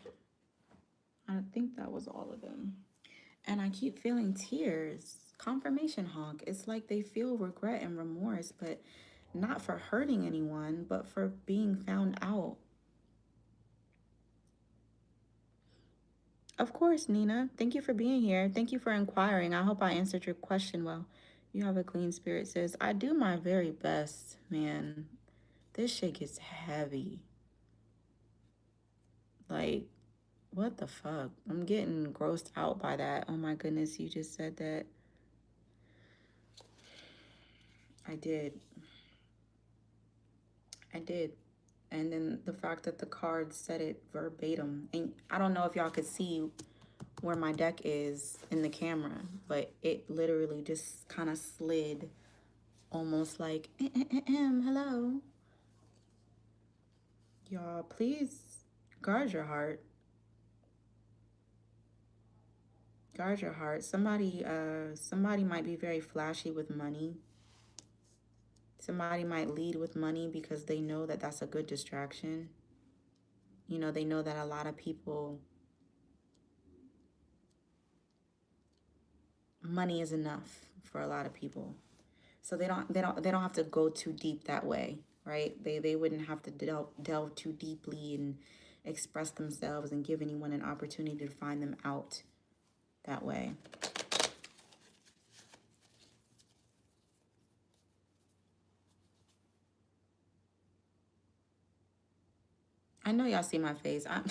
that was all of them. And I keep feeling tears. Confirmation honk. It's like they feel regret and remorse, but not for hurting anyone, but for being found out. Of course, Nina. Thank you for being here. Thank you for inquiring. I hope I answered your question well. You have a clean spirit, sis. I do my very best, man. This shit gets heavy. Like, what the fuck? I'm getting grossed out by that. Oh my goodness, you just said that. I did. I did. And then the fact that the card said it verbatim. And I don't know if y'all could see where my deck is in the camera, but it literally just kind of slid almost like, hello. Y'all, please guard your heart. Guard your heart. Somebody might be very flashy with money. Somebody might lead with money because they know that that's a good distraction. You know, they know that a lot of people, money is enough for a lot of people. So they don't have to go too deep that way, right? They wouldn't have to delve too deeply and express themselves and give anyone an opportunity to find them out that way. I know y'all see my face. I'm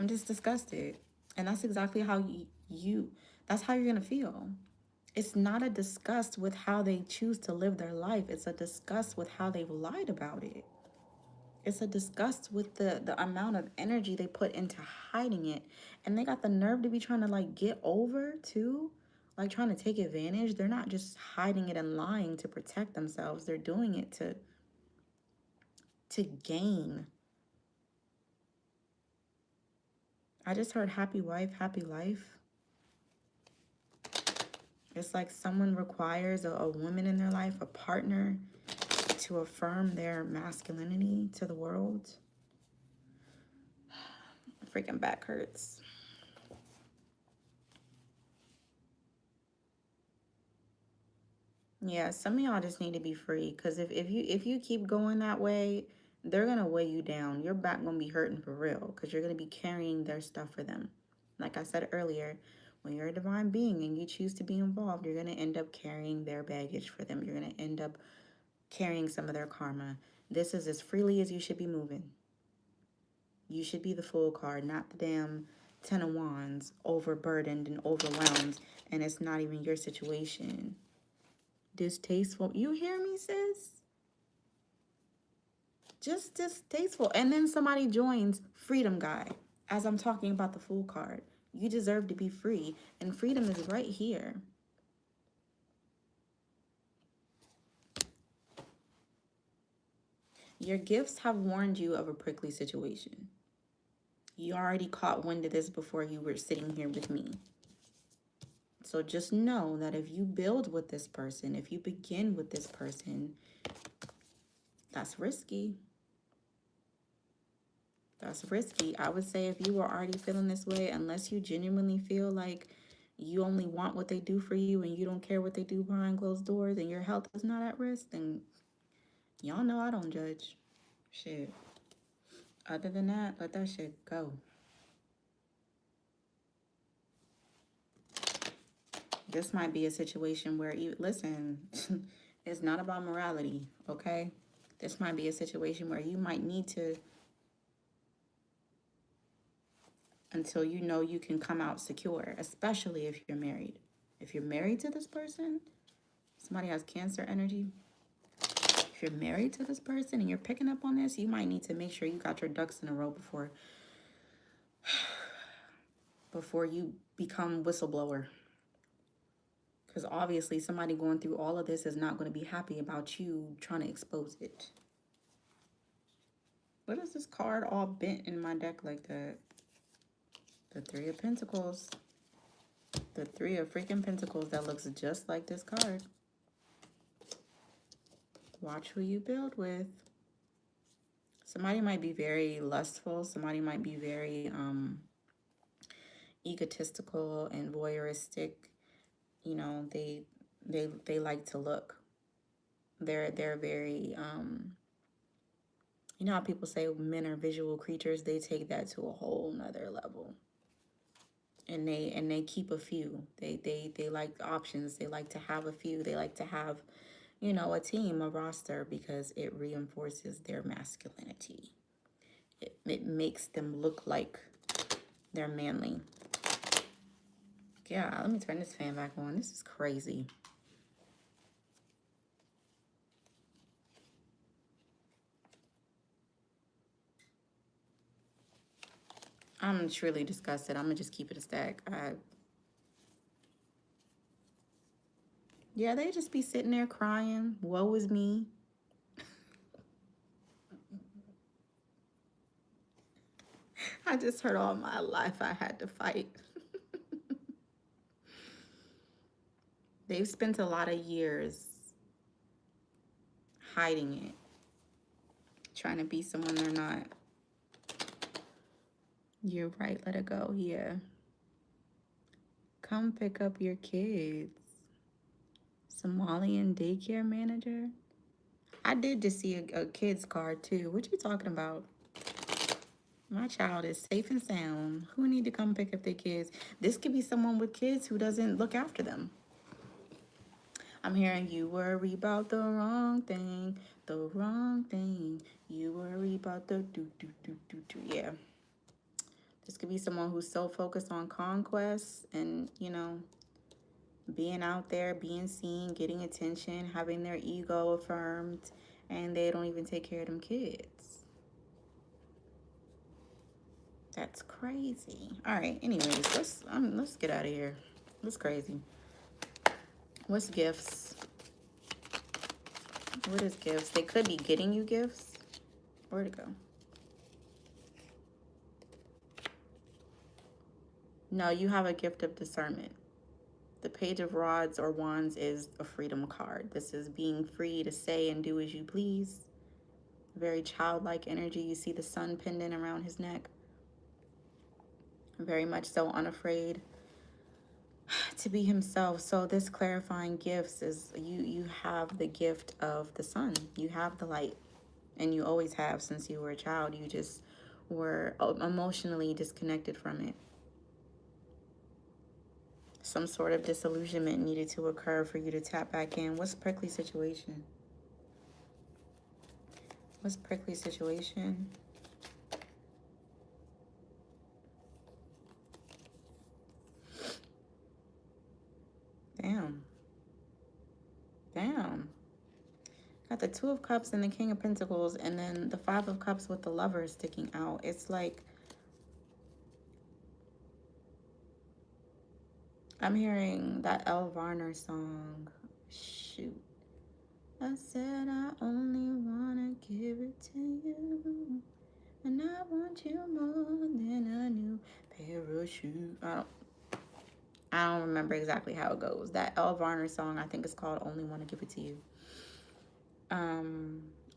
just disgusted. And that's exactly how that's how you're going to feel. It's not a disgust with how they choose to live their life. It's a disgust with how they've lied about it. It's a disgust with the amount of energy they put into hiding it. And they got the nerve to be trying to like get over too. Like trying to take advantage. They're not just hiding it and lying to protect themselves. They're doing it to gain. I just heard happy wife, happy life. It's like someone requires a woman in their life, a partner, to affirm their masculinity to the world. Freaking back hurts. Yeah, some of y'all just need to be free. Because if you keep going that way, they're going to weigh you down. Your back going to be hurting for real. Because you're going to be carrying their stuff for them. Like I said earlier, when you're a divine being and you choose to be involved, you're going to end up carrying their baggage for them. You're going to end up carrying some of their karma. This is as freely as you should be moving. You should be the Fool card, not the damn Ten of Wands, overburdened and overwhelmed, and it's not even your situation. Distasteful. You hear me, sis? Just distasteful. And then somebody joins Freedom Guy as I'm talking about the Fool card. You deserve to be free, and freedom is right here. Your gifts have warned you of a prickly situation. You already caught wind of this before you were sitting here with me. So just know that if you build with this person, if you begin with this person, that's risky. That's risky. I would say if you were already feeling this way, unless you genuinely feel like you only want what they do for you and you don't care what they do behind closed doors and your health is not at risk, then y'all know I don't judge. Shit. Other than that, let that shit go. This might be a situation where you listen, it's not about morality, okay? This might be a situation where you might need to, until you know you can come out secure, especially if you're married. If you're married to this person, somebody has Cancer energy. If you're married to this person and you're picking up on this, you might need to make sure you got your ducks in a row before you become whistleblower. Because obviously somebody going through all of this is not going to be happy about you trying to expose it. What is this card all bent in my deck like that? The Three of Pentacles. The Three of freaking Pentacles that looks just like this card. Watch who you build with. Somebody might be very lustful. Somebody might be very egotistical and voyeuristic. You know, they like to look. They're very you know how people say men are visual creatures? They take that to a whole nother level. And they keep a few. They like options. They like to have a few. They like to have, you know, a team, a roster, because it reinforces their masculinity. It makes them look like they're manly. Yeah, let me turn this fan back on. This is crazy. I'm truly disgusted. I'm gonna just keep it a stack. Yeah, they just be sitting there crying. Woe is me. I just heard all my life I had to fight. They've spent a lot of years hiding it, trying to be someone they're not. You're right, let it go. Yeah. Come pick up your kids. Somalian daycare manager. I did just see a kid's card too. What you talking about? My child is safe and sound. Who need to come pick up their kids? This could be someone with kids who doesn't look after them. I'm hearing you worry about the wrong thing, the wrong thing. You worry about the do. Yeah. This could be someone who's so focused on conquest and, you know, being out there, being seen, getting attention, having their ego affirmed, and they don't even take care of them kids. That's crazy. All right, anyways, let's get out of here. That's crazy. What's gifts? What is gifts? They could be getting you gifts. Where'd it go? No, you have a gift of discernment. The Page of Rods or Wands is a freedom card. This is being free to say and do as you please. Very childlike energy. You see the sun pendant around his neck. Very much so unafraid to be himself. So this clarifying gifts is you have the gift of the sun. You have the light. And you always have since you were a child. You just were emotionally disconnected from it. Some sort of disillusionment needed to occur for you to tap back in. What's prickly situation? What's prickly situation? Damn. Damn. Got the Two of Cups and the King of Pentacles, and then the Five of Cups with the Lover sticking out. It's like I'm hearing that Elle Varner song. Shoot. I said I only wanna give it to you, and I want you more than a new parachute. I don't remember exactly how it goes. That Elle Varner song, I think, is called "Only Want to Give It to You."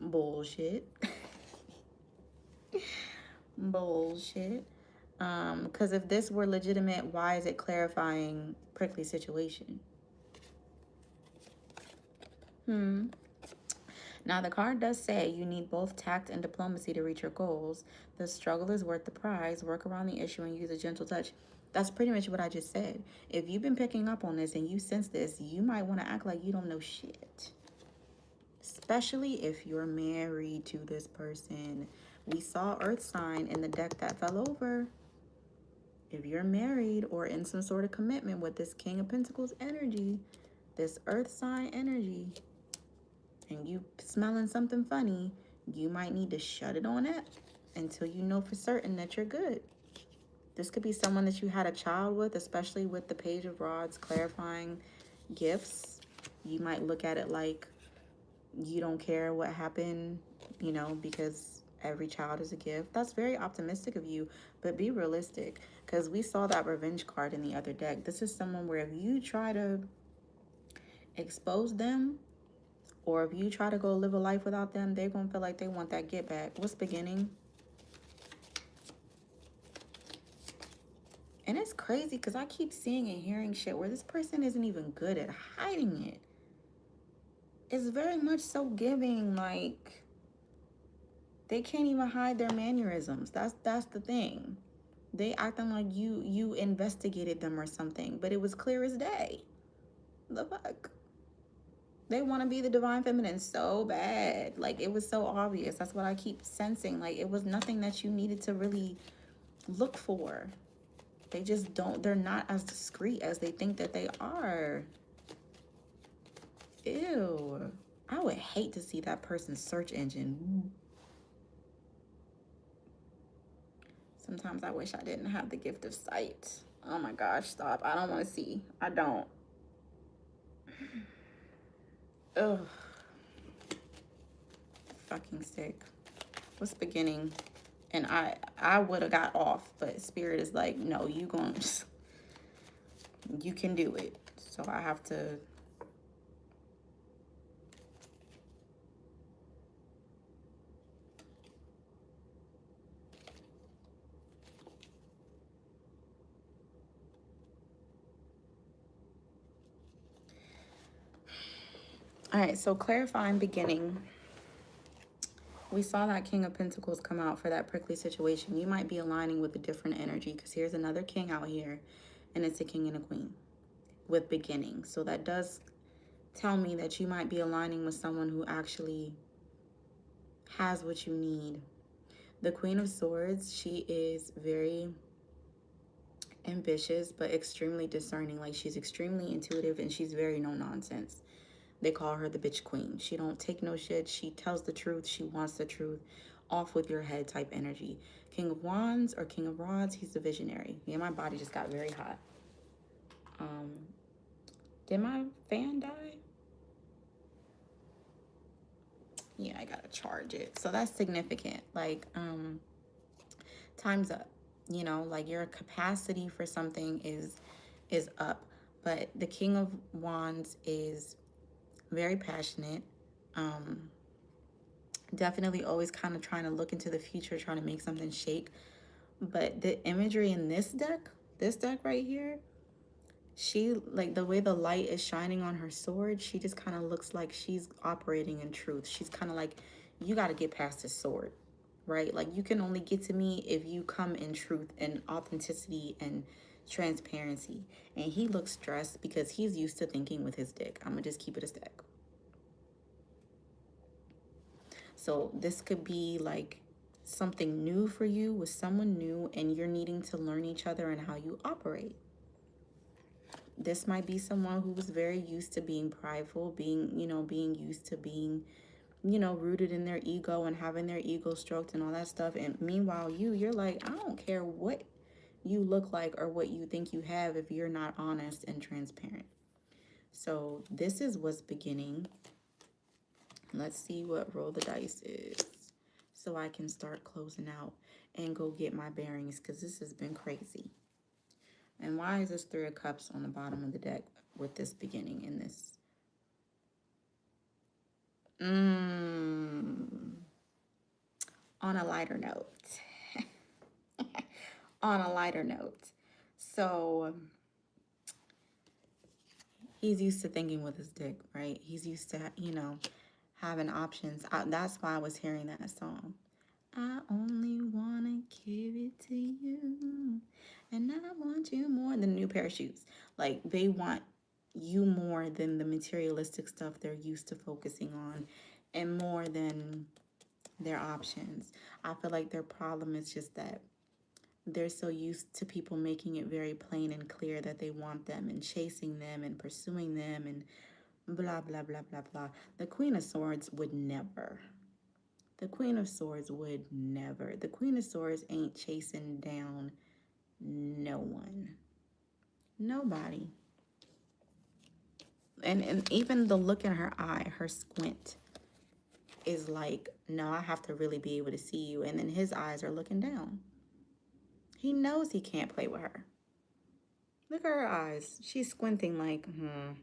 Bullshit. Bullshit. Because if this were legitimate, why is it clarifying prickly situation? Now, the card does say you need both tact and diplomacy to reach your goals. The struggle is worth the prize. Work around the issue and use a gentle touch. That's pretty much what I just said. If you've been picking up on this and you sense this, you might want to act like you don't know shit. Especially if you're married to this person. We saw Earth sign in the deck that fell over. If you're married or in some sort of commitment with this King of Pentacles energy, this Earth sign energy, and you smelling something funny, you might need to shut it on up until you know for certain that you're good. This could be someone that you had a child with, especially with the Page of Rods clarifying gifts. You might look at it like you don't care what happened, you know, because every child is a gift. That's very optimistic of you, but be realistic, because we saw that revenge card in the other deck. This is someone where if you try to expose them, or if you try to go live a life without them, they're going to feel like they want that get back. What's beginning? And it's crazy because I keep seeing and hearing shit where this person isn't even good at hiding it. It's very much so giving, like, they can't even hide their mannerisms. That's the thing. They acting like you investigated them or something, but it was clear as day. The fuck? They want to be the divine feminine so bad. Like, it was so obvious. That's what I keep sensing. Like, it was nothing that you needed to really look for. They just don't, they're not as discreet as they think that they are. Ew. I would hate to see that person's search engine. Sometimes I wish I didn't have the gift of sight. Oh my gosh, stop. I don't want to see. I don't. Ugh. Fucking sick. What's beginning? And I would have got off, but spirit is like, no, you can do it. So I have to. All right, so clarifying beginning. We saw that King of Pentacles come out for that prickly situation. You might be aligning with a different energy because here's another king out here, and it's a king and a queen with beginning. So that does tell me that you might be aligning with someone who actually has what you need. The Queen of Swords, she is very ambitious but extremely discerning. Like, she's extremely intuitive and she's very no nonsense. They call her the bitch queen. She don't take no shit. She tells the truth. She wants the truth. Off with your head type energy. King of Wands or King of Rods, he's the visionary. Yeah, my body just got very hot. Did my fan die? Yeah, I gotta charge it. So that's significant. Like, time's up. You know, like your capacity for something is up. But the King of Wands is very passionate. Definitely always kind of trying to look into the future, trying to make something shake. But the imagery in this deck right here, she, like the way the light is shining on her sword, she just kind of looks like she's operating in truth. She's kind of like, you got to get past this sword, right? Like, you can only get to me if you come in truth and authenticity and transparency. And he looks stressed because he's used to thinking with his dick. I'm gonna just keep it a stack. So this could be like something new for you with someone new, and you're needing to learn each other and how you operate. This might be someone who was very used to being prideful, being used to being, rooted in their ego and having their ego stroked and all that stuff. And meanwhile, you're like, I don't care what you look like or what you think you have if you're not honest and transparent. So this is what's beginning. Let's see what roll the dice is so I can start closing out and go get my bearings, because this has been crazy. And why is this Three of Cups on the bottom of the deck with this beginning in this? On a lighter note. On a lighter note. So he's used to thinking with his dick, right? He's used to, having options. That's why I was hearing that song. I only want to give it to you, and I want you more than a new pair of shoes. Like, they want you more than the materialistic stuff they're used to focusing on, and more than their options. I feel like their problem is just that they're so used to people making it very plain and clear that they want them and chasing them and pursuing them and blah, blah, blah, blah, blah. The Queen of Swords would never. The Queen of Swords would never. The Queen of Swords ain't chasing down no one. Nobody. And even the look in her eye, her squint, is like, no, I have to really be able to see you. And then his eyes are looking down. He knows he can't play with her. Look at her eyes. She's squinting like,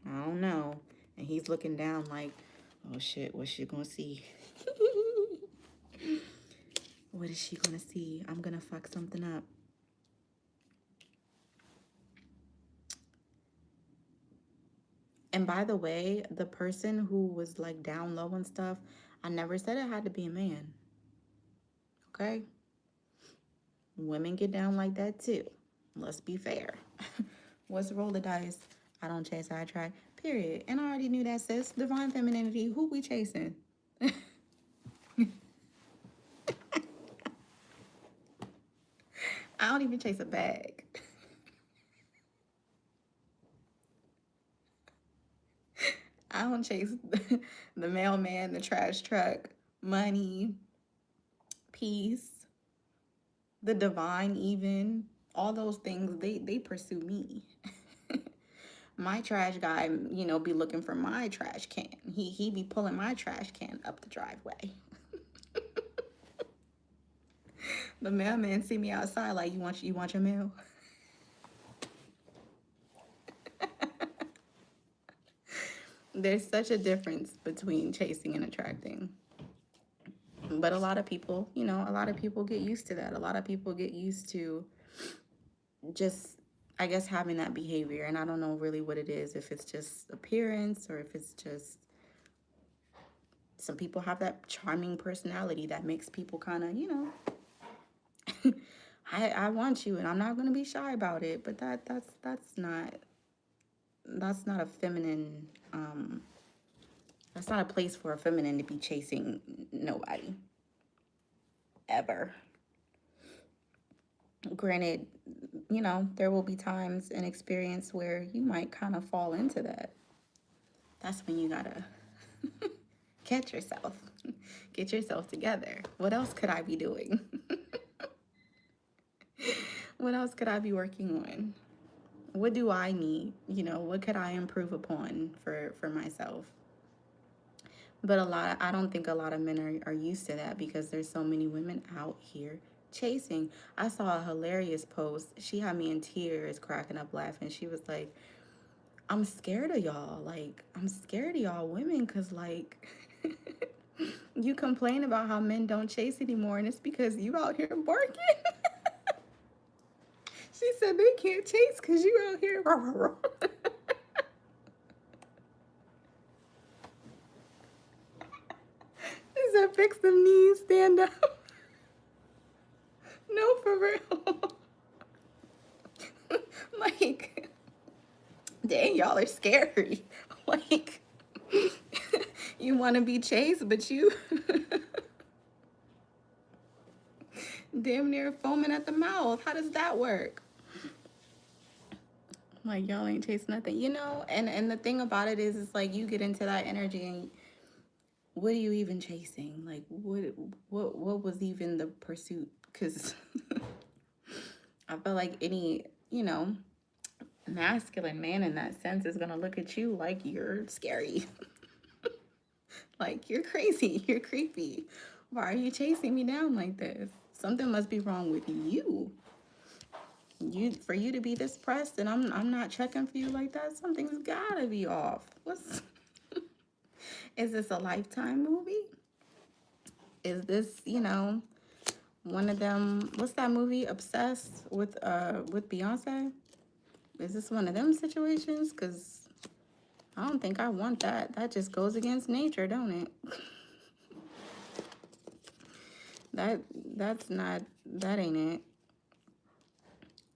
I don't know. And he's looking down like, oh shit, what's she gonna see? What is she gonna see? I'm gonna fuck something up. And by the way, the person who was like down low and stuff, I never said it had to be a man. Okay? Women get down like that too. Let's be fair. What's roll the dice? I don't chase, I attract. Period. And I already knew that, sis. Divine femininity. Who we chasing? I don't even chase a bag. I don't chase the mailman, the trash truck, money, peace, the divine, even all those things, they pursue me. My trash guy, you know, be looking for my trash can. He be pulling my trash can up the driveway. The mailman see me outside like, you want your mail? There's such a difference between chasing and attracting. But a lot of people, you know, a lot of people get used to that. A lot of people get used to just, I guess, having that behavior. And I don't know really what it is, if it's just appearance or if it's just, some people have that charming personality that makes people kind of, you know, I want you and I'm not going to be shy about it. But that's not a feminine, that's not a place for a feminine to be chasing nobody ever. Granted, you know, there will be times and experience where you might kind of fall into that. That's when you gotta catch yourself, get yourself together. What else could I be doing? What else could I be working on? What do I need? You know, what could I improve upon for myself? But I don't think a lot of men are used to that because there's so many women out here chasing. I saw a hilarious post. She had me in tears, cracking up laughing. She was like, I'm scared of y'all. Like, I'm scared of y'all women because, like, you complain about how men don't chase anymore, and it's because you out here barking. She said they can't chase because you out here. She said, fix them knees, stand up. No, for real. Like, dang, y'all are scary. Like, you want to be chased, but you damn near foaming at the mouth. How does that work? Like, y'all ain't chasing nothing, you know? And the thing about it is, it's like you get into that energy and what are you even chasing? Like, what was even the pursuit? Because I feel like any, you know, masculine man in that sense is gonna look at you like you're scary. Like, you're crazy, you're creepy. Why are you chasing me down like this? Something must be wrong with you. For you to be this pressed and I'm not checking for you like that, something's gotta be off. What's is this a Lifetime movie? Is this, you know, one of them, what's that movie, Obsessed with Beyonce? Is this one of them situations? Because I don't think I want that. That just goes against nature, don't it? That's not, that ain't it.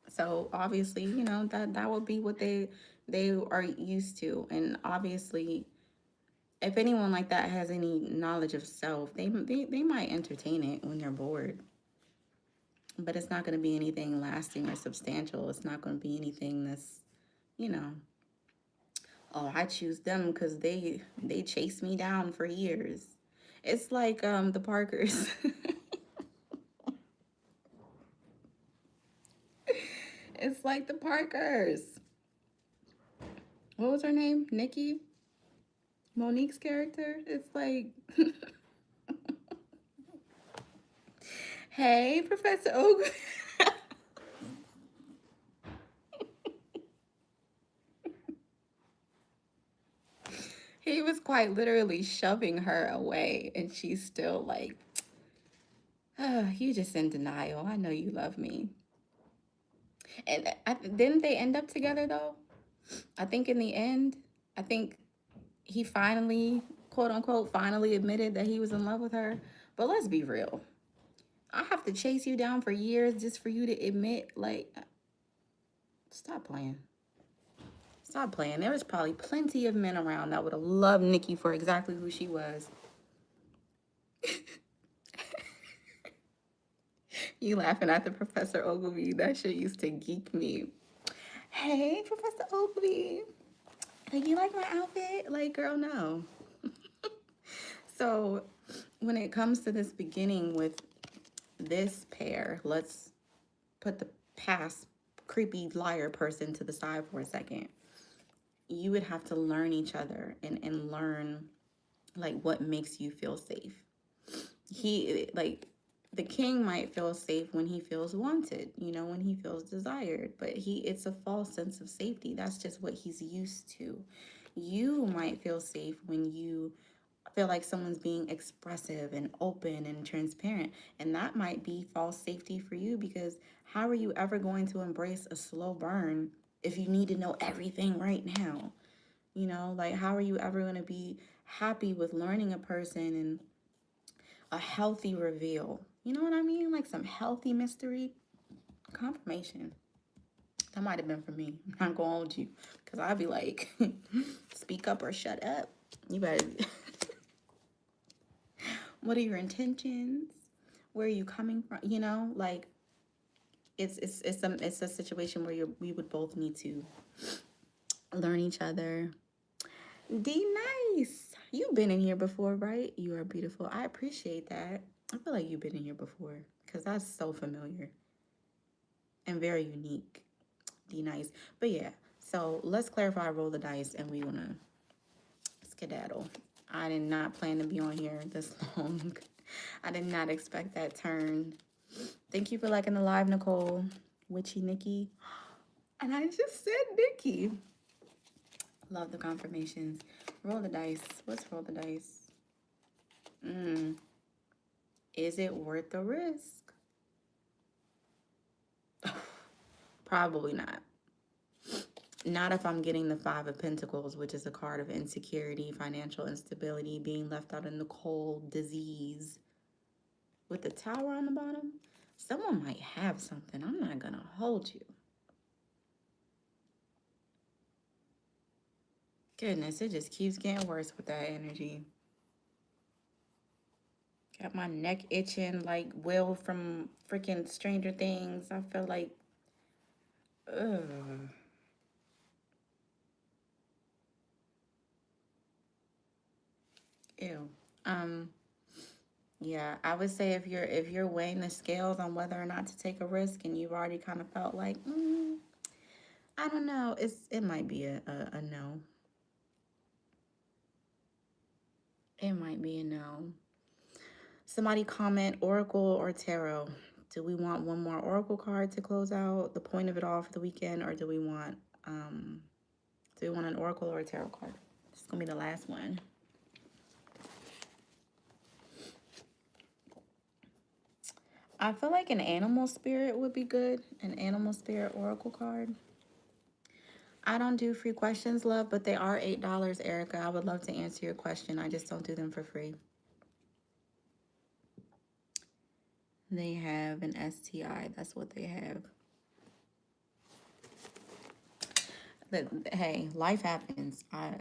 So obviously, you know, that would be what they are used to. And obviously, if anyone like that has any knowledge of self, they might entertain it when they're bored. But it's not going to be anything lasting or substantial. It's not going to be anything that's, you know, oh, I choose them because they chased me down for years. It's like the Parkers. It's like the Parkers. What was her name? Nikki? Monique's character? It's like, hey, Professor Oak. He was quite literally shoving her away, and she's still like, oh, you just in denial. I know you love me. And didn't they end up together though? I think in the end, I think he finally, quote unquote, finally admitted that he was in love with her. But let's be real. I have to chase you down for years just for you to admit, like, stop playing. Stop playing. There was probably plenty of men around that would have loved Nikki for exactly who she was. You laughing at the Professor Ogilvy. That shit used to geek me. Hey, Professor Ogilvy. Like, you like my outfit? Like, girl, no. So when it comes to this beginning with this pair, let's put the past creepy liar person to the side for a second. You would have to learn each other and learn like what makes you feel safe. He like the king might feel safe when he feels wanted, you know, when he feels desired, but it's a false sense of safety. That's just what he's used to. You might feel safe when you feel like someone's being expressive and open and transparent, and that might be false safety for you, because how are you ever going to embrace a slow burn if you need to know everything right now? You know, like, how are you ever going to be happy with learning a person and a healthy reveal? You know what I mean? Like some healthy mystery. Confirmation. That might have been for me. I'm not going to hold you, because I'd be like, speak up or shut up. You better. What are your intentions? Where are you coming from? You know, like, it's a situation where we would both need to learn each other. D nice. You've been in here before, right? You are beautiful. I appreciate that. I feel like you've been in here before, because that's so familiar and very unique. D nice. But yeah, so let's clarify, roll the dice, and we wanna skedaddle. I did not plan to be on here this long. I did not expect that turn. Thank you for liking the live, Nicole. Witchy Nikki. And I just said Nikki. Love the confirmations. Roll the dice. Let's roll the dice. Is it worth the risk? Probably not. Not if I'm getting the Five of Pentacles, which is a card of insecurity, financial instability, being left out in the cold, disease. With the Tower on the bottom, someone might have something. I'm not going to hold you. Goodness, it just keeps getting worse with that energy. Got my neck itching like Will from freaking Stranger Things. I feel like, ugh. Ew. Yeah, I would say if you're weighing the scales on whether or not to take a risk, and you've already kind of felt like, I don't know, it might be a no. It might be a no. Somebody comment Oracle or Tarot. Do we want one more Oracle card to close out the point of it all for the weekend, or do we want an Oracle or a Tarot card? This is gonna be the last one. I feel like an animal spirit would be good. An animal spirit Oracle card. I don't do free questions, love, but they are $8, Erica. I would love to answer your question. I just don't do them for free. They have an STI. That's what they have. But hey, life happens. I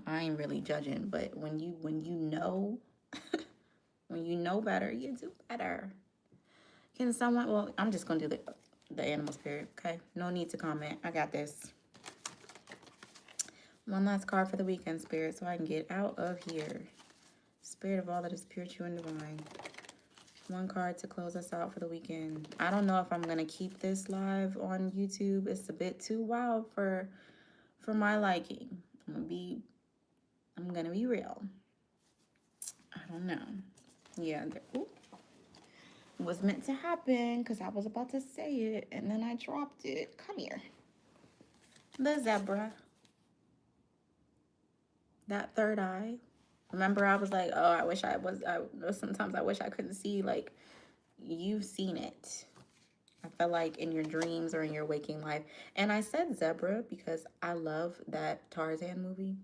ain't really judging, but when you know when you know better, you do better. Can someone? Well, I'm just gonna do the animal spirit. Okay, no need to comment. I got this. One last card for the weekend, Spirit, so I can get out of here. Spirit of all that is pure, true, and divine. One card to close us out for the weekend. I don't know if I'm gonna keep this live on YouTube. It's a bit too wild for my liking. I'm gonna be real. I don't know. Yeah, was meant to happen, because I was about to say it and then I dropped it. Come here. The zebra. That third eye. Remember, I was like, oh, sometimes I wish I couldn't see. Like, you've seen it. I felt like in your dreams or in your waking life. And I said zebra because I love that Tarzan movie.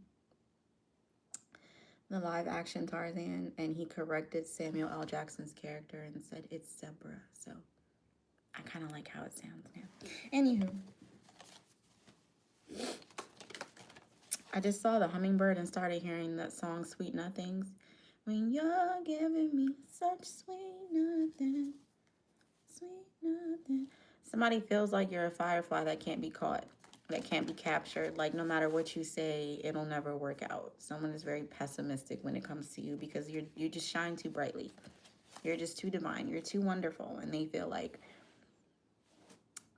The live action Tarzan. And he corrected Samuel L. Jackson's character and said it's zebra. So I kind of like how it sounds now. Anywho. I just saw the hummingbird and started hearing that song, Sweet Nothings. When you're giving me such sweet nothing, sweet nothing. Somebody feels like you're a firefly that can't be caught, that can't be captured. Like, no matter what you say, it'll never work out. Someone is very pessimistic when it comes to you, because you just shine too brightly. You're just too divine. You're too wonderful. And they feel like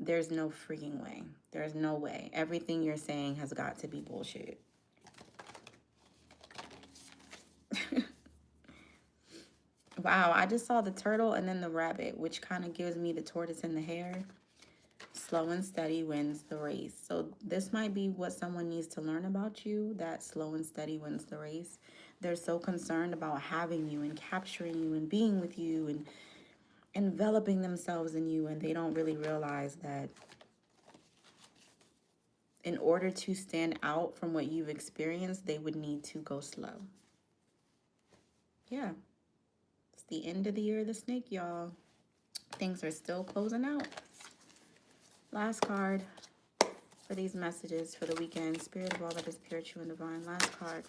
there's no freaking way. There's no way. Everything you're saying has got to be bullshit. Wow, I just saw the turtle and then the rabbit, which kind of gives me the tortoise and the hare. Slow and steady wins the race. So this might be what someone needs to learn about you, that slow and steady wins the race. They're so concerned about having you and capturing you and being with you and enveloping themselves in you, and they don't really realize that in order to stand out from what you've experienced, they would need to go slow. Yeah. It's the end of the year of the snake, y'all. Things are still closing out. Last card for these messages for the weekend. Spirit of all that is pure, true, and divine. Last card.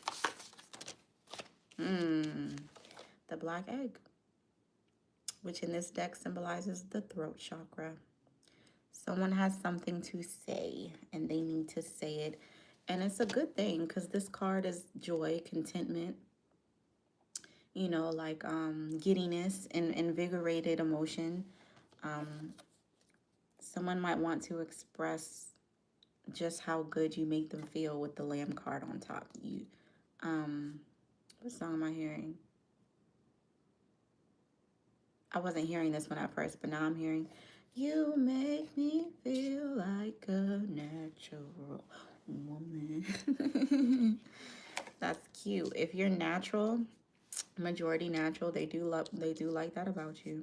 The black egg, which in this deck symbolizes the throat chakra. Someone has something to say and they need to say it. And it's a good thing because this card is joy, contentment, you know, like giddiness and invigorated emotion. Someone might want to express just how good you make them feel with the lamb card on top. What song am I hearing? I wasn't hearing this one at first, but now I'm hearing, you make me feel like a natural woman. That's cute. If you're natural, majority natural, they do like that about you.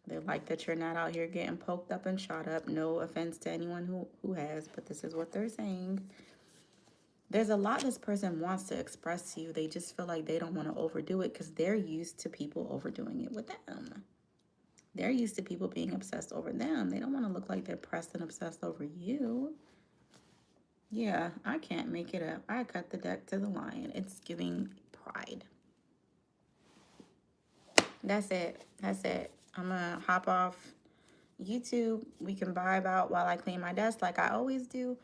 They like that you're not out here getting poked up and shot up. No offense to anyone who has, but this is what they're saying. There's a lot this person wants to express to you. They just feel like they don't want to overdo it because they're used to people overdoing it with them. They're used to people being obsessed over them. They don't want to look like they're pressed and obsessed over you. Yeah, I can't make it up. I cut the deck to the lion. It's giving pride. That's it. That's it. I'm going to hop off YouTube. We can vibe out while I clean my desk like I always do.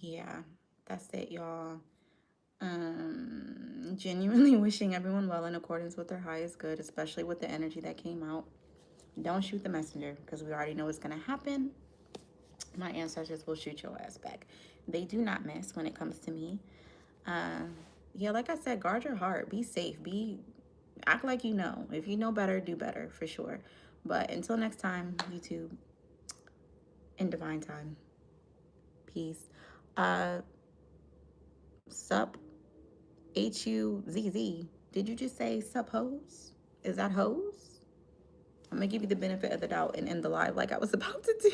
Yeah, that's it, y'all. Genuinely wishing everyone well in accordance with their highest good, especially with the energy that came out. Don't shoot the messenger because we already know what's going to happen. My ancestors will shoot your ass back. They do not miss when it comes to me. Yeah, like I said, guard your heart. Be safe. Act like you know. If you know better, do better for sure. But until next time, YouTube, in divine time. Peace. Sup, Huzz. Did you just say sup hose? Is that hose? I'm gonna give you the benefit of the doubt and end the live like I was about to do.